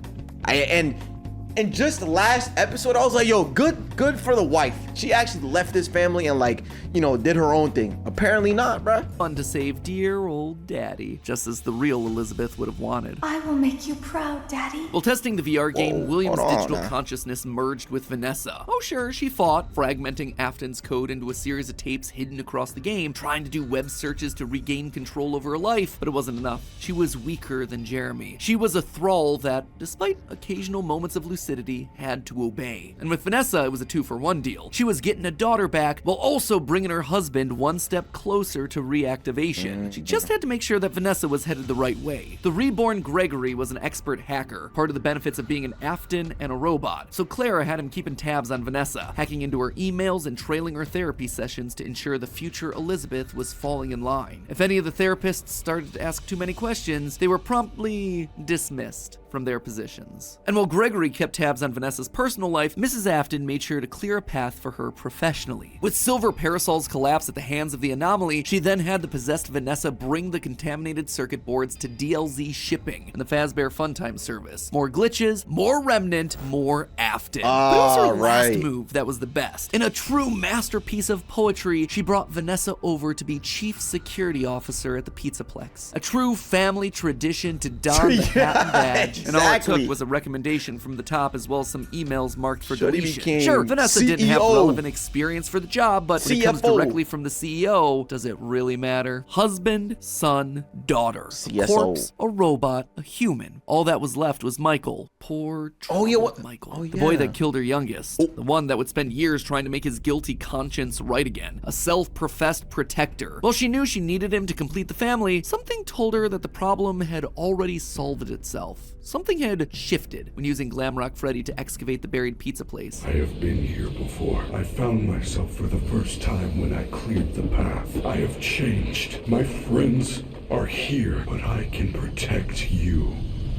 And just the last episode, I was like, yo, good for the wife. She actually left this family and like, you know, did her own thing. Apparently not, bruh. Fun to save dear old Daddy, just as the real Elizabeth would have wanted. I will make you proud, Daddy. While testing the VR game, William's hold on digital now. consciousness merged with Vanessa. Oh sure, she fought, fragmenting Afton's code into a series of tapes hidden across the game, trying to do web searches to regain control over her life, but it wasn't enough. She was weaker than Jeremy. She was a thrall that, despite occasional moments of lucidity, had to obey. And with Vanessa, it was a 2-for-1 deal. She was getting a daughter back while also bringing her husband one step closer to reactivation. She just had to make sure that Vanessa was headed the right way. The reborn Gregory was an expert hacker, part of the benefits of being an Afton and a robot. So Clara had him keeping tabs on Vanessa, hacking into her emails and trailing her therapy sessions to ensure the future Elizabeth was falling in line. If any of the therapists started to ask too many questions, they were promptly dismissed from their positions. And while Gregory kept tabs on Vanessa's personal life, Mrs. Afton made sure to clear a path for her professionally. With Silver Parasol's collapse at the hands of the Anomaly, she then had the possessed Vanessa bring the contaminated circuit boards to DLZ shipping and the Fazbear Funtime service. More glitches, more Remnant, more Afton. But it was her last move that was the best. In a true masterpiece of poetry, she brought Vanessa over to be Chief Security Officer at the Pizzaplex. A true family tradition to don the hat and badge. And all it took was a recommendation from the top as well as some emails marked for deletion. Sure, Vanessa didn't have relevant experience for the job, but when it comes directly from the CEO, does it really matter? Husband, son, daughter. A corpse, a robot, a human. All that was left was Michael. Poor Michael. The boy that killed her youngest. The one that would spend years trying to make his guilty conscience right again. A self-professed protector. While she knew she needed him to complete the family, something told her that the problem had already solved itself. something had shifted when using Glamrock Freddy to excavate the buried pizza place. I have been here before. I found myself for the first time when I cleared the path. I have changed. My friends are here, but I can protect you.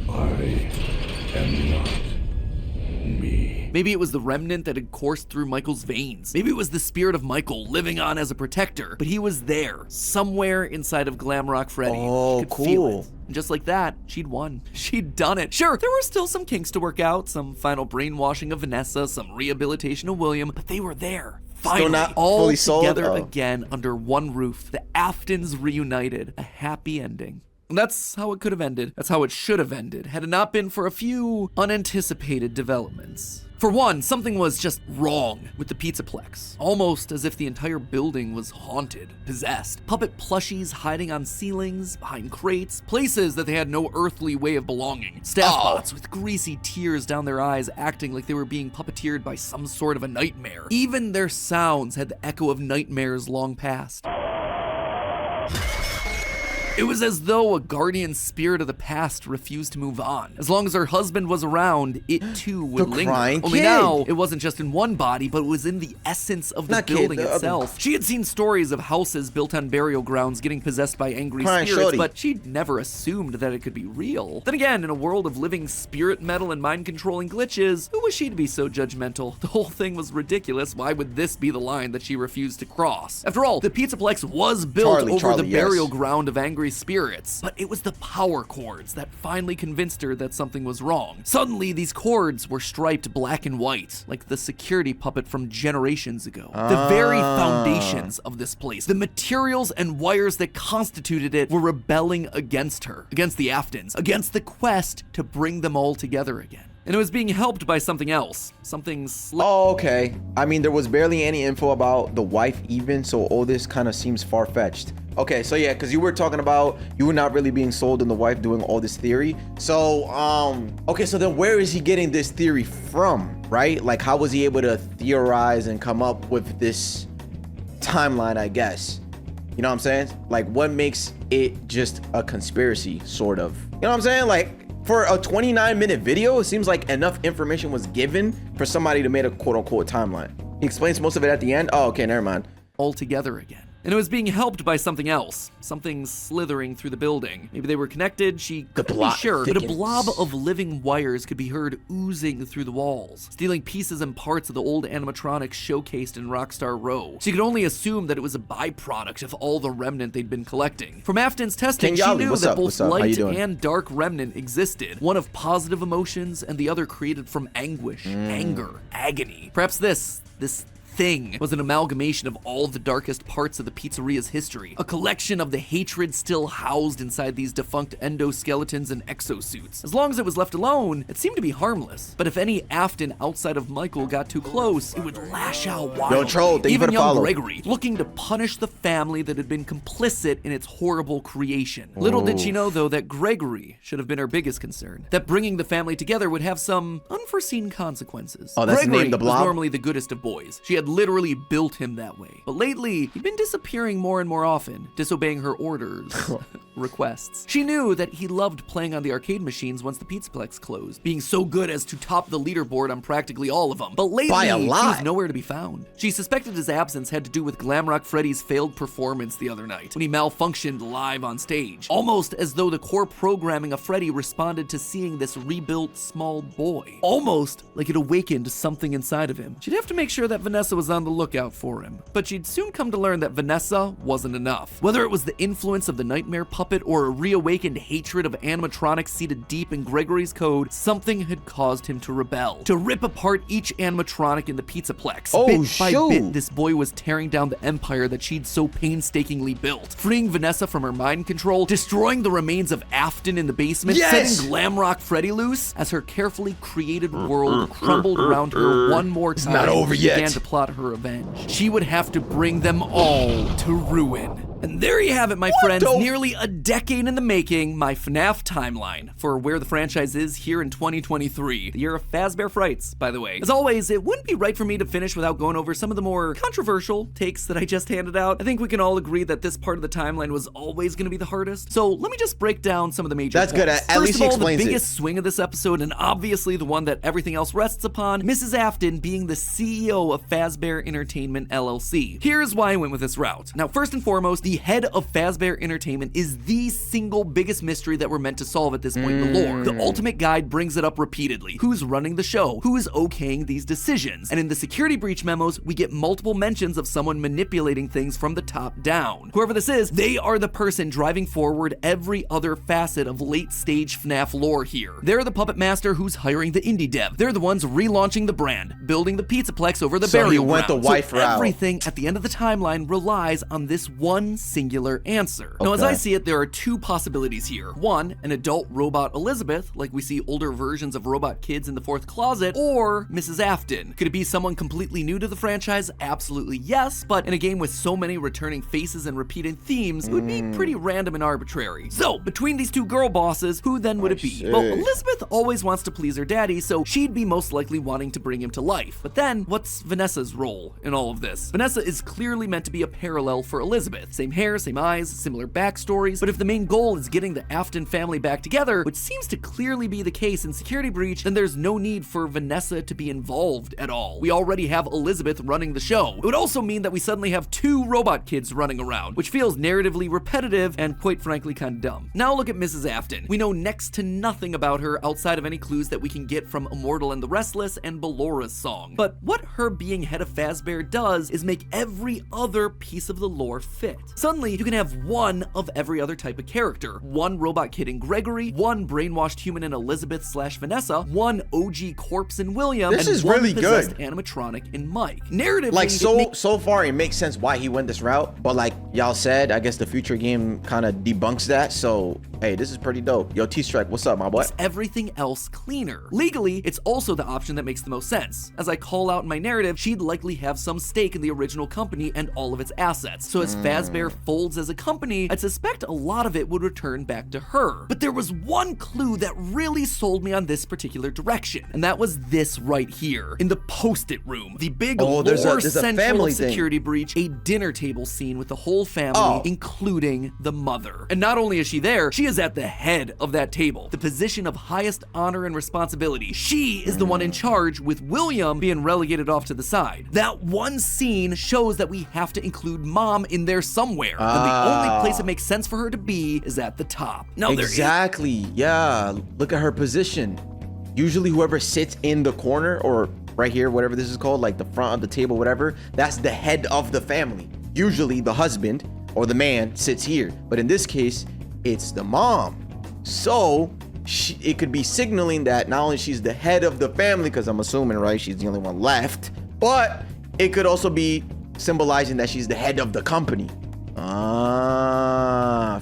I am not me. Maybe it was the remnant that had coursed through Michael's veins. Maybe it was the spirit of Michael living on as a protector. But he was there, somewhere inside of Glamrock Freddy. Oh, She could feel cool. it. And just like that, she'd won. She'd done it. Sure, there were still some kinks to work out, some final brainwashing of Vanessa, some rehabilitation of William, but they were there. Finally, not all fully sold? together Oh. again under one roof. The Aftons reunited. A happy ending. And that's how it could have ended. That's how it should have ended, had it not been for a few unanticipated developments. For one, something was just wrong with the Pizzaplex. Almost as if the entire building was haunted, possessed. Puppet plushies hiding on ceilings, behind crates, places that they had no earthly way of belonging. Staff bots with greasy tears down their eyes acting like they were being puppeteered by some sort of a nightmare. Even their sounds had the echo of nightmares long past. It was as though a guardian spirit of the past refused to move on. As long as her husband was around, it too would linger. crying Only kid. now, it wasn't just in one body, but it was in the essence of the Not kid, building the other- itself. She had seen stories of houses built on burial grounds getting possessed by angry Crying spirits, shorty. but she'd never assumed that it could be real. Then again, in a world of living spirit metal and mind-controlling glitches, who was she to be so judgmental? The whole thing was ridiculous. Why would this be the line that she refused to cross? After all, the Pizzaplex was built over the burial ground of angry spirits. But it was the power cords that finally convinced her that something was wrong. Suddenly, these cords were striped black and white, like the security puppet from generations ago. The very foundations of this place, the materials and wires that constituted it, were rebelling against her, against the Aftons, against the quest to bring them all together again. And it was being helped by something else. Something Oh, okay. I mean, there was barely any info about the wife even, so all this kind of seems far-fetched. Okay, so yeah, because you were talking about you were not really being sold on the wife doing all this theory. So, okay, so then where is he getting this theory from, right? Like, how was he able to theorize and come up with this timeline, I guess? You know what I'm saying? Like, what makes it just a conspiracy, sort of? You know what I'm saying? Like, for a 29-minute video, it seems like enough information was given for somebody to make a quote-unquote timeline. He explains most of it at the end. Oh, okay, never mind. All together again. And it was being helped by something else. Something slithering through the building. Maybe they were connected, she couldn't be sure, but a blob of living wires could be heard oozing through the walls, stealing pieces and parts of the old animatronics showcased in Rockstar Row. She could only assume that it was a byproduct of all the remnant they'd been collecting. From Afton's testing, she knew that both light and dark remnant existed, one of positive emotions and the other created from anguish, anger, agony. Perhaps this thing was an amalgamation of all the darkest parts of the pizzeria's history, a collection of the hatred still housed inside these defunct endoskeletons and exosuits. As long as it was left alone, it seemed to be harmless. But if any Afton outside of Michael got too close, it would lash out wildly. Yo, Troll, thank you for Even the young follow. Gregory, looking to punish the family that had been complicit in its horrible creation. Little did she know, though, that Gregory should have been her biggest concern, that bringing the family together would have some unforeseen consequences. Oh, that's the Gregory name, the was blob? normally the goodest of boys. She had literally built him that way. But lately, he'd been disappearing more and more often, disobeying her orders, requests. She knew that he loved playing on the arcade machines once the Pizzaplex closed, being so good as to top the leaderboard on practically all of them. But lately, By a he lot. was nowhere to be found. She suspected his absence had to do with Glamrock Freddy's failed performance the other night, when he malfunctioned live on stage. Almost as though the core programming of Freddy responded to seeing this rebuilt small boy. Almost like it awakened something inside of him. She'd have to make sure that Vanessa was on the lookout for him. But she'd soon come to learn that Vanessa wasn't enough. Whether it was the influence of the nightmare puppet or a reawakened hatred of animatronics seated deep in Gregory's code, something had caused him to rebel, to rip apart each animatronic in the Pizzaplex. Oh, bit by shoot. bit, this boy was tearing down the empire that she'd so painstakingly built, freeing Vanessa from her mind control, destroying the remains of Afton in the basement, Yes! setting Glamrock Freddy loose as her carefully created world crumbled around her one more time. It's not over and she yet. began to plot her revenge. She would have to bring them all to ruin. And there you have it, my friends. Nearly a decade in the making, my FNAF timeline for where the franchise is here in 2023. The year of Fazbear Frights, by the way. As always, it wouldn't be right for me to finish without going over some of the more controversial takes that I just handed out. I think we can all agree that this part of the timeline was always going to be the hardest. So let me just break down some of the major points. Good. At least he explains the biggest swing of this episode, and obviously the one that everything else rests upon, Mrs. Afton being the CEO of Fazbear Entertainment LLC. Here's why I went with this route. Now, first and foremost, the head of Fazbear Entertainment is the single biggest mystery that we're meant to solve at this point in the lore. The Ultimate Guide brings it up repeatedly. Who's running the show? Who is okaying these decisions? And in the security breach memos, we get multiple mentions of someone manipulating things from the top down. Whoever this is, they are the person driving forward every other facet of late-stage FNAF lore here. They're the puppet master who's hiring the indie dev. They're the ones relaunching the brand, building the Pizzaplex over the burial ground. So he went the wife route. Everything at the end of the timeline relies on this one singular answer. Now, as I see it, there are two possibilities here. One, an adult robot Elizabeth, like we see older versions of robot kids in the fourth closet, or Mrs. Afton. Could it be someone completely new to the franchise? Absolutely yes, but in a game with so many returning faces and repeating themes, it would be pretty random and arbitrary. So, between these two girl bosses, who then would it be? Well, Elizabeth always wants to please her daddy, so she'd be most likely wanting to bring him to life. But then, what's Vanessa's role in all of this? Vanessa is clearly meant to be a parallel for Elizabeth. Same hair, same eyes, similar backstories, but if the main goal is getting the Afton family back together, which seems to clearly be the case in Security Breach, then there's no need for Vanessa to be involved at all. We already have Elizabeth running the show. It would also mean that we suddenly have two robot kids running around, which feels narratively repetitive and quite frankly kind of dumb. Now look at Mrs. Afton. We know next to nothing about her outside of any clues that we can get from Immortal and the Restless and Bellora's song. But what her being head of Fazbear does is make every other piece of the lore fit. Suddenly, you can have one of every other type of character. One robot kid in Gregory, one brainwashed human in Elizabeth/Vanessa, one OG corpse in William, this and is one really possessed good animatronic in Mike. Narratively, like so far it makes sense why he went this route, but like y'all said, I guess the future game kind of debunks that. So hey, this is pretty dope. Yo, T-Strike, what's up, my boy? Everything else cleaner. Legally, it's also the option that makes the most sense. As I call out in my narrative, she'd likely have some stake in the original company and all of its assets. So as Fazbear folds as a company, I'd suspect a lot of it would return back to her. But there was one clue that really sold me on this particular direction, and that was this right here, in the post-it room. The big there's a central family security breach, a dinner table scene with the whole family, including the mother. And not only is she there, she is at the head of that table, the position of highest honor and responsibility. She is the one in charge, with William being relegated off to the side. That one scene shows that we have to include Mom in there somewhere, and the only place it makes sense for her to be is at the top. Now, exactly. Yeah, look at her position. Usually whoever sits in the corner, or right here, whatever this is called, like the front of the table, whatever, that's the head of the family. Usually the husband or the man sits here, but in this case, it's the mom. So it could be signaling that not only she's the head of the family, because I'm assuming, right, she's the only one left, but it could also be symbolizing that she's the head of the company.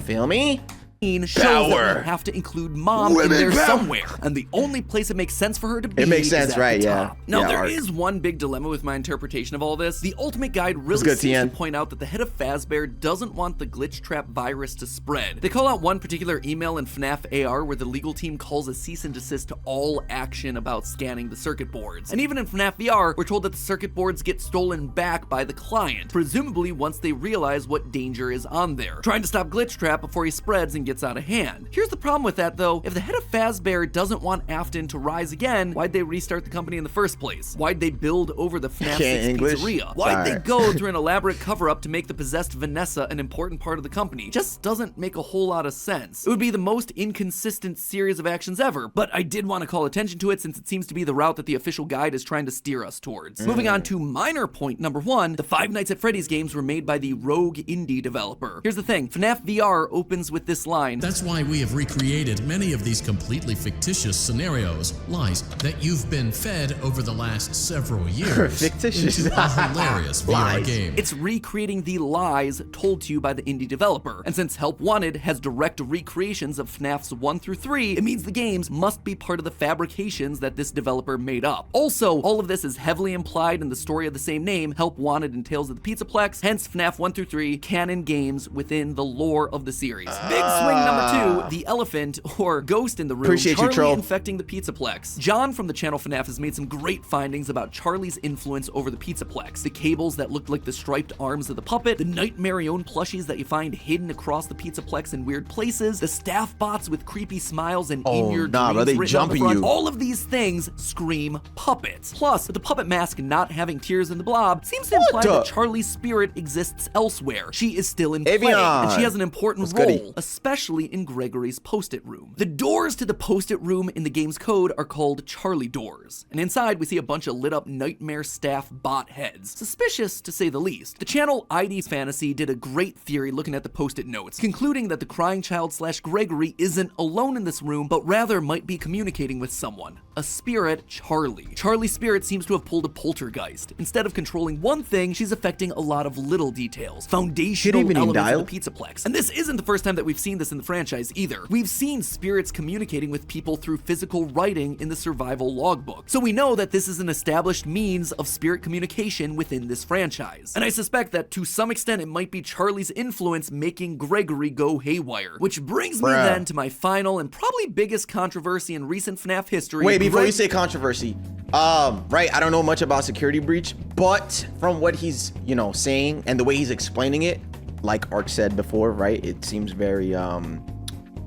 Feel me? Shows that we have to include Mom in there somewhere, and the only place it makes sense for her to be is at the top. Now, there is one big dilemma with my interpretation of all this. The Ultimate Guide really seems to point out that the head of Fazbear doesn't want the glitch trap virus to spread. They call out one particular email in Fnaf AR where the legal team calls a cease and desist to all action about scanning the circuit boards. And even in Fnaf VR, we're told that the circuit boards get stolen back by the client, presumably once they realize what danger is on there, trying to stop glitch trap before he spreads and gets out of hand. Here's the problem with that though. If the head of Fazbear doesn't want Afton to rise again, why'd they restart the company in the first place? Why'd they build over the Fnaf 6 pizzeria? Why'd they go through an elaborate cover-up to make the possessed Vanessa an important part of the company? Just doesn't make a whole lot of sense. It would be the most inconsistent series of actions ever, but I did want to call attention to it since it seems to be the route that the official guide is trying to steer us towards. Moving on to minor point number 1, the Five Nights at Freddy's games were made by the Rogue indie developer. Here's the thing, FNAF VR opens with this line, fine. That's why we have recreated many of these completely fictitious scenarios, lies that you've been fed over the last several years. Fictitious. Into a hilarious VR game. It's recreating the lies told to you by the indie developer. And since Help Wanted has direct recreations of FNAFs 1 through 3, it means the games must be part of the fabrications that this developer made up. Also, all of this is heavily implied in the story of the same name, Help Wanted and Tales of the Pizzaplex, hence FNAF 1 through 3, canon games within the lore of the series. Big swing number 2, the elephant, or ghost in the room, Appreciate Charlie you, troll. infecting the Pizzaplex. John from the channel Fnaf has made some great findings about Charlie's influence over the Pizzaplex. The cables that looked like the striped arms of the puppet, the Nightmare-owned plushies that you find hidden across the Pizzaplex in weird places, the staff bots with creepy smiles and in-your dreams bro, they written on the jumping front. you. All of these things scream puppets. Plus, with the puppet mask not having tears in the blob, seems to imply that Charlie's spirit exists elsewhere. She is still in play, and she has an important role, especially in Gregory's post-it room. The doors to the post-it room in the game's code are called Charlie doors, and inside we see a bunch of lit up nightmare staff bot heads. Suspicious, to say the least. The channel ID Fantasy did a great theory looking at the post-it notes, concluding that the crying child / Gregory isn't alone in this room, but rather might be communicating with someone. A spirit, Charlie. Charlie's spirit seems to have pulled a poltergeist. Instead of controlling one thing, she's affecting a lot of little details, foundational elements of the Pizzaplex. And this isn't the first time that we've seen this in the franchise either. We've seen spirits communicating with people through physical writing in the survival logbook. So we know that this is an established means of spirit communication within this franchise. And I suspect that to some extent it might be Charlie's influence making Gregory go haywire. Which brings me then to my final and probably biggest controversy in recent FNAF history. Wait, before you say controversy, right, I don't know much about Security Breach, but from what he's, saying and the way he's explaining it, like Ark said before, right, it seems very,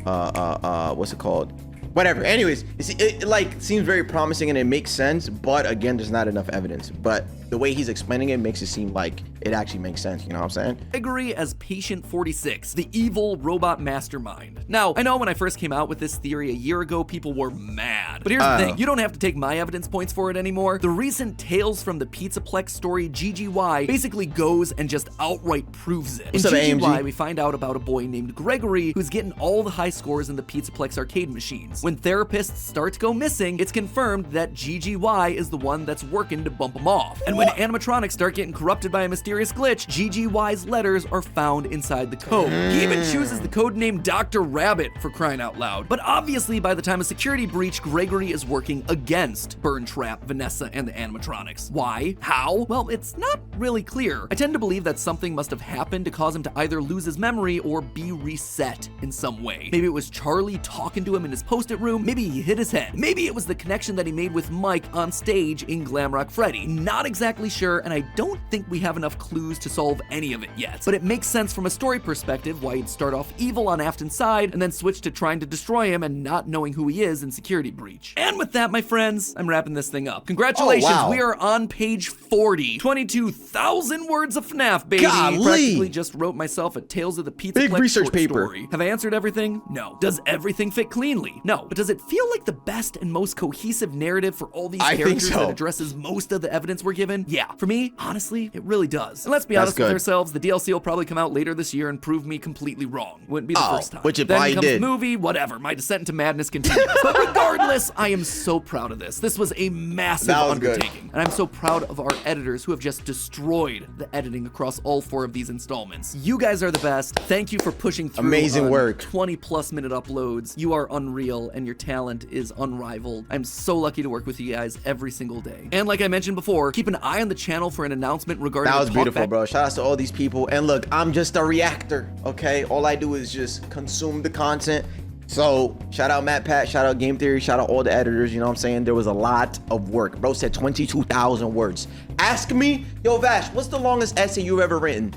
what's it called? Whatever. Anyways, it like seems very promising and it makes sense, but again, there's not enough evidence. But the way he's explaining it makes it seem like it actually makes sense. You know what I'm saying? Gregory as Patient 46, the evil robot mastermind. Now, I know when I first came out with this theory a year ago, people were mad. But here's the thing, you don't have to take my evidence points for it anymore. The recent Tales from the Pizzaplex story, GGY, basically goes and just outright proves it. In GGY, we find out about a boy named Gregory who's getting all the high scores in the Pizzaplex arcade machines. When therapists start to go missing, it's confirmed that GGY is the one that's working to bump them off. And when animatronics start getting corrupted by a mysterious glitch, GGY's letters are found inside the code. He even chooses the code name Dr. Rabbit, for crying out loud. But obviously, by the time of Security Breach, Gregory is working against Burn Trap, Vanessa, and the animatronics. Why? How? Well, it's not really clear. I tend to believe that something must have happened to cause him to either lose his memory or be reset in some way. Maybe it was Charlie talking to him in his post-it room. Maybe he hit his head. Maybe it was the connection that he made with Mike on stage in Glamrock Freddy. Not exactly sure, and I don't think we have enough clues to solve any of it yet. But it makes sense from a story perspective why he'd start off evil on Afton's side and then switch to trying to destroy him and not knowing who he is in Security Breach. And with that, my friends, I'm wrapping this thing up. Congratulations, we are on page 40. 22,000 words of FNAF, baby. Practically just wrote myself a Tales of the Pizzaplex big research short paper. Story. Have I answered everything? No. Does everything fit cleanly? No. But does it feel like the best and most cohesive narrative for all these characters that addresses most of the evidence we're given? Yeah. For me, honestly, it really does. And let's be honest with ourselves, the DLC will probably come out later this year and prove me completely wrong. Wouldn't be the first time. Which it then probably comes did. The movie, whatever. My descent into madness continues. But regardless, I am so proud of this. This was a massive undertaking. And I'm so proud of our editors who have just destroyed the editing across all 4 of these installments. You guys are the best. Thank you for pushing through amazing work. 20+ minute uploads. You are unreal and your talent is unrivaled. I'm so lucky to work with you guys every single day. And like I mentioned before, keep an eye on the channel for an announcement regarding that was beautiful, bro. Shout out to all these people. And look, I'm just a reactor, okay? All I do is just consume the content. So shout out Matt Pat, shout out Game Theory, shout out all the editors. You know what I'm saying? There was a lot of work. Bro said 22,000 words. Ask me, yo Vash, what's the longest essay you've ever written?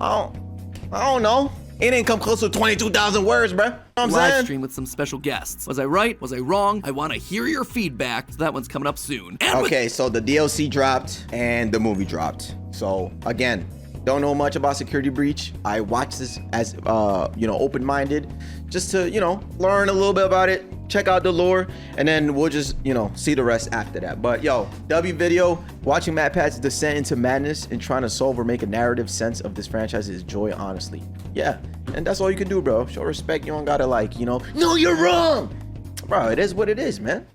I don't know. It didn't come close to 22,000 words, bro. You know what I'm live saying? stream with some special guests. Was I right? Was I wrong? I want to hear your feedback. So that one's coming up soon. And okay, so the DLC dropped and the movie dropped. So again, don't know much about Security Breach. I watched this as open-minded, just to learn a little bit about it, check out the lore, and then we'll just see the rest after that. But yo, W video, watching Matt Pat's descent into madness and trying to solve or make a narrative sense of this franchise is joy, honestly. Yeah, and that's all you can do, bro. Show respect. You don't gotta like, you know, no, you're wrong. Bro, it is what it is, man.